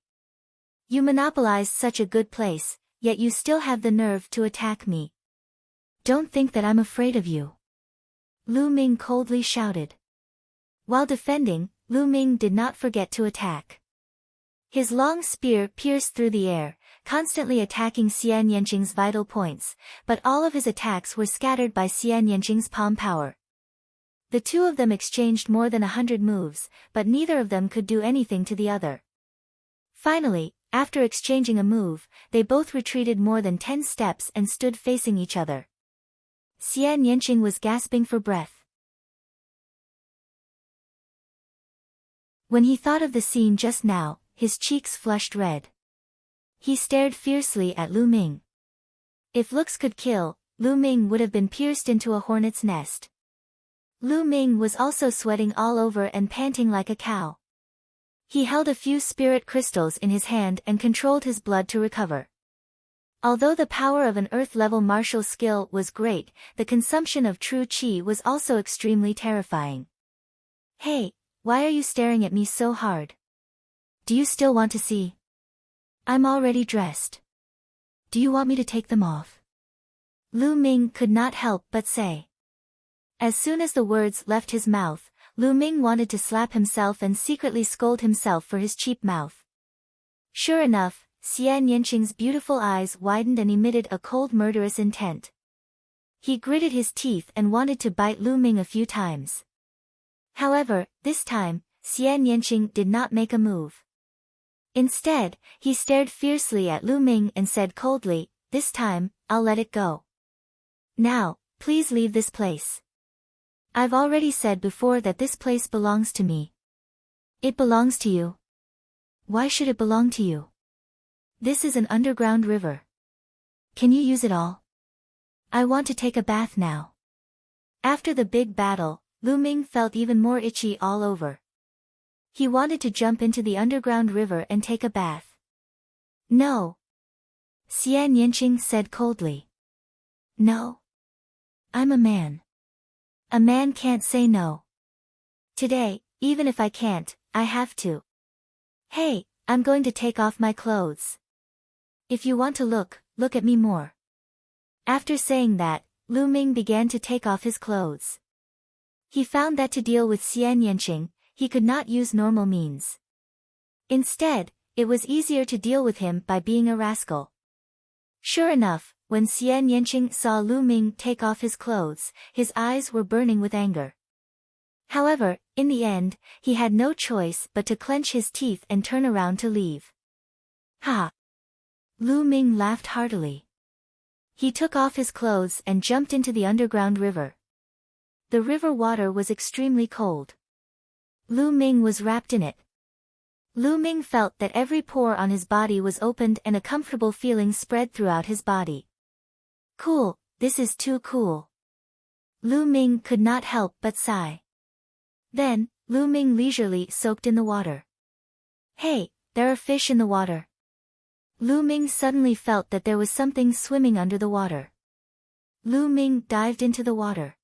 You monopolized such a good place, yet you still have the nerve to attack me. Don't think that I'm afraid of you. Lu Ming coldly shouted. While defending, Lu Ming did not forget to attack. His long spear pierced through the air, constantly attacking Xian Yanqing's vital points, but all of his attacks were scattered by Xian Yanqing's palm power. The two of them exchanged more than 100 moves, but neither of them could do anything to the other. Finally, after exchanging a move, they both retreated more than 10 steps and stood facing each other. Xian Yanqing was gasping for breath. When he thought of the scene just now, his cheeks flushed red. He stared fiercely at Lu Ming. If looks could kill, Lu Ming would have been pierced into a hornet's nest. Lu Ming was also sweating all over and panting like a cow. He held a few spirit crystals in his hand and controlled his blood to recover. Although the power of an earth-level martial skill was great, the consumption of true qi was also extremely terrifying. Hey, why are you staring at me so hard? Do you still want to see? I'm already dressed. Do you want me to take them off? Lu Ming could not help but say. As soon as the words left his mouth, Lu Ming wanted to slap himself and secretly scold himself for his cheap mouth. Sure enough, Xian Yanqing's beautiful eyes widened and emitted a cold murderous intent. He gritted his teeth and wanted to bite Lu Ming a few times. However, this time, Xian Yanqing did not make a move. Instead, he stared fiercely at Lu Ming and said coldly, "This time, I'll let it go. Now, please leave this place. I've already said before that this place belongs to me." It belongs to you? Why should it belong to you? This is an underground river. Can you use it all? I want to take a bath now. After the big battle, Lu Ming felt even more itchy all over. He wanted to jump into the underground river and take a bath. No. Xian Yanqing said coldly. No. I'm a man. A man can't say no. Today, even if I can't, I have to. Hey, I'm going to take off my clothes. If you want to look at me more. After saying that, Lu Ming began to take off his clothes. He found that to deal with Xian Yanqing, he could not use normal means. Instead, it was easier to deal with him by being a rascal. Sure enough, when Xian Yanqing saw Lu Ming take off his clothes, his eyes were burning with anger. However, in the end, he had no choice but to clench his teeth and turn around to leave. Ha! Lu Ming laughed heartily. He took off his clothes and jumped into the underground river. The river water was extremely cold. Lu Ming was wrapped in it. Lu Ming felt that every pore on his body was opened and a comfortable feeling spread throughout his body. Cool, this is too cool. Lu Ming could not help but sigh. Then, Lu Ming leisurely soaked in the water. Hey, there are fish in the water. Lu Ming suddenly felt that there was something swimming under the water. Lu Ming dived into the water.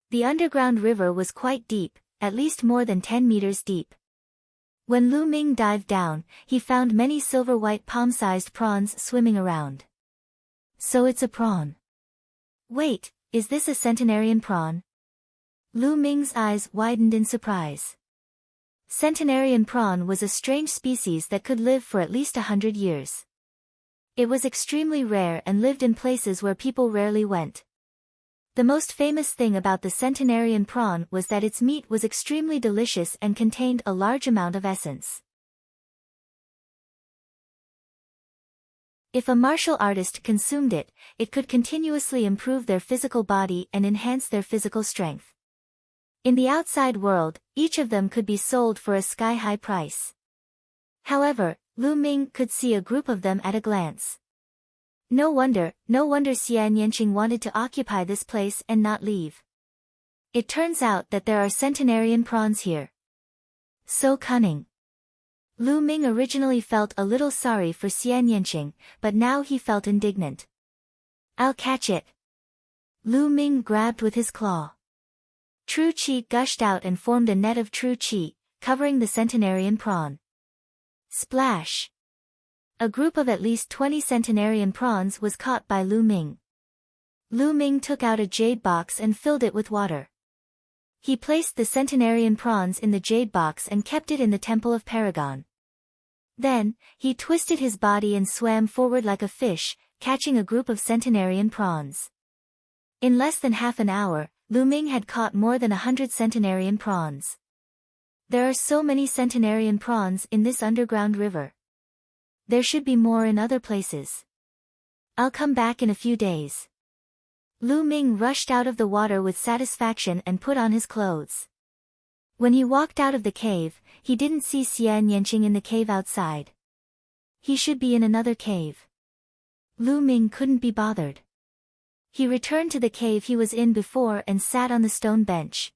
The underground river was quite deep, at least more than 10 meters deep. When Lu Ming dived down, he found many silver-white palm-sized prawns swimming around. So it's a prawn. Wait, is this a centenarian prawn? Lu Ming's eyes widened in surprise. Centenarian prawn was a strange species that could live for at least 100 years. It was extremely rare and lived in places where people rarely went. The most famous thing about the centenarian prawn was that its meat was extremely delicious and contained a large amount of essence. If a martial artist consumed it, it could continuously improve their physical body and enhance their physical strength. In the outside world, each of them could be sold for a sky-high price. However, Lu Ming could see a group of them at a glance. No wonder Xian Yanqing wanted to occupy this place and not leave. It turns out that there are centenarian prawns here. So cunning. Lu Ming originally felt a little sorry for Xian Yanqing, but now he felt indignant. I'll catch it. Lu Ming grabbed with his claw. True Qi gushed out and formed a net of True Qi, covering the centenarian prawn. Splash! A group of at least 20 centenarian prawns was caught by Lu Ming. Lu Ming took out a jade box and filled it with water. He placed the centenarian prawns in the jade box and kept it in the Temple of Paragon. Then, he twisted his body and swam forward like a fish, catching a group of centenarian prawns. In less than half an hour, Lu Ming had caught more than 100 centenarian prawns. There are so many centenarian prawns in this underground river. There should be more in other places. I'll come back in a few days. Lu Ming rushed out of the water with satisfaction and put on his clothes. When he walked out of the cave, he didn't see Xian Yanqing in the cave outside. He should be in another cave. Lu Ming couldn't be bothered. He returned to the cave he was in before and sat on the stone bench.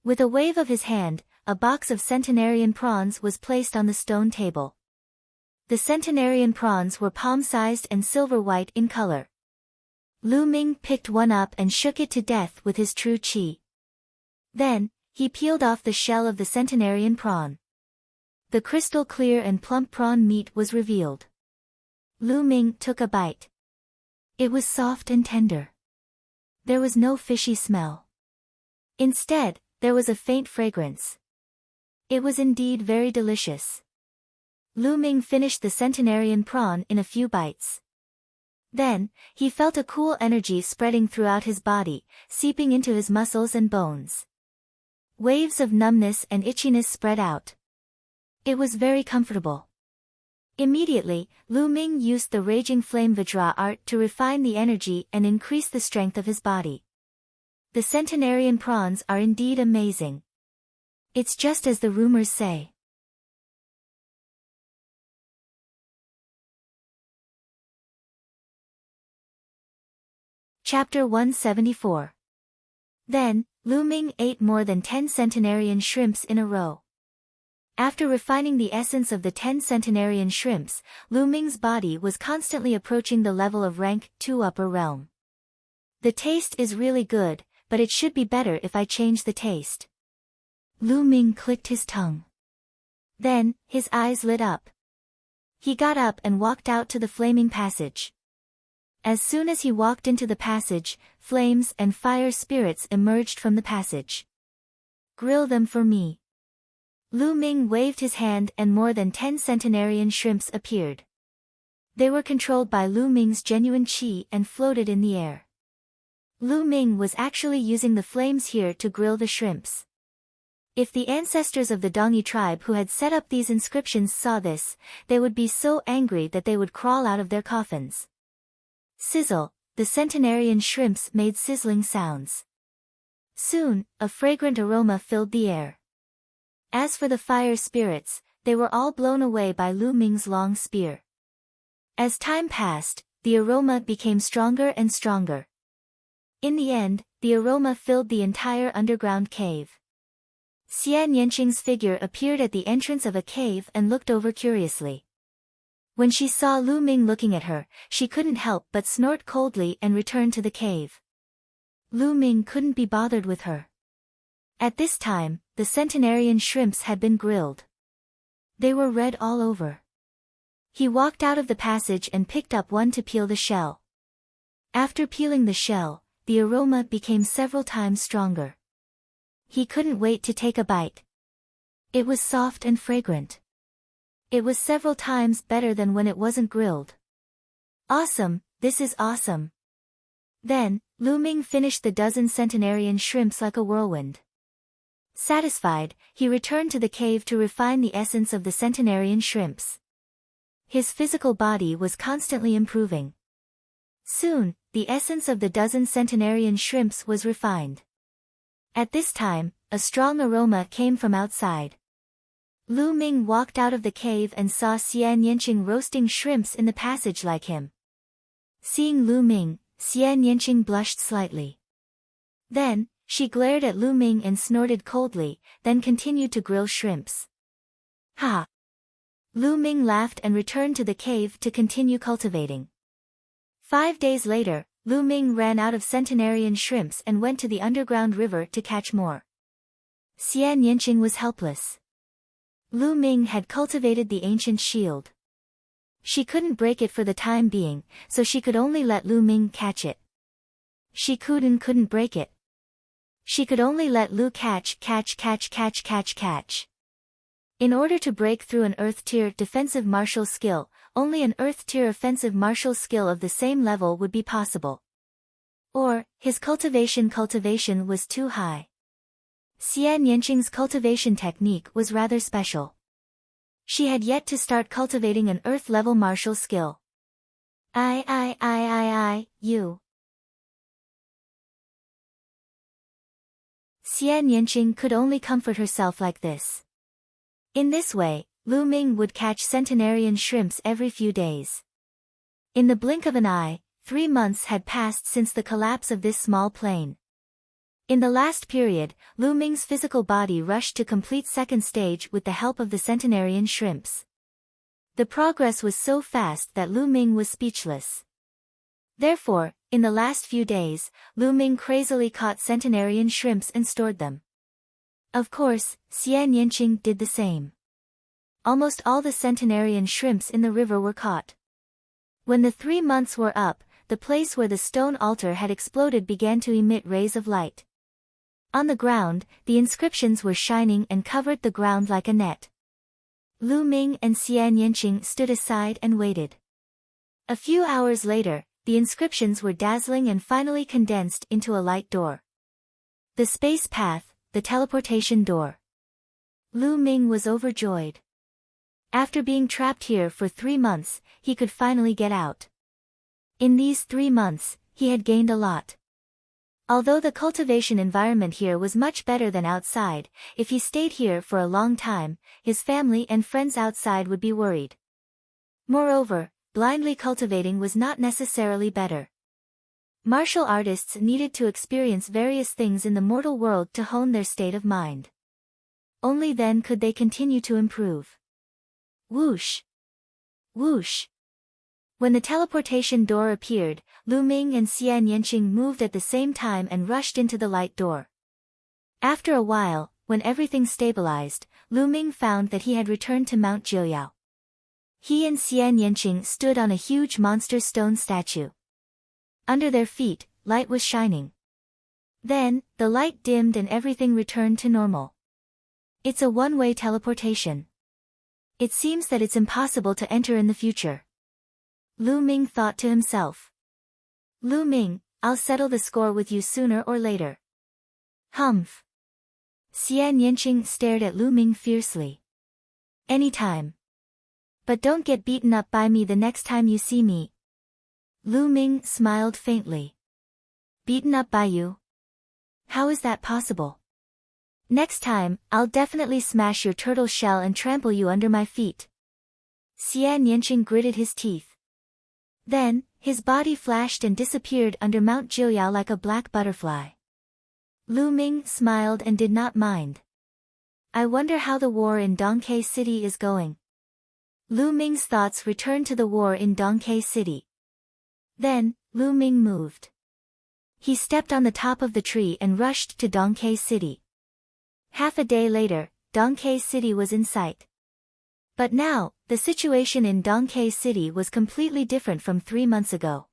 With a wave of his hand, a box of centenarian prawns was placed on the stone table. The centenarian prawns were palm-sized and silver-white in color. Lu Ming picked one up and shook it to death with his True Qi. Then, he peeled off the shell of the centenarian prawn. The crystal-clear and plump prawn meat was revealed. Lu Ming took a bite. It was soft and tender. There was no fishy smell. Instead, there was a faint fragrance. It was indeed very delicious. Lu Ming finished the centenarian prawn in a few bites. Then, he felt a cool energy spreading throughout his body, seeping into his muscles and bones. Waves of numbness and itchiness spread out. It was very comfortable. Immediately, Lu Ming used the Raging Flame Vajra art to refine the energy and increase the strength of his body. The centenarian prawns are indeed amazing. It's just as the rumors say. Chapter 174. Then, Lu Ming ate more than 10 centenarian shrimps in a row. After refining the essence of the 10 centenarian shrimps, Lu Ming's body was constantly approaching the level of rank 2 upper realm. The taste is really good, but it should be better if I change the taste. Lu Ming clicked his tongue. Then, his eyes lit up. He got up and walked out to the flaming passage. As soon as he walked into the passage, flames and fire spirits emerged from the passage. Grill them for me. Lu Ming waved his hand and more than 10 centenarian shrimps appeared. They were controlled by Lu Ming's genuine qi and floated in the air. Lu Ming was actually using the flames here to grill the shrimps. If the ancestors of the Dongyi tribe who had set up these inscriptions saw this, they would be so angry that they would crawl out of their coffins. Sizzle, the centenarian shrimps made sizzling sounds. Soon, a fragrant aroma filled the air. As for the fire spirits, they were all blown away by Lu Ming's long spear. As time passed, the aroma became stronger and stronger. In the end, the aroma filled the entire underground cave. Xian Yanqing's figure appeared at the entrance of a cave and looked over curiously. When she saw Lu Ming looking at her, she couldn't help but snort coldly and return to the cave. Lu Ming couldn't be bothered with her. At this time, the centenarian shrimps had been grilled. They were red all over. He walked out of the passage and picked up one to peel the shell. After peeling the shell, the aroma became several times stronger. He couldn't wait to take a bite. It was soft and fragrant. It was several times better than when it wasn't grilled. Awesome, this is awesome. Then, Lu Ming finished the dozen centenarian shrimps like a whirlwind. Satisfied, he returned to the cave to refine the essence of the centenarian shrimps. His physical body was constantly improving. Soon, the essence of the dozen centenarian shrimps was refined. At this time, a strong aroma came from outside. Lu Ming walked out of the cave and saw Xian Yanqing roasting shrimps in the passage like him. Seeing Lu Ming, Xian Yanqing blushed slightly. Then, she glared at Lu Ming and snorted coldly, then continued to grill shrimps. Ha! Lu Ming laughed and returned to the cave to continue cultivating. 5 days later, Lu Ming ran out of centenarian shrimps and went to the underground river to catch more. Xian Yanqing was helpless. Lu Ming had cultivated the ancient shield. She couldn't break it for the time being, so she could only let Lu Ming catch it. She couldn't break it. She could only let Lu catch. In order to break through an Earth-tier defensive martial skill, only an Earth-tier offensive martial skill of the same level would be possible. Or, his cultivation was too high. Xian Yanqing's cultivation technique was rather special. She had yet to start cultivating an Earth-level martial skill. You. Xian Yanqing could only comfort herself like this. In this way, Lu Ming would catch centenarian shrimps every few days. In the blink of an eye, 3 months had passed since the collapse of this small plane. In the last period, Lu Ming's physical body rushed to complete second stage with the help of the centenarian shrimps. The progress was so fast that Lu Ming was speechless. Therefore, in the last few days, Lu Ming crazily caught centenarian shrimps and stored them. Of course, Xian Yanqing did the same. Almost all the centenarian shrimps in the river were caught. When the 3 months were up, the place where the stone altar had exploded began to emit rays of light. On the ground, the inscriptions were shining and covered the ground like a net. Lu Ming and Xian Yanqing stood aside and waited. A few hours later, the inscriptions were dazzling and finally condensed into a light door. The space path, the teleportation door. Lu Ming was overjoyed. After being trapped here for 3 months, he could finally get out. In these 3 months, he had gained a lot. Although the cultivation environment here was much better than outside, if he stayed here for a long time, his family and friends outside would be worried. Moreover, blindly cultivating was not necessarily better. Martial artists needed to experience various things in the mortal world to hone their state of mind. Only then could they continue to improve. Whoosh! Whoosh! When the teleportation door appeared, Lu Ming and Xian Yanqing moved at the same time and rushed into the light door. After a while, when everything stabilized, Lu Ming found that he had returned to Mount Jiuyao. He and Xian Yanqing stood on a huge monster stone statue. Under their feet, light was shining. Then, the light dimmed and everything returned to normal. It's a one-way teleportation. It seems that it's impossible to enter in the future. Lu Ming thought to himself. Lu Ming, I'll settle the score with you sooner or later. Humph. Xian Yanqing stared at Lu Ming fiercely. Anytime. But don't get beaten up by me the next time you see me. Lu Ming smiled faintly. Beaten up by you? How is that possible? Next time, I'll definitely smash your turtle shell and trample you under my feet. Xian Yanqing gritted his teeth. Then, his body flashed and disappeared under Mount Jiuyao like a black butterfly. Lu Ming smiled and did not mind. I wonder how the war in Dongke City is going. Lu Ming's thoughts returned to the war in Dongke City. Then, Lu Ming moved. He stepped on the top of the tree and rushed to Dongke City. Half a day later, Dongke City was in sight. But now, the situation in Dongke City was completely different from 3 months ago.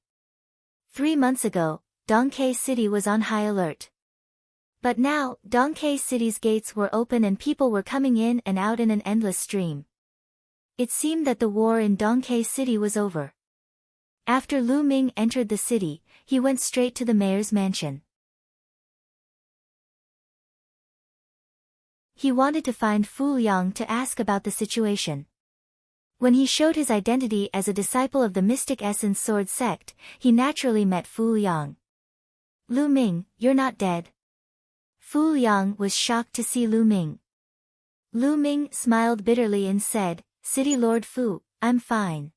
3 months ago, Dongke City was on high alert. But now, Dongke City's gates were open and people were coming in and out in an endless stream. It seemed that the war in Dongke City was over. After Lu Ming entered the city, he went straight to the mayor's mansion. He wanted to find Fu Yang to ask about the situation. When he showed his identity as a disciple of the Mystic Essence Sword sect, he naturally met Fu Yang. Lu Ming, you're not dead. Fu Yang was shocked to see Lu Ming. Lu Ming smiled bitterly and said, City Lord Fu, I'm fine.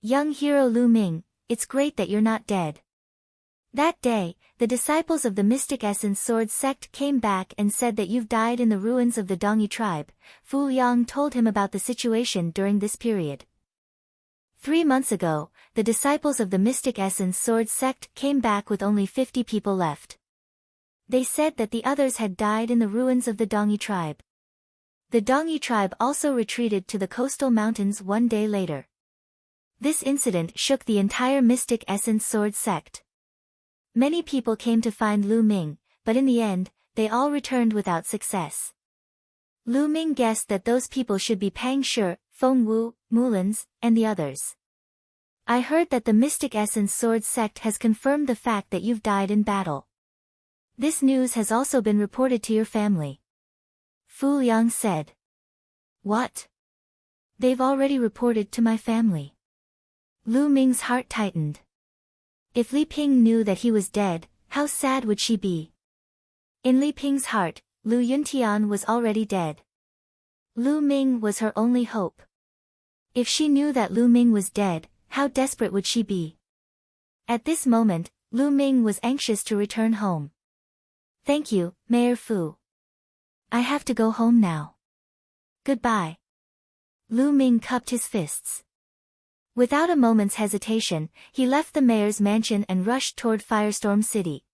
Young hero Lu Ming, it's great that you're not dead. That day, the disciples of the Mystic Essence Sword sect came back and said that you've died in the ruins of the Dongyi tribe. Fu Yang told him about the situation during this period. 3 months ago, the disciples of the Mystic Essence Sword sect came back with only 50 people left. They said that the others had died in the ruins of the Dongyi tribe. The Dongyi tribe also retreated to the coastal mountains 1 day later. This incident shook the entire Mystic Essence Sword sect. Many people came to find Lu Ming, but in the end, they all returned without success. Lu Ming guessed that those people should be Pang Shi, Feng Wu, Mulins, and the others. I heard that the Mystic Essence Sword sect has confirmed the fact that you've died in battle. This news has also been reported to your family. Fu Yang said. What? They've already reported to my family. Lu Ming's heart tightened. If Li Ping knew that he was dead, how sad would she be? In Li Ping's heart, Lu Yuntian was already dead. Lu Ming was her only hope. If she knew that Lu Ming was dead, how desperate would she be? At this moment, Lu Ming was anxious to return home. Thank you, Mayor Fu. I have to go home now. Goodbye. Lu Ming cupped his fists. Without a moment's hesitation, he left the mayor's mansion and rushed toward Firestorm City.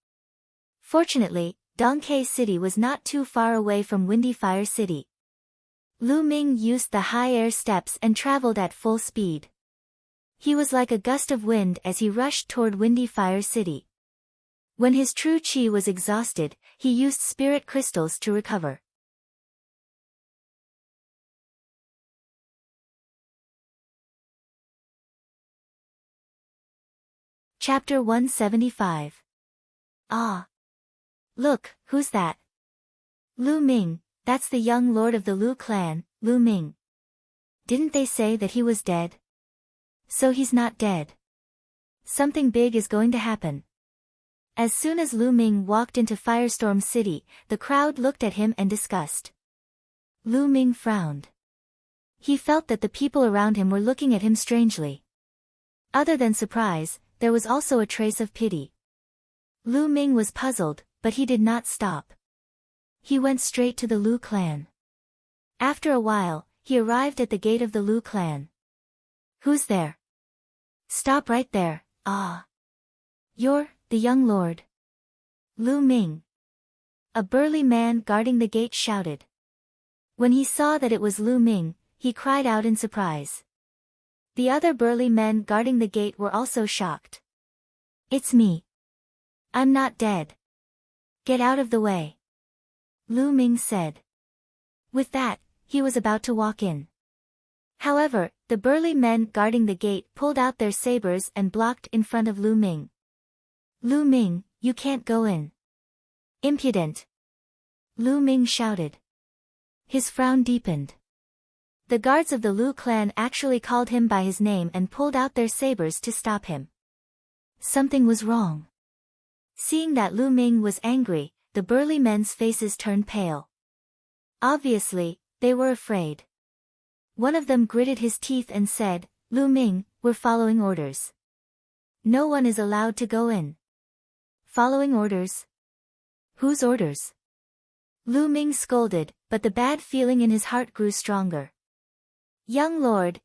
Fortunately, Dongke City was not too far away from Windy Fire City. Lu Ming used the high air steps and traveled at full speed. He was like a gust of wind as he rushed toward Windy Fire City. When his true chi was exhausted, he used spirit crystals to recover. Chapter 175. Ah! Look, who's that? Lu Ming, that's the young lord of the Lu clan, Lu Ming. Didn't they say that he was dead? So he's not dead. Something big is going to happen. As soon as Lu Ming walked into Firestorm City, the crowd looked at him and discussed. Lu Ming frowned. He felt that the people around him were looking at him strangely. Other than surprise, there was also a trace of pity. Lu Ming was puzzled, but he did not stop. He went straight to the Lu clan. After a while, he arrived at the gate of the Lu clan. Who's there? Stop right there, ah. You're the young lord. Lu Ming. A burly man guarding the gate shouted. When he saw that it was Lu Ming, he cried out in surprise. The other burly men guarding the gate were also shocked. "It's me. I'm not dead. Get out of the way," Lu Ming said. With that, he was about to walk in. However, the burly men guarding the gate pulled out their sabers and blocked in front of Lu Ming. "Lu Ming, you can't go in." "Impudent!" Lu Ming shouted. His frown deepened. The guards of the Lu clan actually called him by his name and pulled out their sabers to stop him. Something was wrong. Seeing that Lu Ming was angry, the burly men's faces turned pale. Obviously, they were afraid. One of them gritted his teeth and said, "Lu Ming, we're following orders. No one is allowed to go in." "Following orders? Whose orders?" Lu Ming scolded, but the bad feeling in his heart grew stronger. young lord,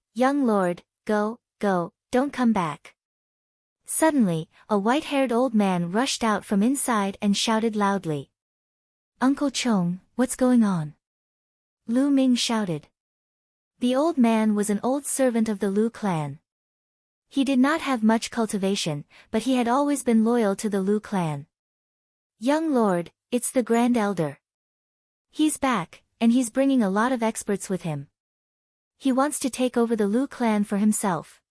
go, don't come back." Suddenly, a white-haired old man rushed out from inside and shouted loudly. "Uncle Chong, what's going on?" Lu Ming shouted. The old man was an old servant of the Lu clan. He did not have much cultivation, but he had always been loyal to the Lu clan. "Young lord, it's the Grand Elder. He's back, and he's bringing a lot of experts with him. He wants to take over the Lu clan for himself."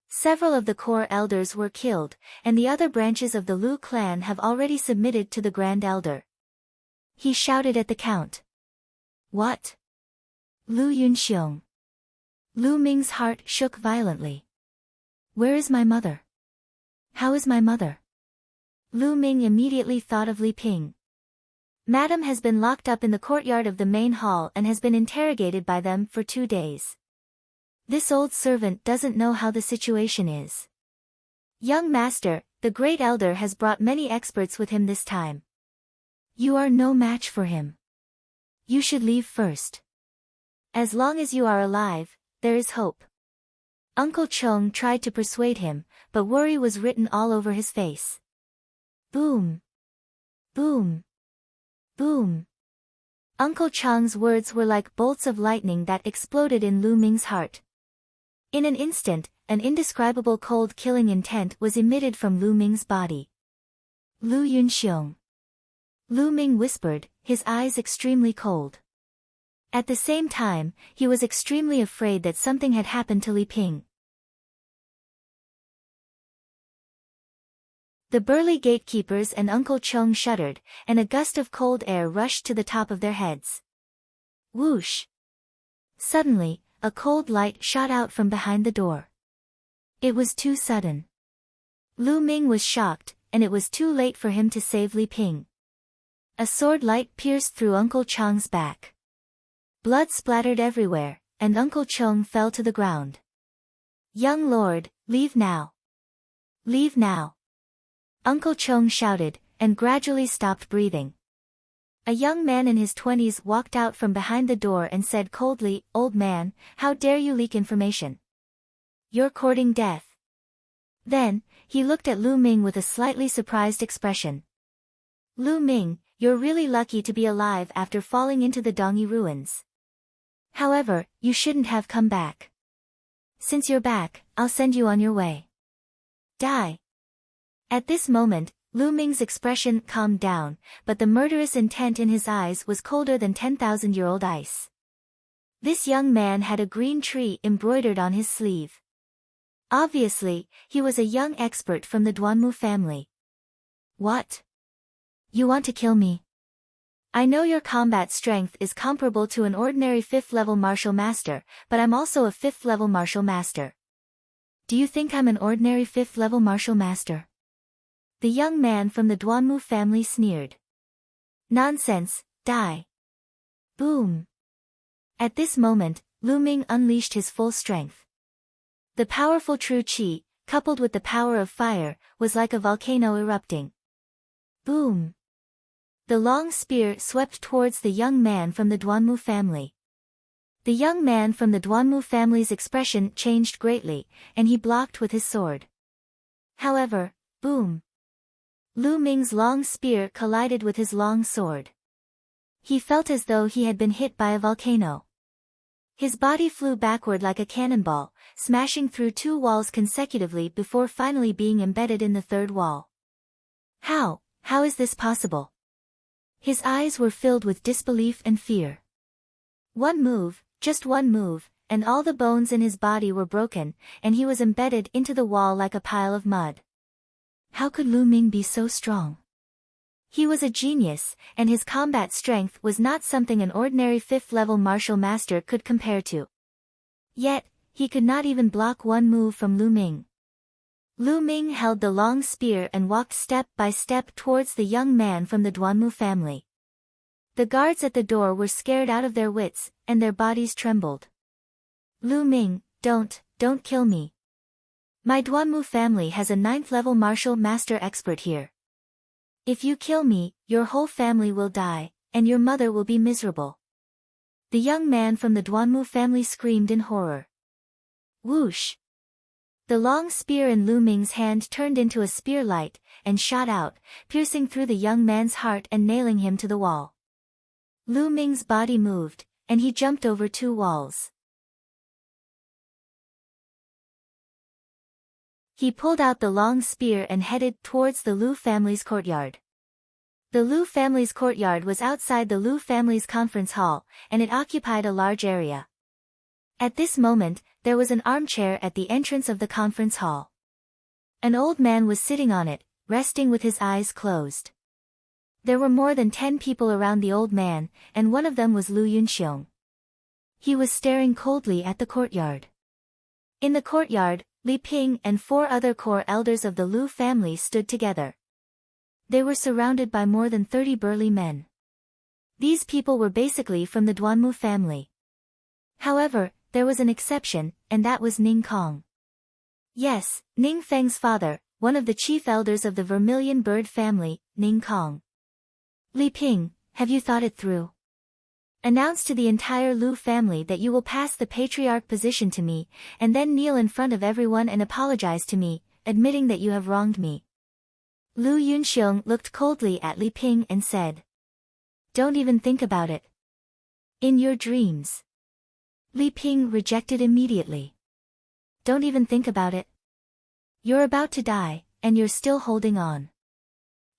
Several of the core elders were killed, and the other branches of the Lu clan have already submitted to the Grand Elder. He shouted at the count. "What? Lu Yunxiong?" Lu Ming's heart shook violently. "Where is my mother? How is my mother?" Lu Ming immediately thought of Li Ping. "Madam has been locked up in the courtyard of the main hall and has been interrogated by them for 2 days. This old servant doesn't know how the situation is. Young master, the great elder has brought many experts with him this time. You are no match for him. You should leave first. As long as you are alive, there is hope." Uncle Chong tried to persuade him, but worry was written all over his face. Boom! Boom! Boom! Uncle Chong's words were like bolts of lightning that exploded in Lu Ming's heart. In an instant, an indescribable cold killing intent was emitted from Lu Ming's body. "Lu Yunxiong." Lu Ming whispered, his eyes extremely cold. At the same time, he was extremely afraid that something had happened to Li Ping. The burly gatekeepers and Uncle Chong shuddered, and a gust of cold air rushed to the top of their heads. Whoosh! Suddenly, a cold light shot out from behind the door. It was too sudden. Lu Ming was shocked, and it was too late for him to save Li Ping. A sword light pierced through Uncle Chong's back. Blood splattered everywhere, and Uncle Chong fell to the ground. "Young lord, leave now. Leave now." Uncle Chong shouted, and gradually stopped breathing. A young man in his 20s walked out from behind the door and said coldly, "Old man, how dare you leak information? You're courting death." Then, he looked at Lu Ming with a slightly surprised expression. "Lu Ming, you're really lucky to be alive after falling into the Dongyi ruins. However, you shouldn't have come back. Since you're back, I'll send you on your way. Die." At this moment, Lu Ming's expression calmed down, but the murderous intent in his eyes was colder than 10,000-year-old ice. This young man had a green tree embroidered on his sleeve. Obviously, he was a young expert from the Duanmu family. "What? You want to kill me? I know your combat strength is comparable to an ordinary 5th-level martial master, but I'm also a 5th-level martial master. Do you think I'm an ordinary 5th-level martial master?" The young man from the Duanmu family sneered. "Nonsense, die." Boom! At this moment, Lu Ming unleashed his full strength. The powerful true qi, coupled with the power of fire, was like a volcano erupting. Boom! The long spear swept towards the young man from the Duanmu family. The young man from the Duanmu family's expression changed greatly, and he blocked with his sword. However, boom! Lu Ming's long spear collided with his long sword. He felt as though he had been hit by a volcano. His body flew backward like a cannonball, smashing through 2 walls consecutively before finally being embedded in the 3rd wall. How is this possible? His eyes were filled with disbelief and fear. One move, just one move, and all the bones in his body were broken, and he was embedded into the wall like a pile of mud. How could Lu Ming be so strong? He was a genius, and his combat strength was not something an ordinary 5th-level martial master could compare to. Yet, he could not even block one move from Lu Ming. Lu Ming held the long spear and walked step by step towards the young man from the Duanmu family. The guards at the door were scared out of their wits, and their bodies trembled. Lu Ming, don't kill me. My Duanmu family has a 9th-level martial master expert here. If you kill me, your whole family will die, and your mother will be miserable. The young man from the Duanmu family screamed in horror. Whoosh! The long spear in Lu Ming's hand turned into a spear light, and shot out, piercing through the young man's heart and nailing him to the wall. Lu Ming's body moved, and he jumped over 2 walls. He pulled out the long spear and headed towards the Lu family's courtyard. The Lu family's courtyard was outside the Lu family's conference hall, and it occupied a large area. At this moment, there was an armchair at the entrance of the conference hall. An old man was sitting on it, resting with his eyes closed. There were more than 10 people around the old man, and one of them was Lu Yunxiong. He was staring coldly at the courtyard. In the courtyard, Li Ping and 4 other core elders of the Lu family stood together. They were surrounded by more than 30 burly men. These people were basically from the Duanmu family. However, there was an exception, and that was Ning Kong. Yes, Ning Feng's father, one of the chief elders of the Vermilion Bird family, Ning Kong. Li Ping, have you thought it through? Announce to the entire Lu family that you will pass the patriarch position to me, and then kneel in front of everyone and apologize to me, admitting that you have wronged me. Lu Yunxiong looked coldly at Li Ping and said. Don't even think about it. In your dreams. Li Ping rejected immediately. Don't even think about it. You're about to die, and you're still holding on.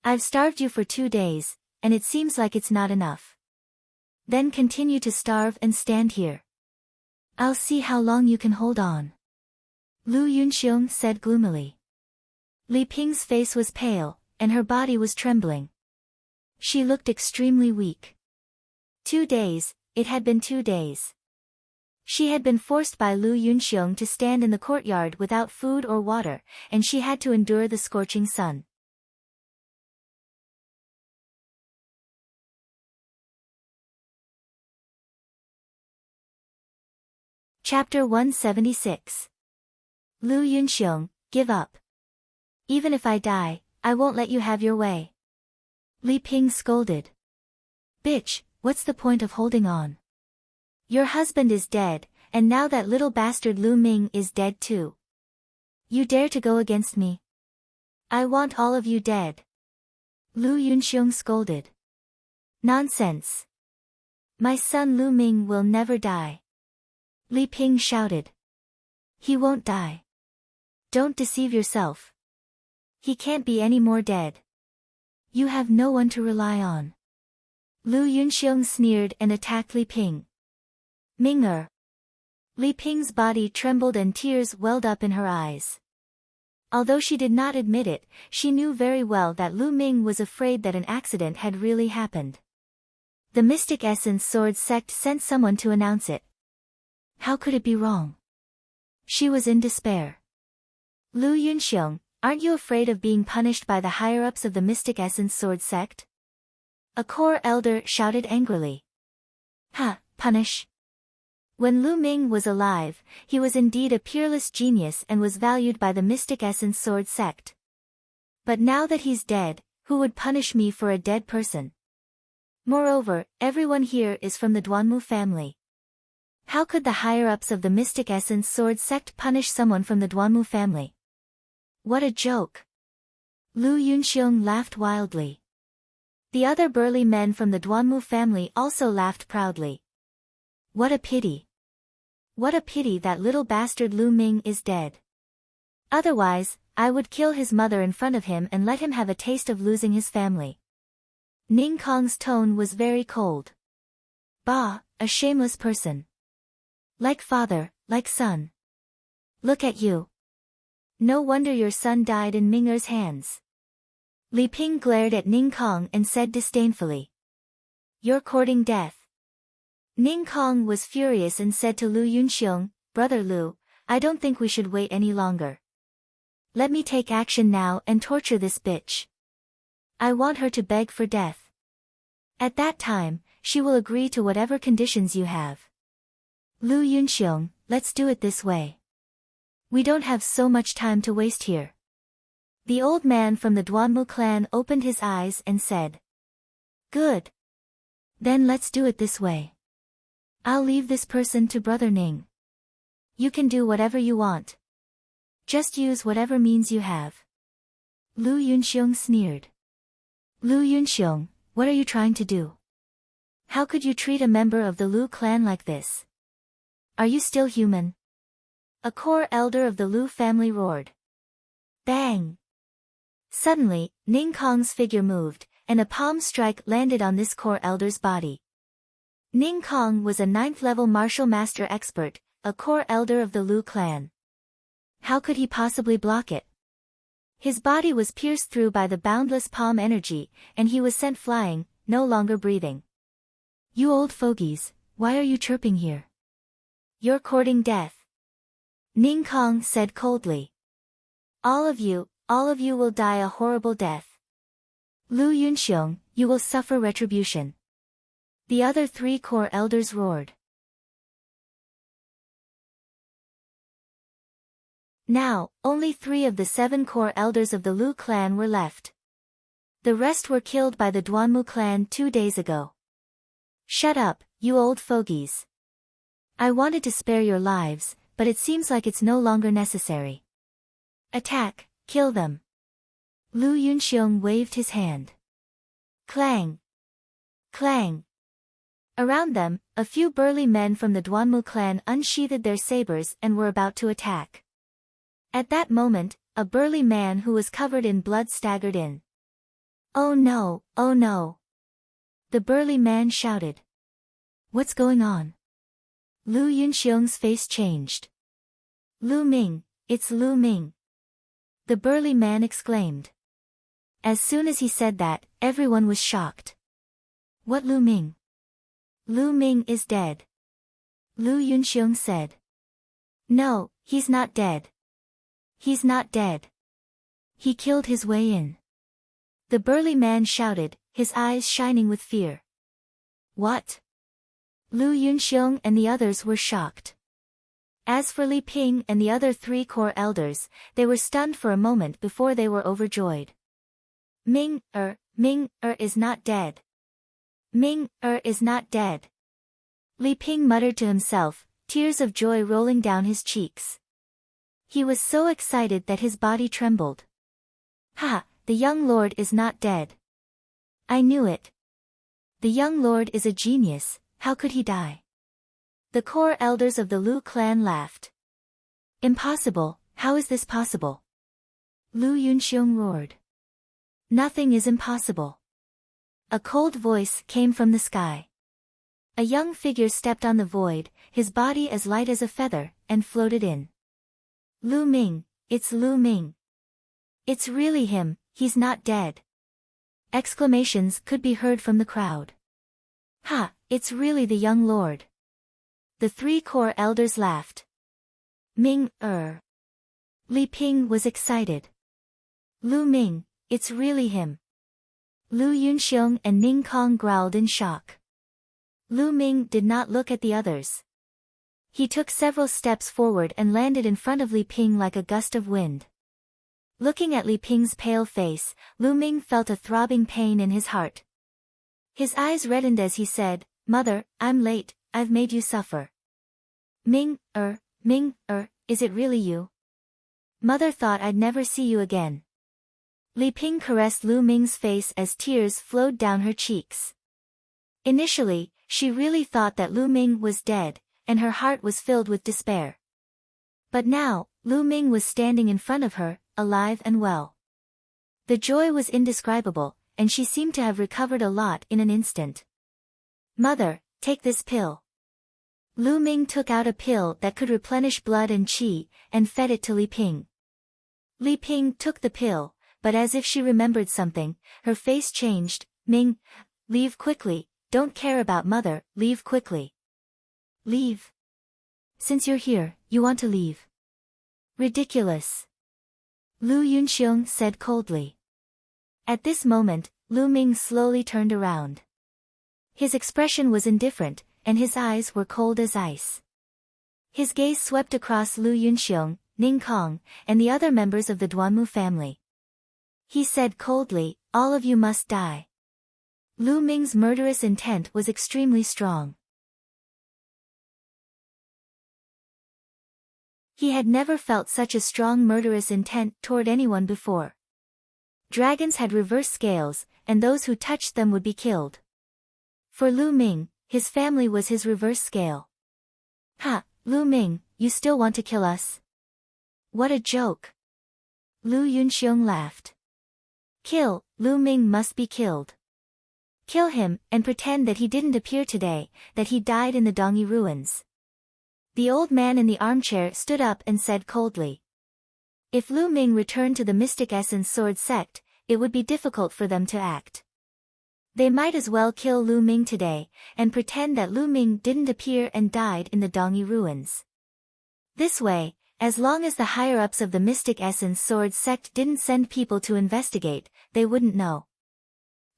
I've starved you for 2 days, and it seems like it's not enough. Then continue to starve and stand here. I'll see how long you can hold on. Lu Yunxiong said gloomily. Li Ping's face was pale, and her body was trembling. She looked extremely weak. 2 days, it had been 2 days. She had been forced by Lu Yunxiong to stand in the courtyard without food or water, and she had to endure the scorching sun. Chapter 176. Lu Yunxiong, give up. Even if I die, I won't let you have your way. Li Ping scolded. Bitch, what's the point of holding on? Your husband is dead, and now that little bastard Lu Ming is dead too. You dare to go against me? I want all of you dead. Lu Yunxiong scolded. Nonsense. My son Lu Ming will never die. Li Ping shouted. He won't die. Don't deceive yourself. He can't be any more dead. You have no one to rely on. Lu Yunxiong sneered and attacked Li Ping. Ming-er. Li Ping's body trembled and tears welled up in her eyes. Although she did not admit it, she knew very well that Lu Ming was afraid that an accident had really happened. The Mystic Essence Sword sect sent someone to announce it. How could it be wrong? She was in despair. Lu Yunxiong, aren't you afraid of being punished by the higher-ups of the Mystic Essence Sword sect? A core elder shouted angrily. Punish? When Lu Ming was alive, he was indeed a peerless genius and was valued by the Mystic Essence Sword sect. But now that he's dead, who would punish me for a dead person? Moreover, everyone here is from the Duanmu family. How could the higher-ups of the Mystic Essence Sword sect punish someone from the Duanmu family? What a joke! Lu Yunxiong laughed wildly. The other burly men from the Duanmu family also laughed proudly. What a pity! What a pity that little bastard Lu Ming is dead. Otherwise, I would kill his mother in front of him and let him have a taste of losing his family. Ning Kong's tone was very cold. Bah, a shameless person. Like father, like son. Look at you. No wonder your son died in Ming'er's hands. Li Ping glared at Ning Kong and said disdainfully. You're courting death. Ning Kong was furious and said to Lu Yunxiong, Brother Lu, I don't think we should wait any longer. Let me take action now and torture this bitch. I want her to beg for death. At that time, she will agree to whatever conditions you have. Lu Yunxiong, let's do it this way. We don't have so much time to waste here. The old man from the Duanmu clan opened his eyes and said. Good. Then let's do it this way. I'll leave this person to Brother Ning. You can do whatever you want. Just use whatever means you have. Lu Yunxiong sneered. Lu Yunxiong, what are you trying to do? How could you treat a member of the Lu clan like this? Are you still human? A core elder of the Lu family roared. Bang! Suddenly, Ning Kong's figure moved, and a palm strike landed on this core elder's body. Ning Kong was a 9th-level martial master expert, a core elder of the Lu clan. How could he possibly block it? His body was pierced through by the boundless palm energy, and he was sent flying, no longer breathing. You old fogies, why are you chirping here? You're courting death. Ning Kong said coldly. All of you will die a horrible death. Lu Yunxiong, you will suffer retribution. The other 3 core elders roared. Now, only 3 of the 7 core elders of the Lu clan were left. The rest were killed by the Duanmu clan 2 days ago. Shut up, you old fogies. I wanted to spare your lives, but it seems like it's no longer necessary. Attack, kill them. Lu Yunxiong waved his hand. Clang! Clang! Around them, a few burly men from the Duanmu clan unsheathed their sabers and were about to attack. At that moment, a burly man who was covered in blood staggered in. Oh no, oh no! The burly man shouted. What's going on? Lu Yunxiong's face changed. Lu Ming, it's Lu Ming! The burly man exclaimed. As soon as he said that, everyone was shocked. What Lu Ming? Lu Ming is dead. Lu Yunxiong said. No, he's not dead. He's not dead. He killed his way in. The burly man shouted, his eyes shining with fear. What? Lu Yunxiong and the others were shocked. As for Li Ping and the other 3 core elders, they were stunned for a moment before they were overjoyed. Ming-er is not dead. Ming-er is not dead. Li Ping muttered to himself, tears of joy rolling down his cheeks. He was so excited that his body trembled. Ha, the young lord is not dead. I knew it. The young lord is a genius, how could he die? The core elders of the Lu clan laughed. Impossible, how is this possible? Lu Yunxiong roared. Nothing is impossible. A cold voice came from the sky. A young figure stepped on the void, his body as light as a feather, and floated in. Lu Ming, it's Lu Ming. It's really him, he's not dead. Exclamations could be heard from the crowd. Ha, it's really the young lord. The 3 core elders laughed. Ming-er. Li Ping was excited. Lu Ming, it's really him. Lu Yunxiong and Ning Kong growled in shock. Lu Ming did not look at the others. He took several steps forward and landed in front of Li Ping like a gust of wind. Looking at Li Ping's pale face, Lu Ming felt a throbbing pain in his heart. His eyes reddened as he said, Mother, I'm late, I've made you suffer. Ming-er, is it really you? Mother thought I'd never see you again. Li Ping caressed Lu Ming's face as tears flowed down her cheeks. Initially, she really thought that Lu Ming was dead, and her heart was filled with despair. But now, Lu Ming was standing in front of her, alive and well. The joy was indescribable, and she seemed to have recovered a lot in an instant. "Mother, take this pill." Lu Ming took out a pill that could replenish blood and qi, and fed it to Li Ping. Li Ping took the pill, but as if she remembered something, her face changed. "Ming, leave quickly, don't care about mother, leave quickly." "Leave? Since you're here, you want to leave?" "Ridiculous," Lu Yunxiong said coldly. At this moment, Lu Ming slowly turned around. His expression was indifferent, and his eyes were cold as ice. His gaze swept across Lu Yunxiong, Ning Kong, and the other members of the Duanmu family. He said coldly, "All of you must die." Lu Ming's murderous intent was extremely strong. He had never felt such a strong murderous intent toward anyone before. Dragons had reverse scales, and those who touched them would be killed. For Lu Ming, his family was his reverse scale. "Ha, Lu Ming, you still want to kill us? What a joke." Lu Yunxiong laughed. "Kill, Lu Ming must be killed. Kill him, and pretend that he didn't appear today, that he died in the Dongyi ruins." The old man in the armchair stood up and said coldly. If Lu Ming returned to the Mystic Essence Sword sect, it would be difficult for them to act. They might as well kill Lu Ming today, and pretend that Lu Ming didn't appear and died in the Dongyi ruins. This way, as long as the higher-ups of the Mystic Essence Sword sect didn't send people to investigate, they wouldn't know.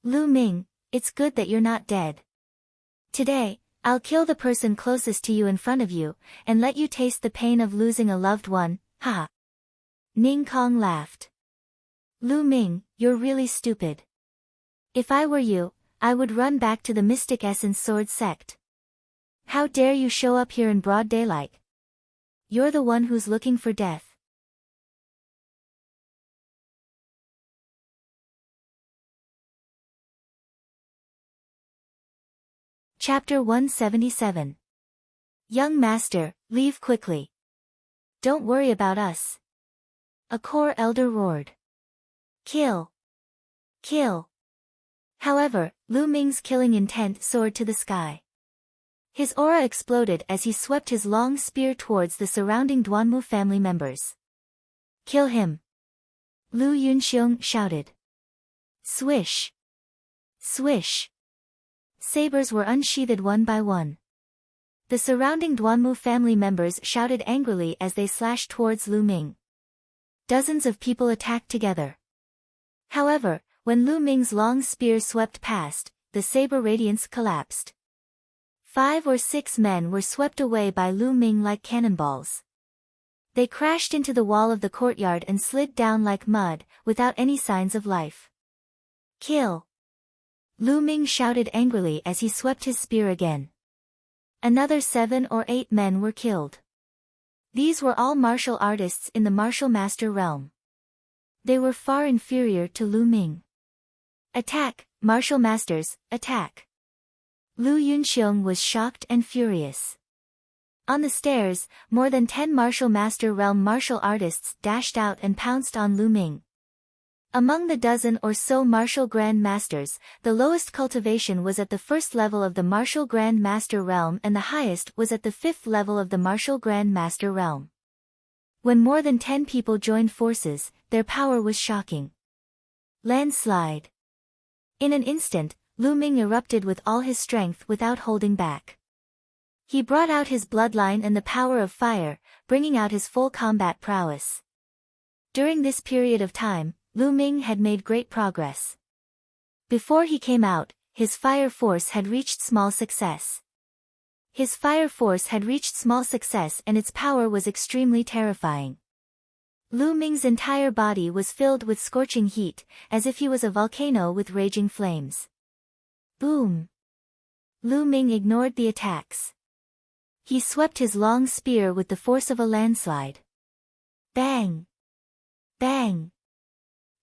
"Lu Ming, it's good that you're not dead. Today, I'll kill the person closest to you in front of you, and let you taste the pain of losing a loved one, haha." Ning Kong laughed. "Lu Ming, you're really stupid. If I were you, I would run back to the Mystic Essence Sword sect. How dare you show up here in broad daylight? You're the one who's looking for death." Chapter 177. Young Master, leave quickly. Don't worry about us. A core elder roared. "Kill! Kill!" However, Lu Ming's killing intent soared to the sky. His aura exploded as he swept his long spear towards the surrounding Duanmu family members. "Kill him!" Lu Yunxiong shouted. Swish! Swish! Sabers were unsheathed one by one. The surrounding Duanmu family members shouted angrily as they slashed towards Lu Ming. Dozens of people attacked together. However, when Lu Ming's long spear swept past, the saber radiance collapsed. 5 or 6 men were swept away by Lu Ming like cannonballs. They crashed into the wall of the courtyard and slid down like mud, without any signs of life. "Kill!" Lu Ming shouted angrily as he swept his spear again. Another 7 or 8 men were killed. These were all martial artists in the martial master realm. They were far inferior to Lu Ming. "Attack, martial masters, attack!" Lu Yunxiong was shocked and furious. On the stairs, more than 10 martial master realm martial artists dashed out and pounced on Lu Ming. Among the dozen or so martial grand masters, the lowest cultivation was at the 1st level of the martial grand master realm and the highest was at the 5th level of the martial grand master realm. When more than 10 people joined forces, their power was shocking. Landslide. In an instant, Lu Ming erupted with all his strength without holding back. He brought out his bloodline and the power of fire, bringing out his full combat prowess. During this period of time, Lu Ming had made great progress. Before he came out, his fire force had reached small success. His fire force had reached small success and its power was extremely terrifying. Lu Ming's entire body was filled with scorching heat, as if he was a volcano with raging flames. Boom! Lu Ming ignored the attacks. He swept his long spear with the force of a landslide. Bang! Bang!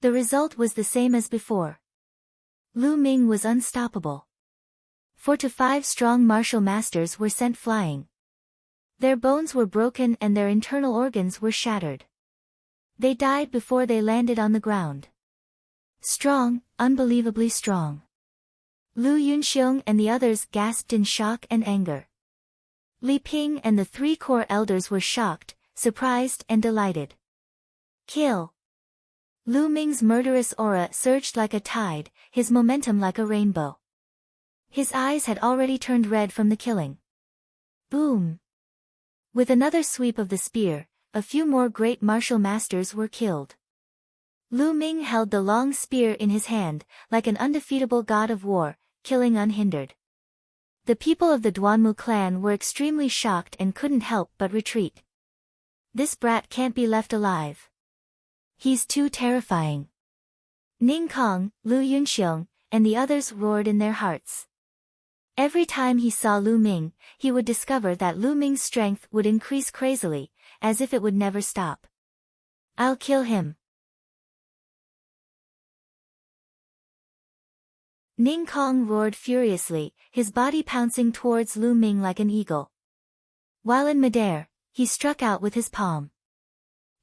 The result was the same as before. Lu Ming was unstoppable. 4 to 5 strong martial masters were sent flying. Their bones were broken and their internal organs were shattered. They died before they landed on the ground. Strong, unbelievably strong. Lu Yunxiong and the others gasped in shock and anger. Li Ping and the 3 core elders were shocked, surprised and delighted. Kill! Lu Ming's murderous aura surged like a tide, his momentum like a rainbow. His eyes had already turned red from the killing. Boom! With another sweep of the spear, a few more great martial masters were killed. Lu Ming held the long spear in his hand, like an undefeatable god of war, killing unhindered. The people of the Duanmu clan were extremely shocked and couldn't help but retreat. This brat can't be left alive. He's too terrifying. Ning Kong, Lu Yunxiong, and the others roared in their hearts. Every time he saw Lu Ming, he would discover that Lu Ming's strength would increase crazily, as if it would never stop. I'll kill him. Ning Kong roared furiously, his body pouncing towards Lu Ming like an eagle. While in midair, he struck out with his palm.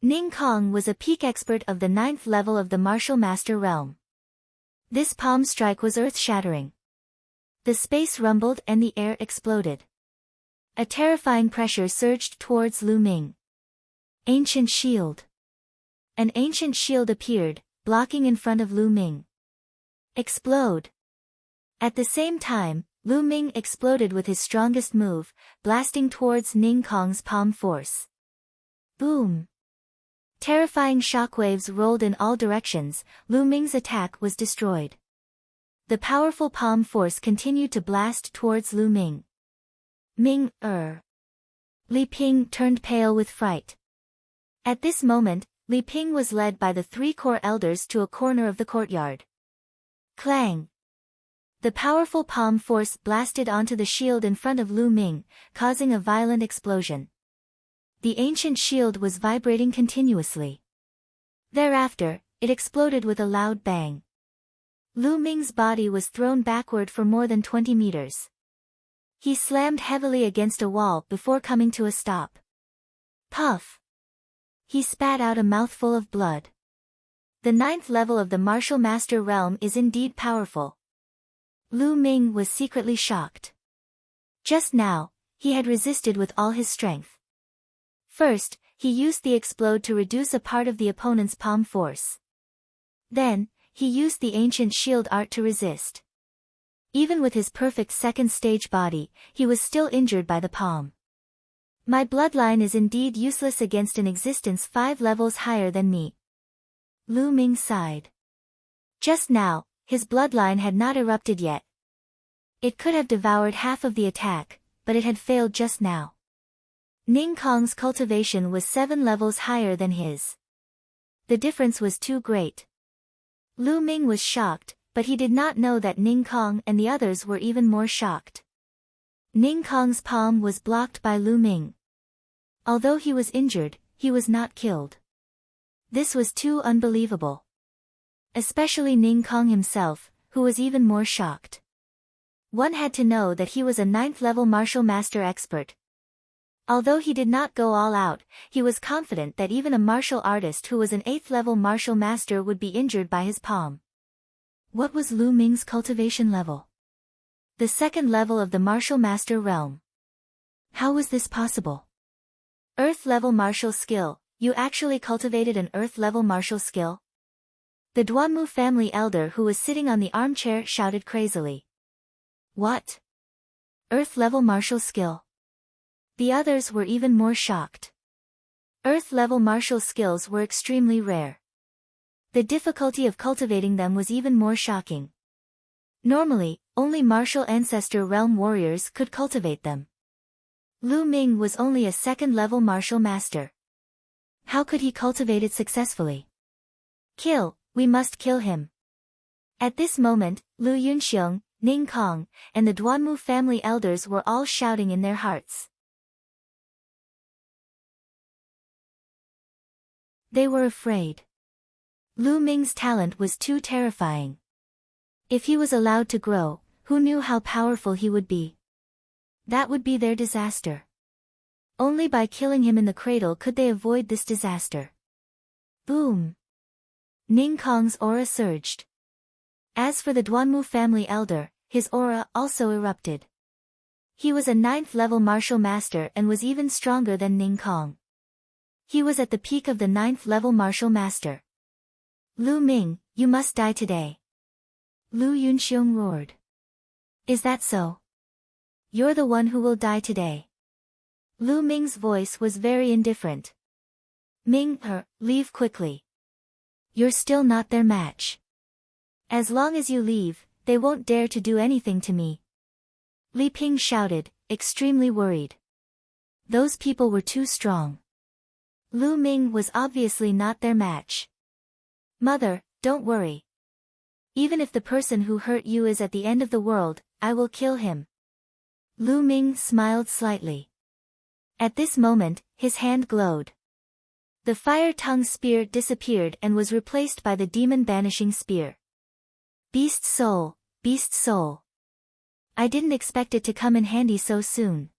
Ning Kong was a peak expert of the 9th level of the martial master realm. This palm strike was earth-shattering. The space rumbled and the air exploded. A terrifying pressure surged towards Lu Ming. Ancient shield. An ancient shield appeared, blocking in front of Lu Ming. Explode. At the same time, Lu Ming exploded with his strongest move, blasting towards Ning Kong's palm force. Boom. Terrifying shockwaves rolled in all directions. Lu Ming's attack was destroyed. The powerful palm force continued to blast towards Lu Ming. Li Ping turned pale with fright. At this moment, Li Ping was led by the 3 core elders to a corner of the courtyard. Clang! The powerful palm force blasted onto the shield in front of Lu Ming, causing a violent explosion. The ancient shield was vibrating continuously. Thereafter, it exploded with a loud bang. Lu Ming's body was thrown backward for more than 20 meters. He slammed heavily against a wall before coming to a stop. Puff! He spat out a mouthful of blood. The 9th level of the martial master realm is indeed powerful. Lu Ming was secretly shocked. Just now, he had resisted with all his strength. First, he used the explode to reduce a part of the opponent's palm force. Then, he used the ancient shield art to resist. Even with his perfect second stage body, he was still injured by the palm. My bloodline is indeed useless against an existence 5 levels higher than me. Lu Ming sighed. Just now, his bloodline had not erupted yet. It could have devoured half of the attack, but it had failed just now. Ning Kong's cultivation was 7 levels higher than his. The difference was too great. Lu Ming was shocked, but he did not know that Ning Kong and the others were even more shocked. Ning Kong's palm was blocked by Lu Ming. Although he was injured, he was not killed. This was too unbelievable. Especially Ning Kong himself, who was even more shocked. One had to know that he was a 9th level martial master expert. Although he did not go all out, he was confident that even a martial artist who was an 8th level martial master would be injured by his palm. What was Lu Ming's cultivation level? The 2nd level of the martial master realm. How was this possible? Earth level martial skill. You actually cultivated an earth level martial skill? The Duanmu family elder who was sitting on the armchair shouted crazily. What? Earth level martial skill? The others were even more shocked. Earth-level martial skills were extremely rare. The difficulty of cultivating them was even more shocking. Normally, only martial ancestor realm warriors could cultivate them. Lu Ming was only a 2nd-level martial master. How could he cultivate it successfully? Kill, we must kill him. At this moment, Lu Yunxiong, Ning Kong, and the Duanmu family elders were all shouting in their hearts. They were afraid. Lu Ming's talent was too terrifying. If he was allowed to grow, who knew how powerful he would be? That would be their disaster. Only by killing him in the cradle could they avoid this disaster. Boom! Ning Kong's aura surged. As for the Duanmu family elder, his aura also erupted. He was a 9th-level martial master and was even stronger than Ning Kong. He was at the peak of the 9th-level martial master. Lu Ming, you must die today. Lu Yunxiong roared. Is that so? You're the one who will die today. Lu Ming's voice was very indifferent. Ming, leave quickly. You're still not their match. As long as you leave, they won't dare to do anything to me. Li Ping shouted, extremely worried. Those people were too strong. Lu Ming was obviously not their match. Mother, don't worry. Even if the person who hurt you is at the end of the world, I will kill him. Lu Ming smiled slightly. At this moment, his hand glowed. The fire-tongue spear disappeared and was replaced by the demon-banishing spear. Beast soul, beast soul. I didn't expect it to come in handy so soon.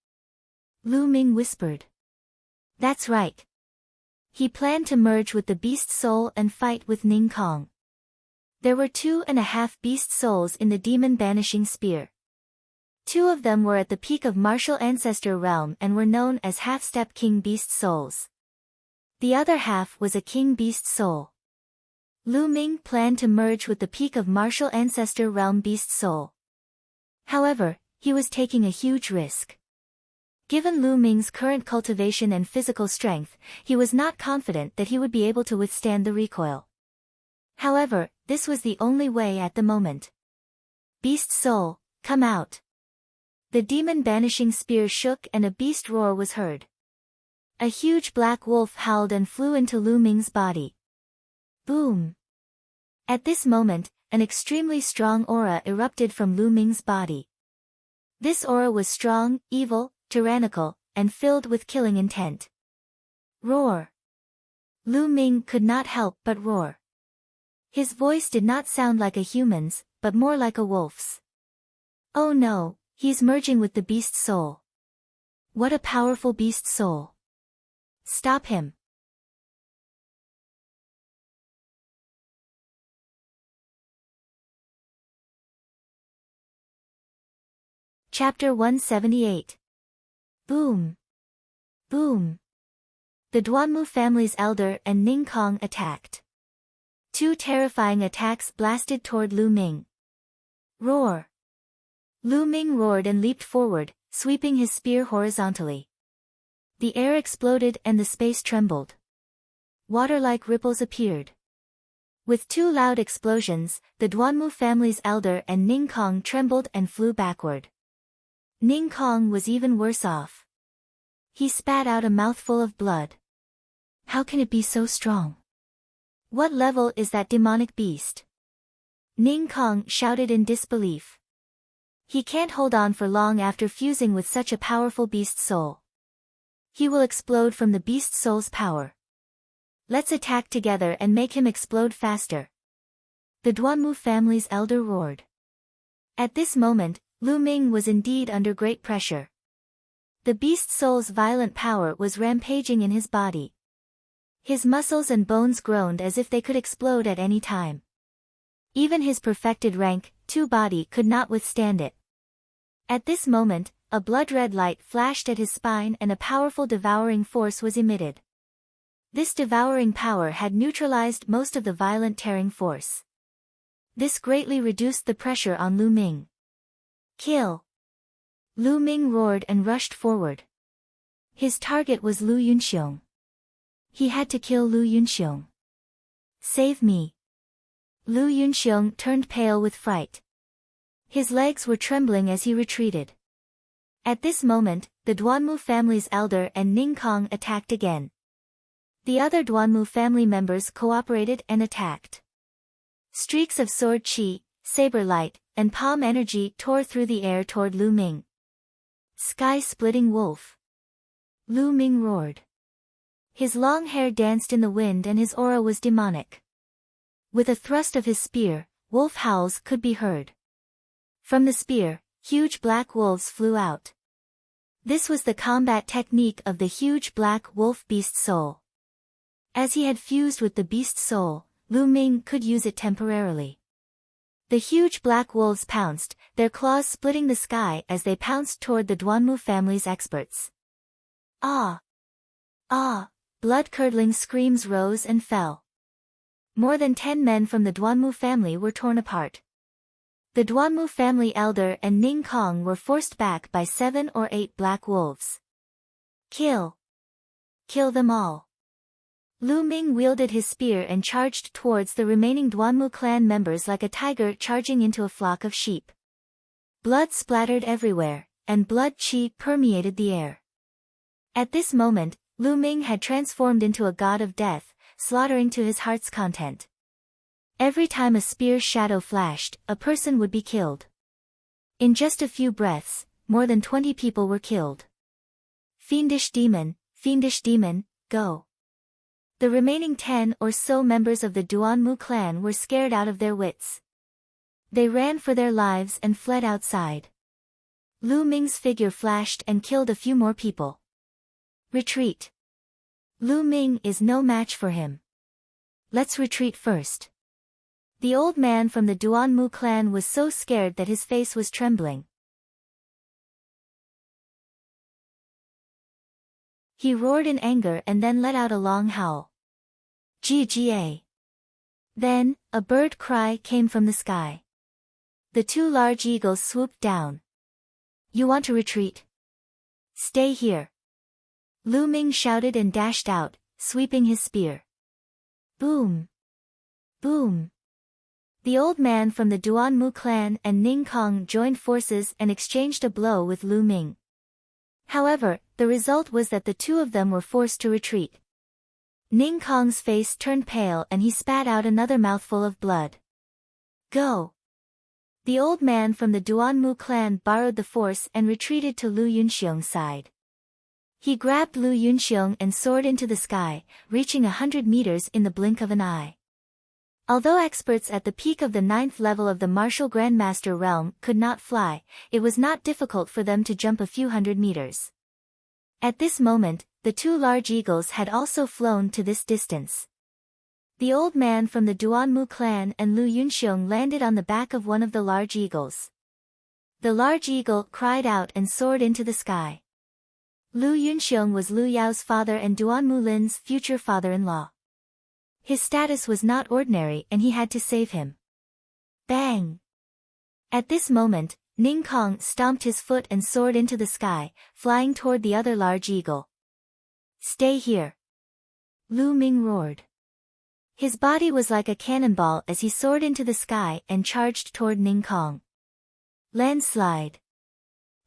Lu Ming whispered. That's right. He planned to merge with the beast soul and fight with Ning Kong. There were 2.5 beast souls in the demon-banishing spear. 2 of them were at the peak of martial ancestor realm and were known as half-step king beast souls. The other half was a king beast soul. Lu Ming planned to merge with the peak of martial ancestor realm beast soul. However, he was taking a huge risk. Given Lu Ming's current cultivation and physical strength, he was not confident that he would be able to withstand the recoil. However, this was the only way at the moment. Beast soul, come out. The demon-banishing spear shook and a beast roar was heard. A huge black wolf howled and flew into Lu Ming's body. Boom! At this moment, an extremely strong aura erupted from Lu Ming's body. This aura was strong, evil, tyrannical, and filled with killing intent. Roar! Lu Ming could not help but roar. His voice did not sound like a human's, but more like a wolf's. Oh no, he's merging with the beast soul. What a powerful beast soul. Stop him. Chapter 178. Boom! Boom! The Duanmu family's elder and Ning Kong attacked. 2 terrifying attacks blasted toward Lu Ming. Roar! Lu Ming roared and leaped forward, sweeping his spear horizontally. The air exploded and the space trembled. Water-like ripples appeared. With 2 loud explosions, the Duanmu family's elder and Ning Kong trembled and flew backward. Ning Kong was even worse off. He spat out a mouthful of blood. How can it be so strong? What level is that demonic beast? Ning Kong shouted in disbelief. He can't hold on for long after fusing with such a powerful beast soul. He will explode from the beast soul's power. Let's attack together and make him explode faster. The Duanmu family's elder roared. At this moment, Lu Ming was indeed under great pressure. The beast soul's violent power was rampaging in his body. His muscles and bones groaned as if they could explode at any time. Even his perfected rank, 2 body could not withstand it. At this moment, a blood-red light flashed at his spine and a powerful devouring force was emitted. This devouring power had neutralized most of the violent tearing force. This greatly reduced the pressure on Lu Ming. Kill! Lu Ming roared and rushed forward. His target was Lu Yunxiong. He had to kill Lu Yunxiong. Save me! Lu Yunxiong turned pale with fright. His legs were trembling as he retreated. At this moment, the Duanmu family's elder and Ning Kong attacked again. The other Duanmu family members cooperated and attacked. Streaks of sword chi, saber light, and palm energy tore through the air toward Lu Ming. Sky-splitting wolf! Lu Ming roared. His long hair danced in the wind and his aura was demonic. With a thrust of his spear, wolf howls could be heard. From the spear, huge black wolves flew out. This was the combat technique of the huge black wolf beast soul. As he had fused with the beast soul, Lu Ming could use it temporarily. The huge black wolves pounced, their claws splitting the sky as they pounced toward the Duanmu family's experts. Ah! Ah! Blood-curdling screams rose and fell. More than 10 men from the Duanmu family were torn apart. The Duanmu family elder and Ning Kong were forced back by 7 or 8 black wolves. Kill! Kill them all! Lu Ming wielded his spear and charged towards the remaining Duanmu clan members like a tiger charging into a flock of sheep. Blood splattered everywhere, and blood qi permeated the air. At this moment, Lu Ming had transformed into a god of death, slaughtering to his heart's content. Every time a spear's shadow flashed, a person would be killed. In just a few breaths, more than 20 people were killed. Fiendish demon, go. The remaining 10 or so members of the Duanmu clan were scared out of their wits. They ran for their lives and fled outside. Lu Ming's figure flashed and killed a few more people. Retreat. Lu Ming is no match for him. Let's retreat first. The old man from the Duanmu clan was so scared that his face was trembling. He roared in anger and then let out a long howl. Gga. Then, a bird cry came from the sky. The 2 large eagles swooped down. You want to retreat? Stay here. Lu Ming shouted and dashed out, sweeping his spear. Boom! Boom! The old man from the Duanmu clan and Ning Kong joined forces and exchanged a blow with Lu Ming. However, the result was that the 2 of them were forced to retreat. Ning Kong's face turned pale and he spat out another mouthful of blood. Go! The old man from the Duanmu clan borrowed the force and retreated to Lu Yunxiong's side. He grabbed Lu Yunxiong and soared into the sky, reaching 100 meters in the blink of an eye. Although experts at the peak of the 9th level of the martial grandmaster realm could not fly, it was not difficult for them to jump a few hundred meters. At this moment, the 2 large eagles had also flown to this distance. The old man from the Duanmu clan and Lu Yunxiong landed on the back of one of the large eagles. The large eagle cried out and soared into the sky. Lu Yunxiong was Lu Yao's father and Duanmu Lin's future father-in-law. His status was not ordinary and he had to save him. Bang! At this moment, Ning Kong stomped his foot and soared into the sky, flying toward the other large eagle. Stay here! Lu Ming roared. His body was like a cannonball as he soared into the sky and charged toward Ning Kong. Landslide!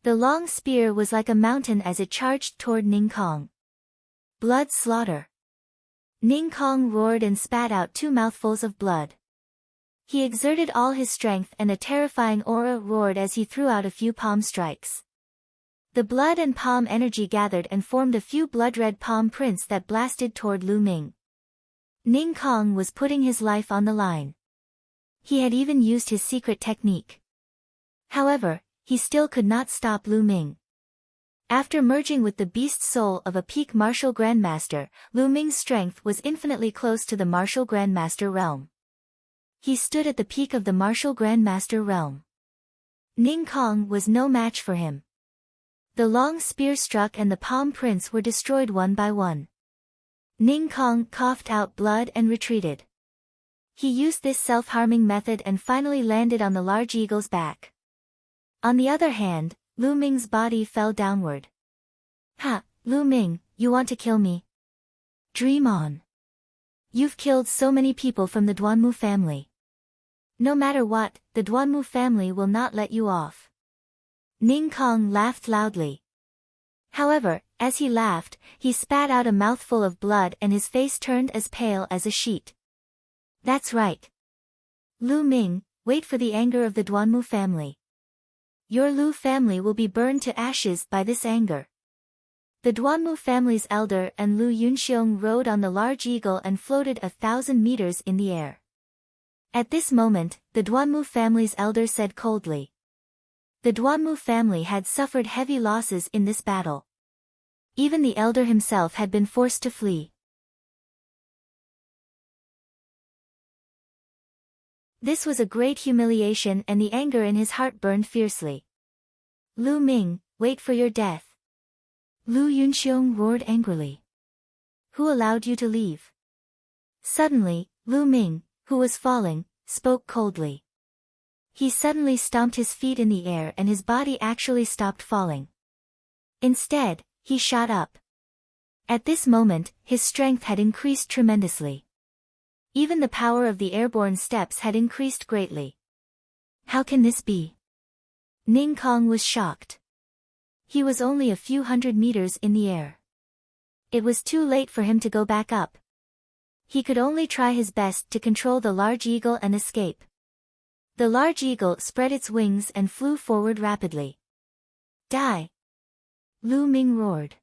The long spear was like a mountain as it charged toward Ning Kong. Blood slaughter! Ning Kong roared and spat out 2 mouthfuls of blood. He exerted all his strength and a terrifying aura roared as he threw out a few palm strikes. The blood and palm energy gathered and formed a few blood-red palm prints that blasted toward Lu Ming. Ning Kong was putting his life on the line. He had even used his secret technique. However, he still could not stop Lu Ming. After merging with the beast soul of a peak martial grandmaster, Lu Ming's strength was infinitely close to the martial grandmaster realm. He stood at the peak of the martial grandmaster realm. Ning Kong was no match for him. The long spear struck and the palm prints were destroyed one by one. Ning Kong coughed out blood and retreated. He used this self-harming method and finally landed on the large eagle's back. On the other hand, Lu Ming's body fell downward. Ha, Lu Ming, you want to kill me? Dream on. You've killed so many people from the Duanmu family. No matter what, the Duanmu family will not let you off. Ning Kong laughed loudly. However, as he laughed, he spat out a mouthful of blood and his face turned as pale as a sheet. That's right. Lu Ming, wait for the anger of the Duanmu family. Your Lu family will be burned to ashes by this anger. The Duanmu family's elder and Lu Yunxiong rode on the large eagle and floated 1,000 meters in the air. At this moment, the Duanmu family's elder said coldly. The Duanmu family had suffered heavy losses in this battle. Even the elder himself had been forced to flee. This was a great humiliation, and the anger in his heart burned fiercely. Lu Ming, wait for your death. Lu Yunxiong roared angrily. Who allowed you to leave? Suddenly, Lu Ming, who was falling, spoke coldly. He suddenly stomped his feet in the air and his body actually stopped falling. Instead, he shot up. At this moment, his strength had increased tremendously. Even the power of the airborne steps had increased greatly. How can this be? Ning Kong was shocked. He was only a few hundred meters in the air. It was too late for him to go back up. He could only try his best to control the large eagle and escape. The large eagle spread its wings and flew forward rapidly. Die! Lu Ming roared.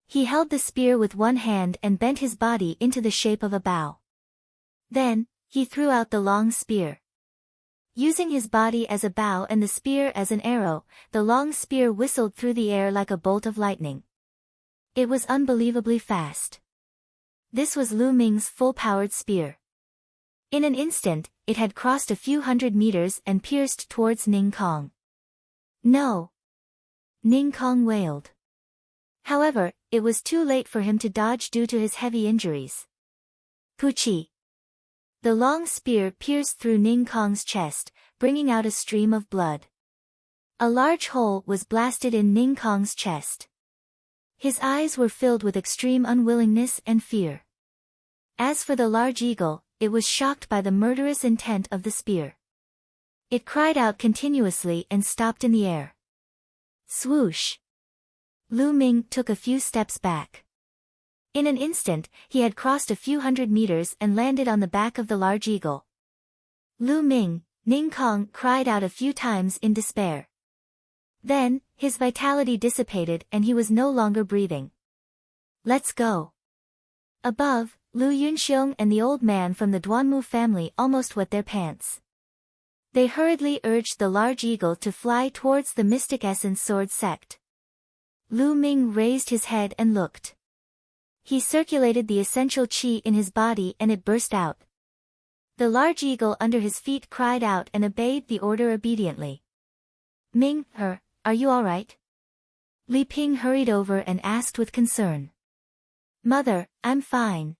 He held the spear with one hand and bent his body into the shape of a bow. Then, he threw out the long spear. Using his body as a bow and the spear as an arrow, the long spear whistled through the air like a bolt of lightning. It was unbelievably fast. This was Lu Ming's full-powered spear. In an instant, it had crossed a few hundred meters and pierced towards Ning Kong. No! Ning Kong wailed. However, it was too late for him to dodge due to his heavy injuries. Puchi! The long spear pierced through Ning Kong's chest, bringing out a stream of blood. A large hole was blasted in Ning Kong's chest. His eyes were filled with extreme unwillingness and fear. As for the large eagle, it was shocked by the murderous intent of the spear. It cried out continuously and stopped in the air. Swoosh! Lu Ming took a few steps back. In an instant, he had crossed a few hundred meters and landed on the back of the large eagle. Lu Ming, Ning Kong cried out a few times in despair. Then, his vitality dissipated and he was no longer breathing. Let's go. Above, Lu Yunxiong and the old man from the Duanmu family almost wet their pants. They hurriedly urged the large eagle to fly towards the Mystic Essence Sword sect. Lu Ming raised his head and looked. He circulated the essential qi in his body and it burst out. The large eagle under his feet cried out and obeyed the order obediently. Ming, are you all right? Li Ping hurried over and asked with concern. Mother, I'm fine.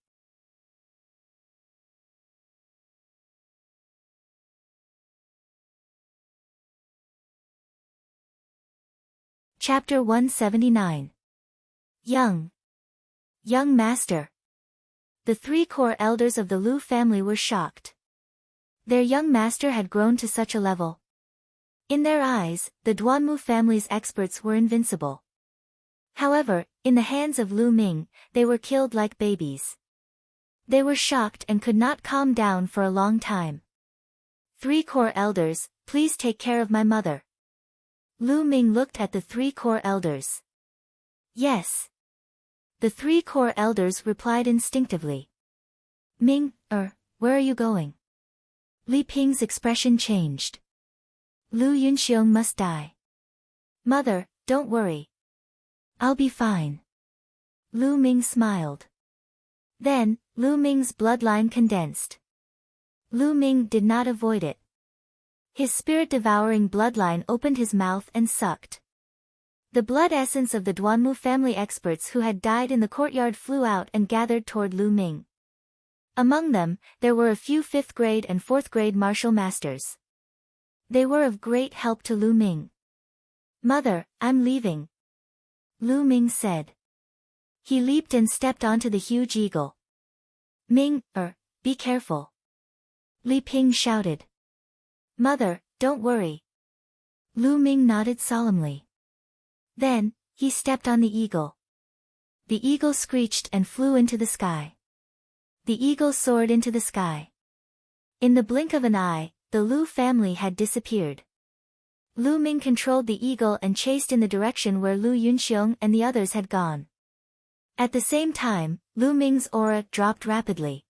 Chapter 179. Young Master. The three core elders of the Lu family were shocked. Their young master had grown to such a level. In their eyes, the Duanmu family's experts were invincible. However, in the hands of Lu Ming, they were killed like babies. They were shocked and could not calm down for a long time. Three core elders, please take care of my mother. Lu Ming looked at the three core elders. Yes. The three core elders replied instinctively. Ming, where are you going? Li Ping's expression changed. Lu Yunxiong must die. Mother, don't worry. I'll be fine. Lu Ming smiled. Then, Lu Ming's bloodline condensed. Lu Ming did not avoid it. His spirit-devouring bloodline opened his mouth and sucked. The blood essence of the Duanmu family experts who had died in the courtyard flew out and gathered toward Lu Ming. Among them, there were a few 5th grade and 4th grade martial masters. They were of great help to Lu Ming. Mother, I'm leaving. Lu Ming said. He leaped and stepped onto the huge eagle. Ming, be careful. Li Ping shouted. Mother, don't worry. Lu Ming nodded solemnly. Then, he stepped on the eagle. The eagle screeched and flew into the sky. The eagle soared into the sky. In the blink of an eye, the Lu family had disappeared. Lu Ming controlled the eagle and chased in the direction where Lu Yunxiong and the others had gone. At the same time, Lu Ming's aura dropped rapidly.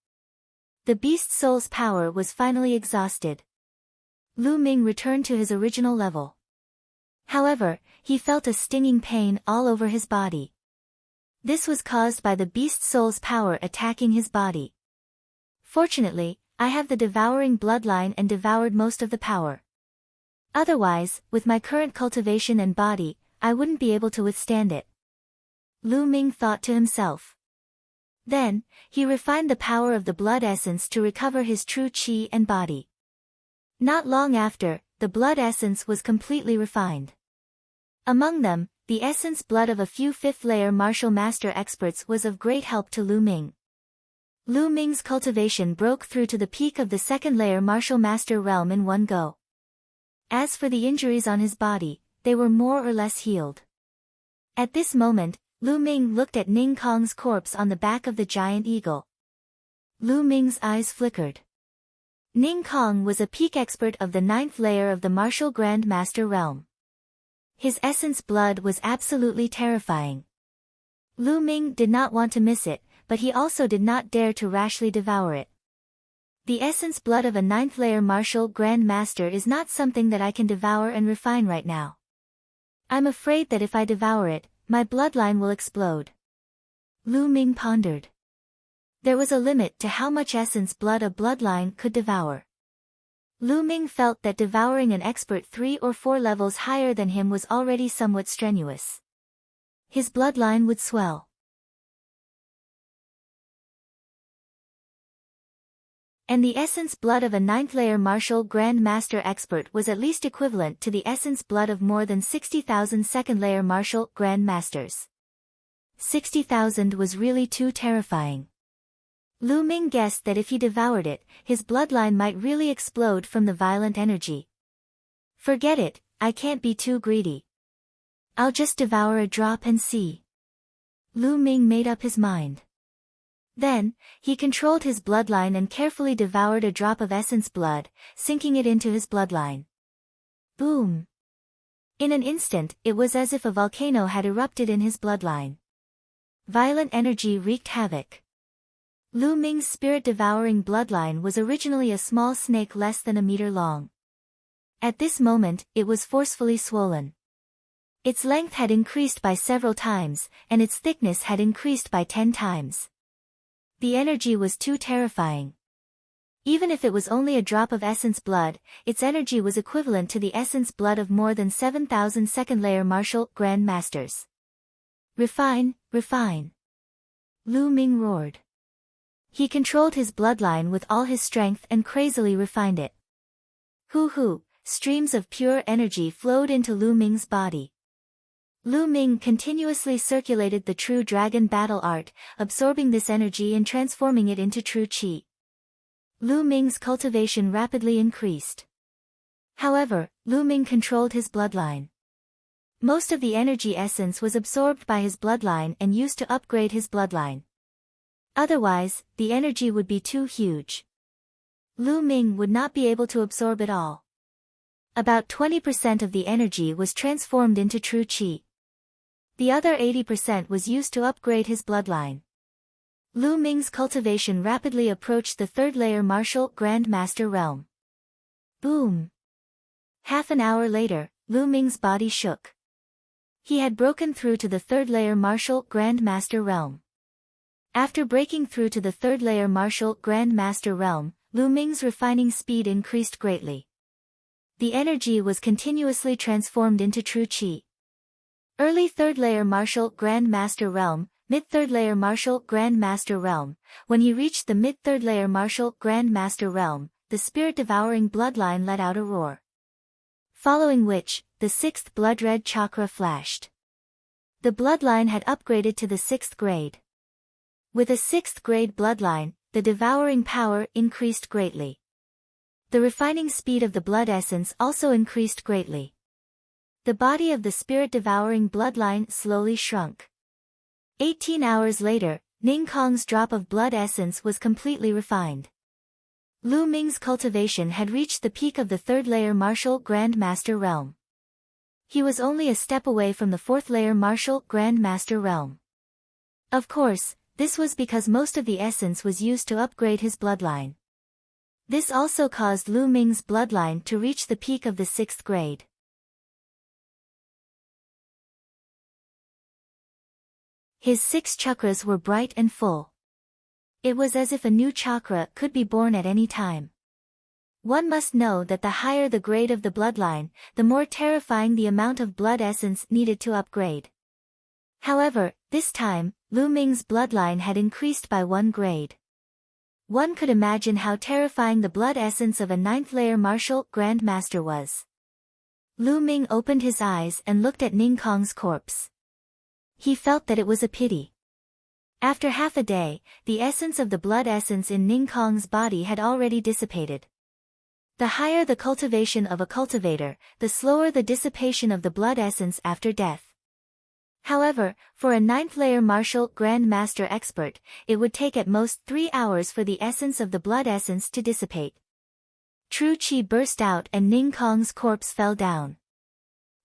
The beast soul's power was finally exhausted. Lu Ming returned to his original level. However, he felt a stinging pain all over his body. This was caused by the beast soul's power attacking his body. Fortunately, I have the devouring bloodline and devoured most of the power. Otherwise, with my current cultivation and body, I wouldn't be able to withstand it. Lu Ming thought to himself. Then, he refined the power of the blood essence to recover his true qi and body. Not long after, the blood essence was completely refined. Among them, the essence blood of a few fifth-layer martial master experts was of great help to Lu Ming. Lu Ming's cultivation broke through to the peak of the second-layer martial master realm in one go. As for the injuries on his body, they were more or less healed. At this moment, Lu Ming looked at Ning Kong's corpse on the back of the giant eagle. Lu Ming's eyes flickered. Ning Kong was a peak expert of the 9th layer of the martial Grand Master realm. His essence blood was absolutely terrifying. Lu Ming did not want to miss it, but he also did not dare to rashly devour it. The essence blood of a 9th layer martial Grand Master is not something that I can devour and refine right now. I'm afraid that if I devour it, my bloodline will explode. Lu Ming pondered. There was a limit to how much essence blood a bloodline could devour. Lu Ming felt that devouring an expert 3 or 4 levels higher than him was already somewhat strenuous. His bloodline would swell. And the essence blood of a 9th layer martial Grand Master expert was at least equivalent to the essence blood of more than 60,000 second layer martial Grand Masters. 60,000 was really too terrifying. Lu Ming guessed that if he devoured it, his bloodline might really explode from the violent energy. Forget it, I can't be too greedy. I'll just devour a drop and see. Lu Ming made up his mind. Then, he controlled his bloodline and carefully devoured a drop of essence blood, sinking it into his bloodline. Boom! In an instant, it was as if a volcano had erupted in his bloodline. Violent energy wreaked havoc. Lu Ming's spirit-devouring bloodline was originally a small snake less than a meter long. At this moment, it was forcefully swollen. Its length had increased by several times, and its thickness had increased by 10 times. The energy was too terrifying. Even if it was only a drop of essence blood, its energy was equivalent to the essence blood of more than 7,000 second-layer martial Grand Masters. Refine, refine! Lu Ming roared. He controlled his bloodline with all his strength and crazily refined it. Hoo-hoo, streams of pure energy flowed into Lu Ming's body. Lu Ming continuously circulated the true dragon battle art, absorbing this energy and transforming it into true qi. Lu Ming's cultivation rapidly increased. However, Lu Ming controlled his bloodline. Most of the energy essence was absorbed by his bloodline and used to upgrade his bloodline. Otherwise, the energy would be too huge. Lu Ming would not be able to absorb it all. About 20% of the energy was transformed into true qi. The other 80% was used to upgrade his bloodline. Lu Ming's cultivation rapidly approached the 3rd layer martial Grand Master realm. Boom! Half an hour later, Lu Ming's body shook. He had broken through to the 3rd layer martial Grand Master realm. After breaking through to the 3rd layer martial Grand Master realm, Lu Ming's refining speed increased greatly. The energy was continuously transformed into true qi. Early 3rd layer martial Grand Master realm, mid 3rd layer martial Grand Master realm. When he reached the mid 3rd layer martial Grand Master realm, the spirit-devouring bloodline let out a roar. Following which, the 6th blood-red chakra flashed. The bloodline had upgraded to the 6th grade. With a 6th grade bloodline, the devouring power increased greatly. The refining speed of the blood essence also increased greatly. The body of the spirit-devouring bloodline slowly shrunk. 18 hours later, Ning Kong's drop of blood essence was completely refined. Lu Ming's cultivation had reached the peak of the 3rd layer martial Grand Master realm. He was only a step away from the 4th layer martial Grand Master realm. Of course, this was because most of the essence was used to upgrade his bloodline. This also caused Lu Ming's bloodline to reach the peak of the 6th grade. His 6 chakras were bright and full. It was as if a new chakra could be born at any time. One must know that the higher the grade of the bloodline, the more terrifying the amount of blood essence needed to upgrade. However, this time, Lu Ming's bloodline had increased by 1 grade. One could imagine how terrifying the blood essence of a 9th-layer martial Grand Master was. Lu Ming opened his eyes and looked at Ning Kong's corpse. He felt that it was a pity. After half a day, the essence of the blood essence in Ning Kong's body had already dissipated. The higher the cultivation of a cultivator, the slower the dissipation of the blood essence after death. However, for a 9th-layer martial Grand Master expert, it would take at most 3 hours for the essence of the blood essence to dissipate. True Qi burst out and Ning Kong's corpse fell down.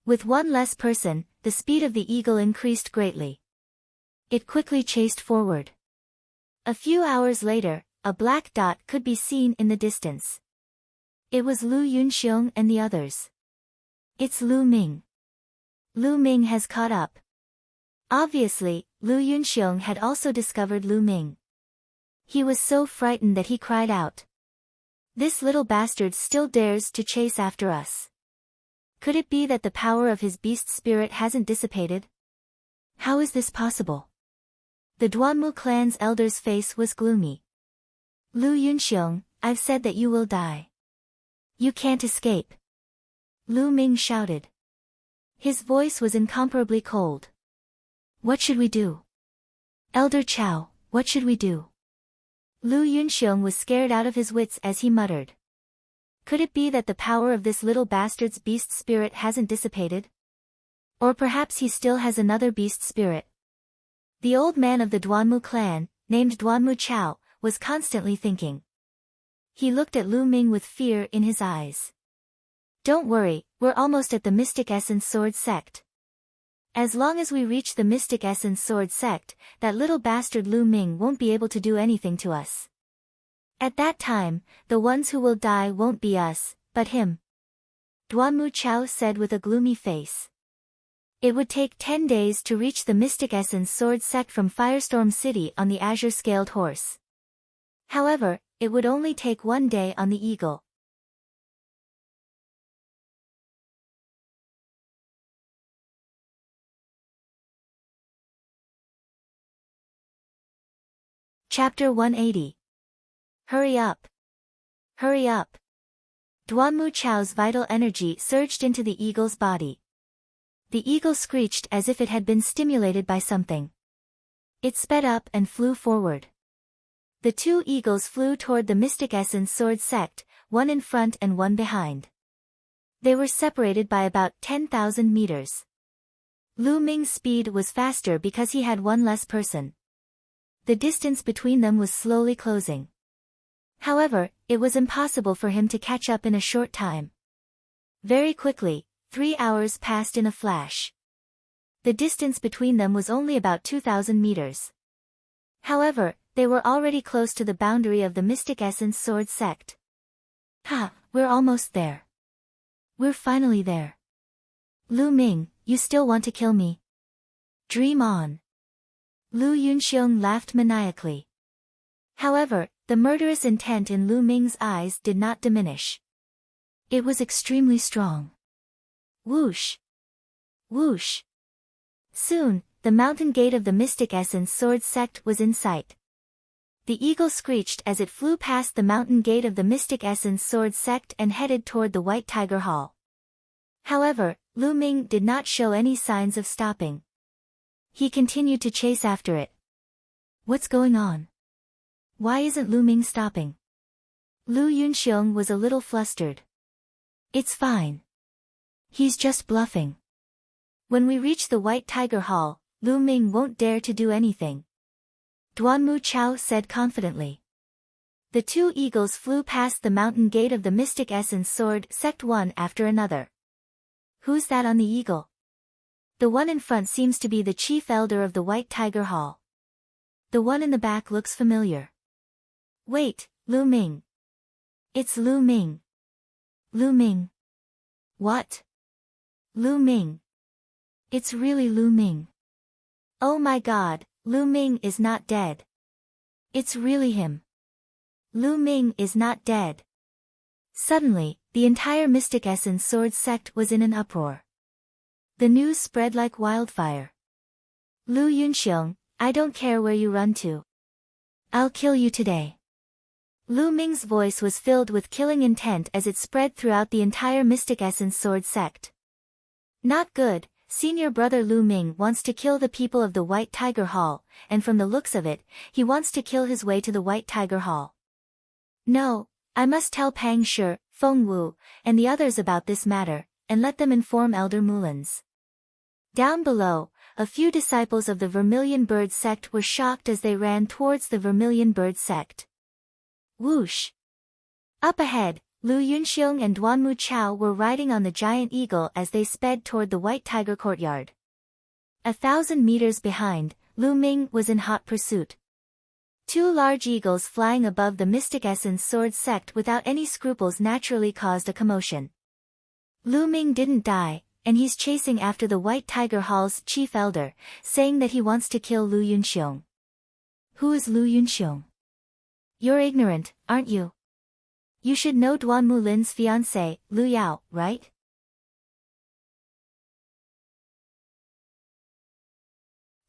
With one less person, the speed of the eagle increased greatly. It quickly chased forward. A few hours later, a black dot could be seen in the distance. It was Lu Yunxiong and the others. It's Lu Ming. Lu Ming has caught up. Obviously, Lu Yunxiong had also discovered Lu Ming. He was so frightened that he cried out. This little bastard still dares to chase after us. Could it be that the power of his beast spirit hasn't dissipated? How is this possible? The Duanmu clan's elder's face was gloomy. Lu Yunxiong, I've said that you will die. You can't escape. Lu Ming shouted. His voice was incomparably cold. What should we do? Elder Chow, what should we do? Lu Yunxiong was scared out of his wits as he muttered. Could it be that the power of this little bastard's beast spirit hasn't dissipated? Or perhaps he still has another beast spirit? The old man of the Duanmu clan, named Duanmu Chao, was constantly thinking. He looked at Lu Ming with fear in his eyes. Don't worry, we're almost at the Mystic Essence Sword Sect. As long as we reach the Mystic Essence Sword Sect, that little bastard Lu Ming won't be able to do anything to us. At that time, the ones who will die won't be us, but him. Duanmu Chao said with a gloomy face. It would take 10 days to reach the Mystic Essence Sword Sect from Firestorm City on the Azure-Scaled Horse. However, it would only take 1 day on the Eagle. Chapter 180. Hurry up! Hurry up! Duanmu Chao's vital energy surged into the eagle's body. The eagle screeched as if it had been stimulated by something. It sped up and flew forward. The 2 eagles flew toward the Mystic Essence Sword Sect, one in front and one behind. They were separated by about 10,000 meters. Lu Ming's speed was faster because he had one less person. The distance between them was slowly closing. However, it was impossible for him to catch up in a short time. Very quickly, 3 hours passed in a flash. The distance between them was only about 2,000 meters. However, they were already close to the boundary of the Mystic Essence Sword Sect. Ha, we're almost there. We're finally there. Lu Ming, you still want to kill me? Dream on. Lu Yunxiong laughed maniacally. However, the murderous intent in Lu Ming's eyes did not diminish. It was extremely strong. Whoosh! Whoosh! Soon, the mountain gate of the Mystic Essence Sword Sect was in sight. The eagle screeched as it flew past the mountain gate of the Mystic Essence Sword Sect and headed toward the White Tiger Hall. However, Lu Ming did not show any signs of stopping. He continued to chase after it. What's going on? Why isn't Lu Ming stopping? Lu Yunxiong was a little flustered. It's fine. He's just bluffing. When we reach the White Tiger Hall, Lu Ming won't dare to do anything. Duanmu Chao said confidently. The 2 eagles flew past the mountain gate of the Mystic Essence Sword Sect one after another. Who's that on the eagle? The one in front seems to be the chief elder of the White Tiger Hall. The one in the back looks familiar. Wait, Lu Ming. It's Lu Ming. Lu Ming. What? Lu Ming. It's really Lu Ming. Oh my god, Lu Ming is not dead. It's really him. Lu Ming is not dead. Suddenly, the entire Mystic Essence Sword sect was in an uproar. The news spread like wildfire. Lu Yunxiong, I don't care where you run to. I'll kill you today. Lu Ming's voice was filled with killing intent as it spread throughout the entire Mystic Essence Sword sect. Not good, senior brother Lu Ming wants to kill the people of the White Tiger Hall, and from the looks of it, he wants to kill his way to the White Tiger Hall. No, I must tell Pang Shi, Feng Wu, and the others about this matter, and let them inform Elder Mulans. Down below, a few disciples of the Vermilion Bird sect were shocked as they ran towards the Vermilion Bird sect. Whoosh! Up ahead, Lu Yunxiong and Duanmu Chao were riding on the giant eagle as they sped toward the White Tiger courtyard. 1,000 meters behind, Lu Ming was in hot pursuit. Two large eagles flying above the Mystic Essence Sword sect without any scruples naturally caused a commotion. Lu Ming didn't die, and he's chasing after the White Tiger Hall's chief elder, saying that he wants to kill Lu Yunxiong. Who is Lu Yunxiong? You're ignorant, aren't you? You should know Duanmu Lin's fiancé, Lu Yao, right?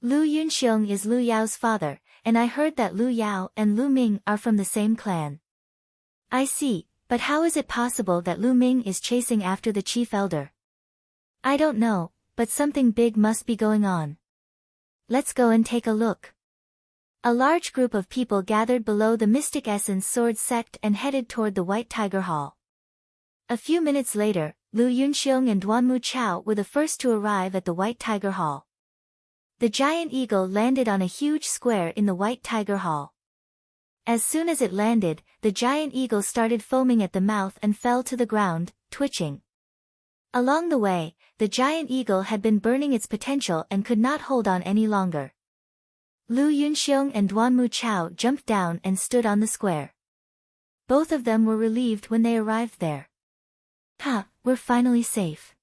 Lu Yunxiong is Lu Yao's father, and I heard that Lu Yao and Lu Ming are from the same clan. I see, but how is it possible that Lu Ming is chasing after the chief elder? I don't know, but something big must be going on. Let's go and take a look. A large group of people gathered below the Mystic Essence Sword sect and headed toward the White Tiger Hall. A few minutes later, Lu Yunxiong and Duanmu Chao were the first to arrive at the White Tiger Hall. The giant eagle landed on a huge square in the White Tiger Hall. As soon as it landed, the giant eagle started foaming at the mouth and fell to the ground, twitching. Along the way, the giant eagle had been burning its potential and could not hold on any longer. Lu Yunxiong and Duanmu Chao jumped down and stood on the square. Both of them were relieved when they arrived there. We're finally safe.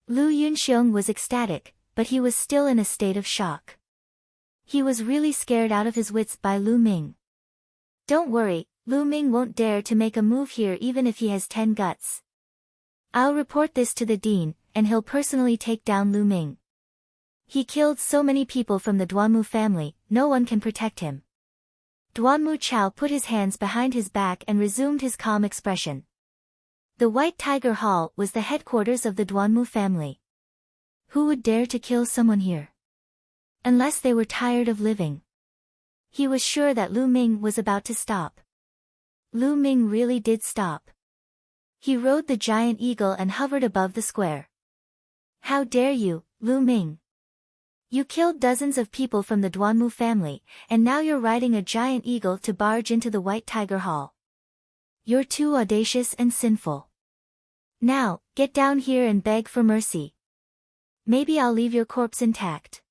Lu Yunxiong was ecstatic, but he was still in a state of shock. He was really scared out of his wits by Lu Ming. Don't worry, Lu Ming won't dare to make a move here even if he has 10 guts. I'll report this to the dean, and he'll personally take down Lu Ming. He killed so many people from the Duanmu family, no one can protect him. Duanmu Chao put his hands behind his back and resumed his calm expression. The White Tiger Hall was the headquarters of the Duanmu family. Who would dare to kill someone here? Unless they were tired of living. He was sure that Lu Ming was about to stop. Lu Ming really did stop. He rode the giant eagle and hovered above the square. How dare you, Lu Ming? You killed dozens of people from the Duanmu family, and now you're riding a giant eagle to barge into the White Tiger Hall. You're too audacious and sinful. Now, get down here and beg for mercy. Maybe I'll leave your corpse intact.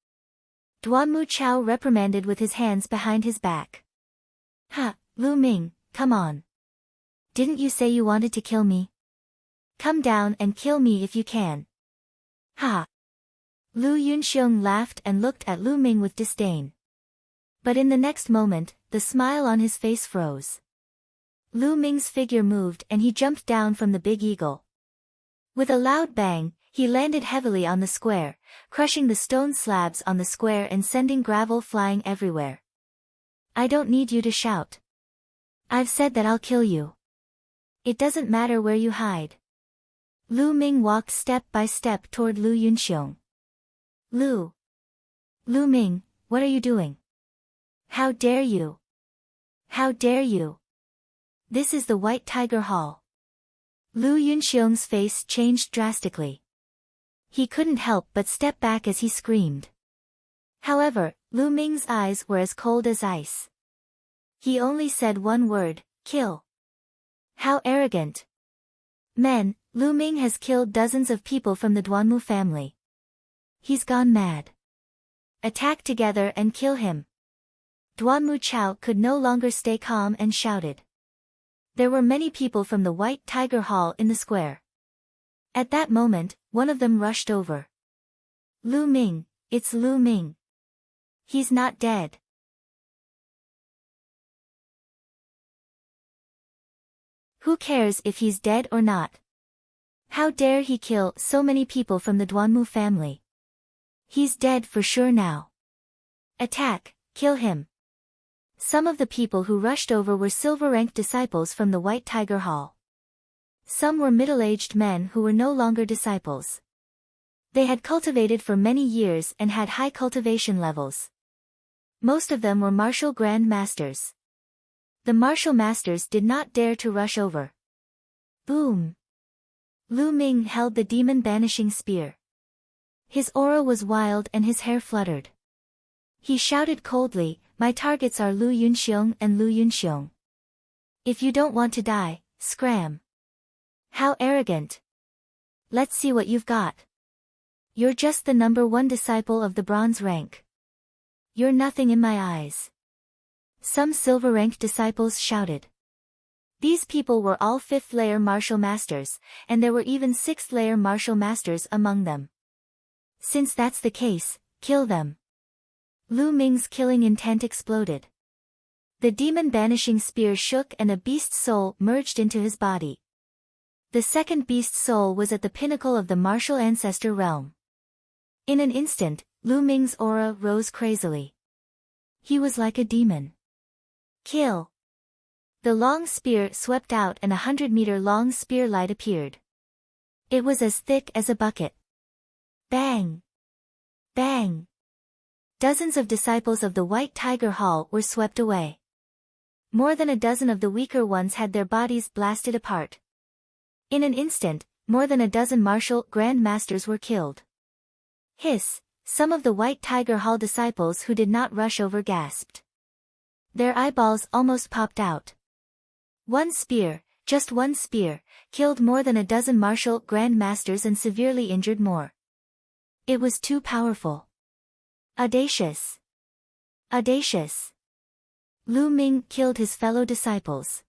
Duanmu Chao reprimanded with his hands behind his back. Lu Ming, come on. Didn't you say you wanted to kill me? Come down and kill me if you can. Lu Yunxiong laughed and looked at Lu Ming with disdain. But in the next moment, the smile on his face froze. Lu Ming's figure moved and he jumped down from the big eagle. With a loud bang, he landed heavily on the square, crushing the stone slabs on the square and sending gravel flying everywhere. I don't need you to shout. I've said that I'll kill you. It doesn't matter where you hide. Lu Ming walked step by step toward Lu Yunxiong. Lu Ming, what are you doing? How dare you? How dare you? This is the White Tiger Hall. Lu Yunxiong's face changed drastically. He couldn't help but step back as he screamed. However, Lu Ming's eyes were as cold as ice. He only said one word, kill. How arrogant. Men, Lu Ming has killed dozens of people from the Duanmu family. He's gone mad. Attack together and kill him. Duanmu Chao could no longer stay calm and shouted. There were many people from the White Tiger Hall in the square. At that moment, one of them rushed over. Lu Ming, it's Lu Ming. He's not dead. Who cares if he's dead or not? How dare he kill so many people from the Duanmu family? He's dead for sure now. Attack, kill him. Some of the people who rushed over were silver-ranked disciples from the White Tiger Hall. Some were middle-aged men who were no longer disciples. They had cultivated for many years and had high cultivation levels. Most of them were martial grand masters. The martial masters did not dare to rush over. Boom! Lu Ming held the demon-banishing spear. His aura was wild and his hair fluttered. He shouted coldly, "My targets are Lu Yunxiong and Lu Yunxiong. If you don't want to die, scram." How arrogant! Let's see what you've got. You're just the number 1 disciple of the bronze rank. You're nothing in my eyes. Some silver-ranked disciples shouted. These people were all 5th-layer martial masters, and there were even 6th-layer martial masters among them. Since that's the case, kill them. Lu Ming's killing intent exploded. The demon-banishing spear shook and a beast's soul merged into his body. The second beast's soul was at the pinnacle of the martial ancestor realm. In an instant, Lu Ming's aura rose crazily. He was like a demon. Kill! The long spear swept out and 100-meter-long spear light appeared. It was as thick as a bucket. Bang! Bang! Dozens of disciples of the White Tiger Hall were swept away. More than a dozen of the weaker ones had their bodies blasted apart. In an instant, more than a dozen martial grand masters were killed. Hiss! Some of the White Tiger Hall disciples who did not rush over gasped. Their eyeballs almost popped out. One spear, just one spear, killed more than a dozen martial grand masters and severely injured more. It was too powerful. Audacious! Audacious! Lu Ming killed his fellow disciples.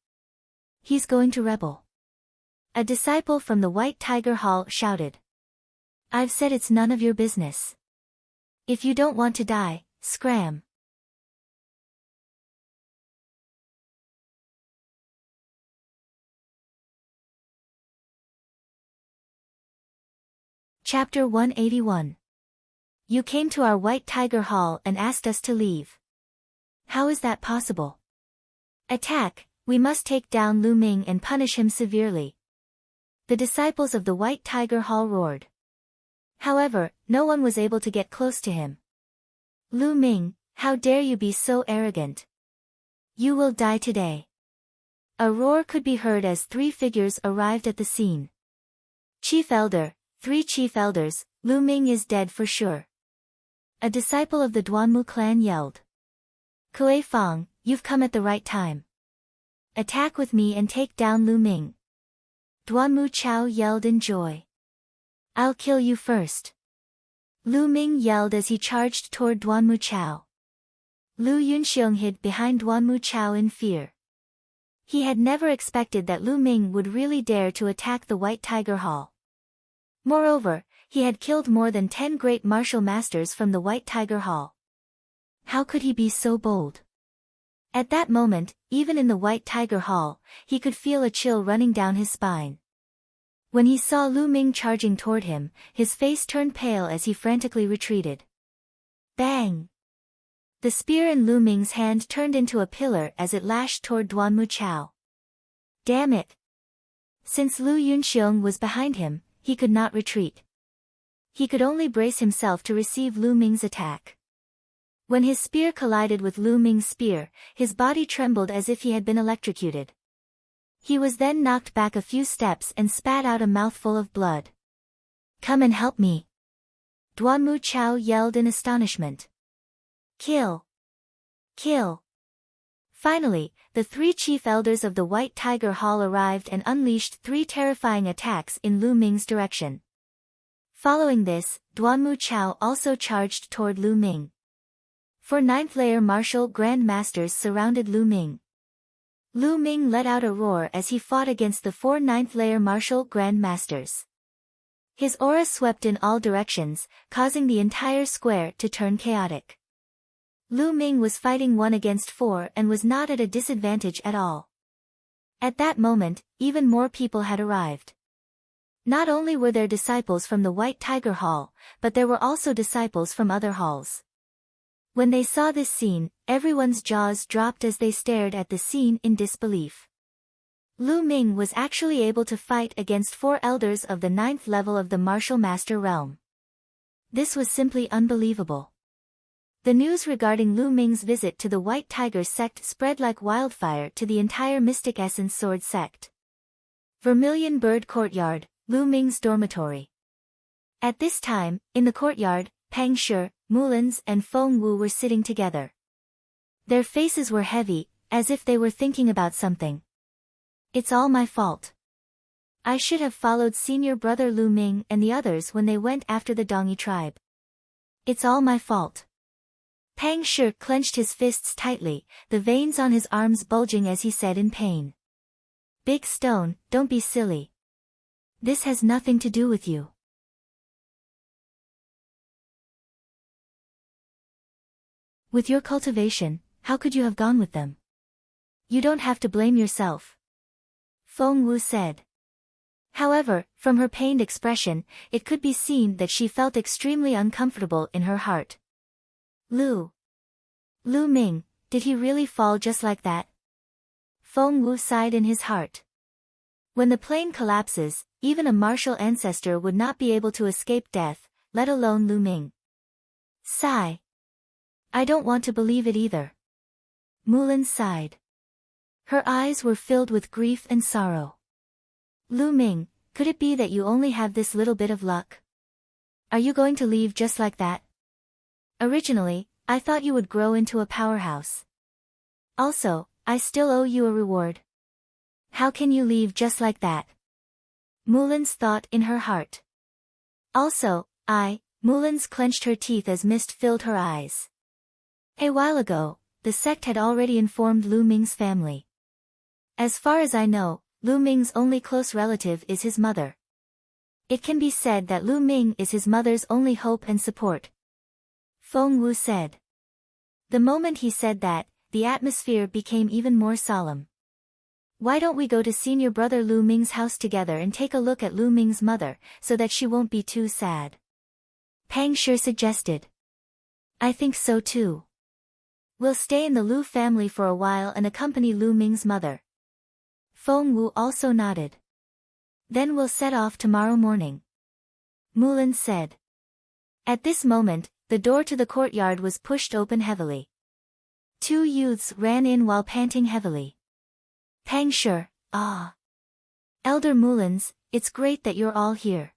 He's going to rebel. A disciple from the White Tiger Hall shouted. I've said it's none of your business. If you don't want to die, scram. Chapter 181. You came to our White Tiger Hall and asked us to leave. How is that possible? Attack! We must take down Lu Ming and punish him severely. The disciples of the White Tiger Hall roared. However, no one was able to get close to him. Lu Ming, how dare you be so arrogant? You will die today. A roar could be heard as 3 figures arrived at the scene. Chief Elder, 3 Chief Elders, Lu Ming is dead for sure. A disciple of the Duanmu clan yelled. Kuei Fang, you've come at the right time. Attack with me and take down Lu Ming. Duanmu Chao yelled in joy. I'll kill you first. Lu Ming yelled as he charged toward Duanmu Chao. Lu Yunxiong hid behind Duanmu Chao in fear. He had never expected that Lu Ming would really dare to attack the White Tiger Hall. Moreover, he had killed more than 10 great martial masters from the White Tiger Hall. How could he be so bold? At that moment, even in the White Tiger Hall, he could feel a chill running down his spine. When he saw Lu Ming charging toward him, his face turned pale as he frantically retreated. Bang! The spear in Lu Ming's hand turned into a pillar as it lashed toward Duanmu Chao. Damn it! Since Lu Yunxiong was behind him, he could not retreat. He could only brace himself to receive Lu Ming's attack. When his spear collided with Lu Ming's spear, his body trembled as if he had been electrocuted. He was then knocked back a few steps and spat out a mouthful of blood. Come and help me! Duanmu Chao yelled in astonishment. Kill! Kill! Finally, the 3 chief elders of the White Tiger Hall arrived and unleashed 3 terrifying attacks in Lu Ming's direction. Following this, Duanmu Chao also charged toward Lu Ming. 4 9th-layer martial grand masters surrounded Lu Ming. Lu Ming let out a roar as he fought against the 4 ninth-layer martial Grand Masters. His aura swept in all directions, causing the entire square to turn chaotic. Lu Ming was fighting 1 against 4 and was not at a disadvantage at all. At that moment, even more people had arrived. Not only were there disciples from the White Tiger Hall, but there were also disciples from other halls. When they saw this scene, everyone's jaws dropped as they stared at the scene in disbelief. Lu Ming was actually able to fight against 4 elders of the 9th level of the Martial Master realm. This was simply unbelievable. The news regarding Lu Ming's visit to the White Tiger sect spread like wildfire to the entire Mystic Essence Sword sect. Vermilion Bird Courtyard, Lu Ming's dormitory. At this time, in the courtyard, Pang Shi, Mulins and Feng Wu were sitting together. Their faces were heavy, as if they were thinking about something. It's all my fault. I should have followed senior brother Lu Ming and the others when they went after the Dongi tribe. It's all my fault. Pang Shi clenched his fists tightly, the veins on his arms bulging as he said in pain. Big Stone, don't be silly. This has nothing to do with you. With your cultivation, how could you have gone with them? You don't have to blame yourself. Feng Wu said. However, from her pained expression, it could be seen that she felt extremely uncomfortable in her heart. Lu Ming, did he really fall just like that? Feng Wu sighed in his heart. When the plane collapses, even a martial ancestor would not be able to escape death, let alone Lu Ming. Sigh. I don't want to believe it either. Mulin sighed. Her eyes were filled with grief and sorrow. Lu Ming, could it be that you only have this little bit of luck? Are you going to leave just like that? Originally, I thought you would grow into a powerhouse. Also, I still owe you a reward. How can you leave just like that? Mulin's thought in her heart. Also, Mulin's clenched her teeth as mist filled her eyes. A while ago, the sect had already informed Lu Ming's family. As far as I know, Lu Ming's only close relative is his mother. It can be said that Lu Ming is his mother's only hope and support. Feng Wu said. The moment he said that, the atmosphere became even more solemn. Why don't we go to senior brother Lu Ming's house together and take a look at Lu Ming's mother, so that she won't be too sad? Pang Shi suggested. I think so too. We'll stay in the Lu family for a while and accompany Lu Ming's mother. Feng Wu also nodded. Then we'll set off tomorrow morning. Mulin said. At this moment, the door to the courtyard was pushed open heavily. 2 youths ran in while panting heavily. Pang Shi, Elder Mulins, it's great that you're all here.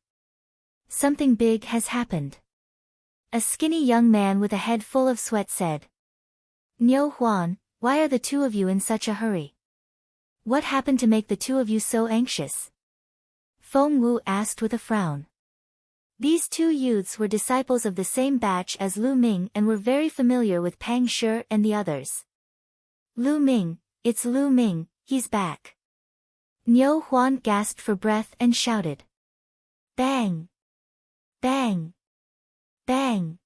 Something big has happened. A skinny young man with a head full of sweat said. Niu Huan, why are the 2 of you in such a hurry? What happened to make the 2 of you so anxious? Feng Wu asked with a frown. These 2 youths were disciples of the same batch as Lu Ming and were very familiar with Pang Shi and the others. Lu Ming, it's Lu Ming, he's back. Niu Huan gasped for breath and shouted. Bang! Bang! Bang!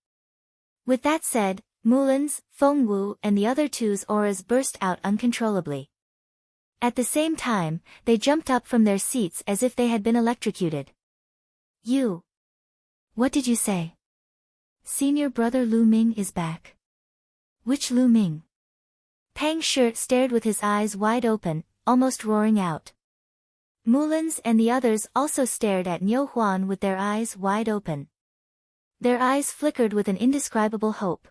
With that said, Mulin's, Feng Wu and the other 2's auras burst out uncontrollably. At the same time, they jumped up from their seats as if they had been electrocuted. You! What did you say? Senior brother Lu Ming is back. Which Lu Ming? Pang Shi stared with his eyes wide open, almost roaring out. Mulin's and the others also stared at Niu Huan with their eyes wide open. Their eyes flickered with an indescribable hope.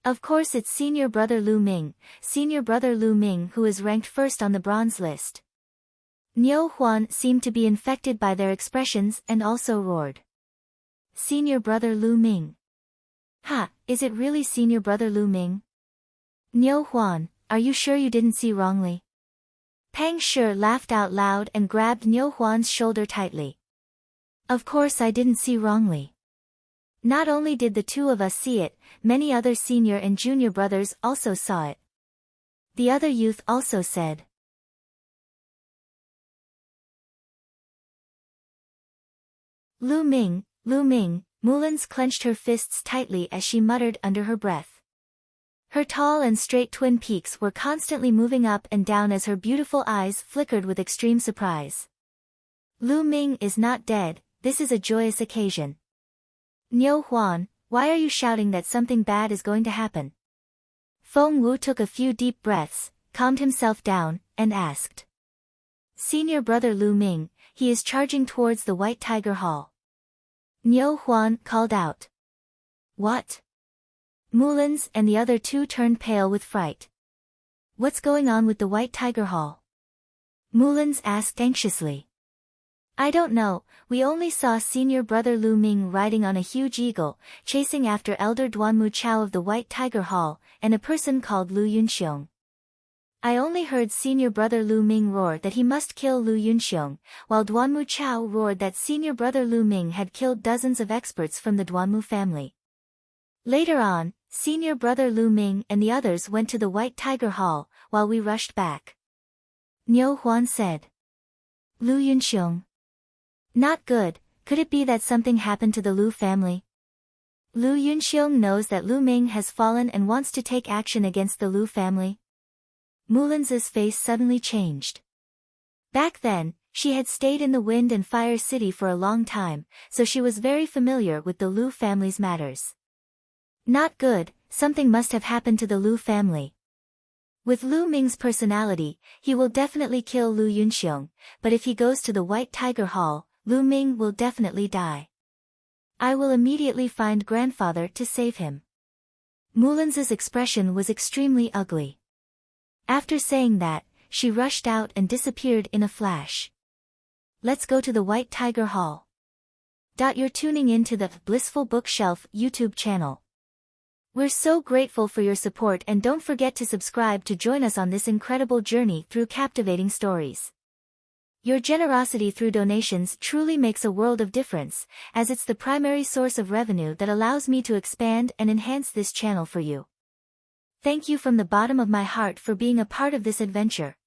Of course it's senior brother Lu Ming who is ranked first on the bronze list. Niu Huan seemed to be infected by their expressions and also roared. Senior brother Lu Ming. Ha, is it really senior brother Lu Ming? Niu Huan, are you sure you didn't see wrongly? Pang Shi laughed out loud and grabbed Niu Huan's shoulder tightly. Of course I didn't see wrongly. Not only did the 2 of us see it, many other senior and junior brothers also saw it. The other youth also said. Lu Ming, Lu Ming, Mulan's clenched her fists tightly as she muttered under her breath. Her tall and straight twin peaks were constantly moving up and down as her beautiful eyes flickered with extreme surprise. Lu Ming is not dead, this is a joyous occasion. Niu Huan, why are you shouting that something bad is going to happen? Feng Wu took a few deep breaths, calmed himself down, and asked. Senior brother Lu Ming, he is charging towards the White Tiger Hall. Niu Huan called out. What? Mulan's and the other two turned pale with fright. What's going on with the White Tiger Hall? Mulan's asked anxiously. I don't know, we only saw senior brother Lu Ming riding on a huge eagle, chasing after elder Duanmu Chao of the White Tiger Hall, and a person called Lu Yunxiong. I only heard senior brother Lu Ming roar that he must kill Lu Yunxiong, while Duanmu Chao roared that senior brother Lu Ming had killed dozens of experts from the Duanmu family. Later on, senior brother Lu Ming and the others went to the White Tiger Hall, while we rushed back. Niu Huan said. Lu Yunxiong. Not good, could it be that something happened to the Lu family? Lu Yunxiong knows that Lu Ming has fallen and wants to take action against the Lu family. Mulan's face suddenly changed. Back then, she had stayed in the Wind and Fire City for a long time, so she was very familiar with the Lu family's matters. Not good, something must have happened to the Lu family. With Lu Ming's personality, he will definitely kill Lu Yunxiong, but if he goes to the White Tiger Hall, Lu Ming will definitely die. I will immediately find grandfather to save him. Mulan's expression was extremely ugly. After saying that, she rushed out and disappeared in a flash. Let's go to the White Tiger Hall. You're tuning in to the Blissful Bookshelf YouTube channel. We're so grateful for your support, and don't forget to subscribe to join us on this incredible journey through captivating stories. Your generosity through donations truly makes a world of difference, as it's the primary source of revenue that allows me to expand and enhance this channel for you. Thank you from the bottom of my heart for being a part of this adventure.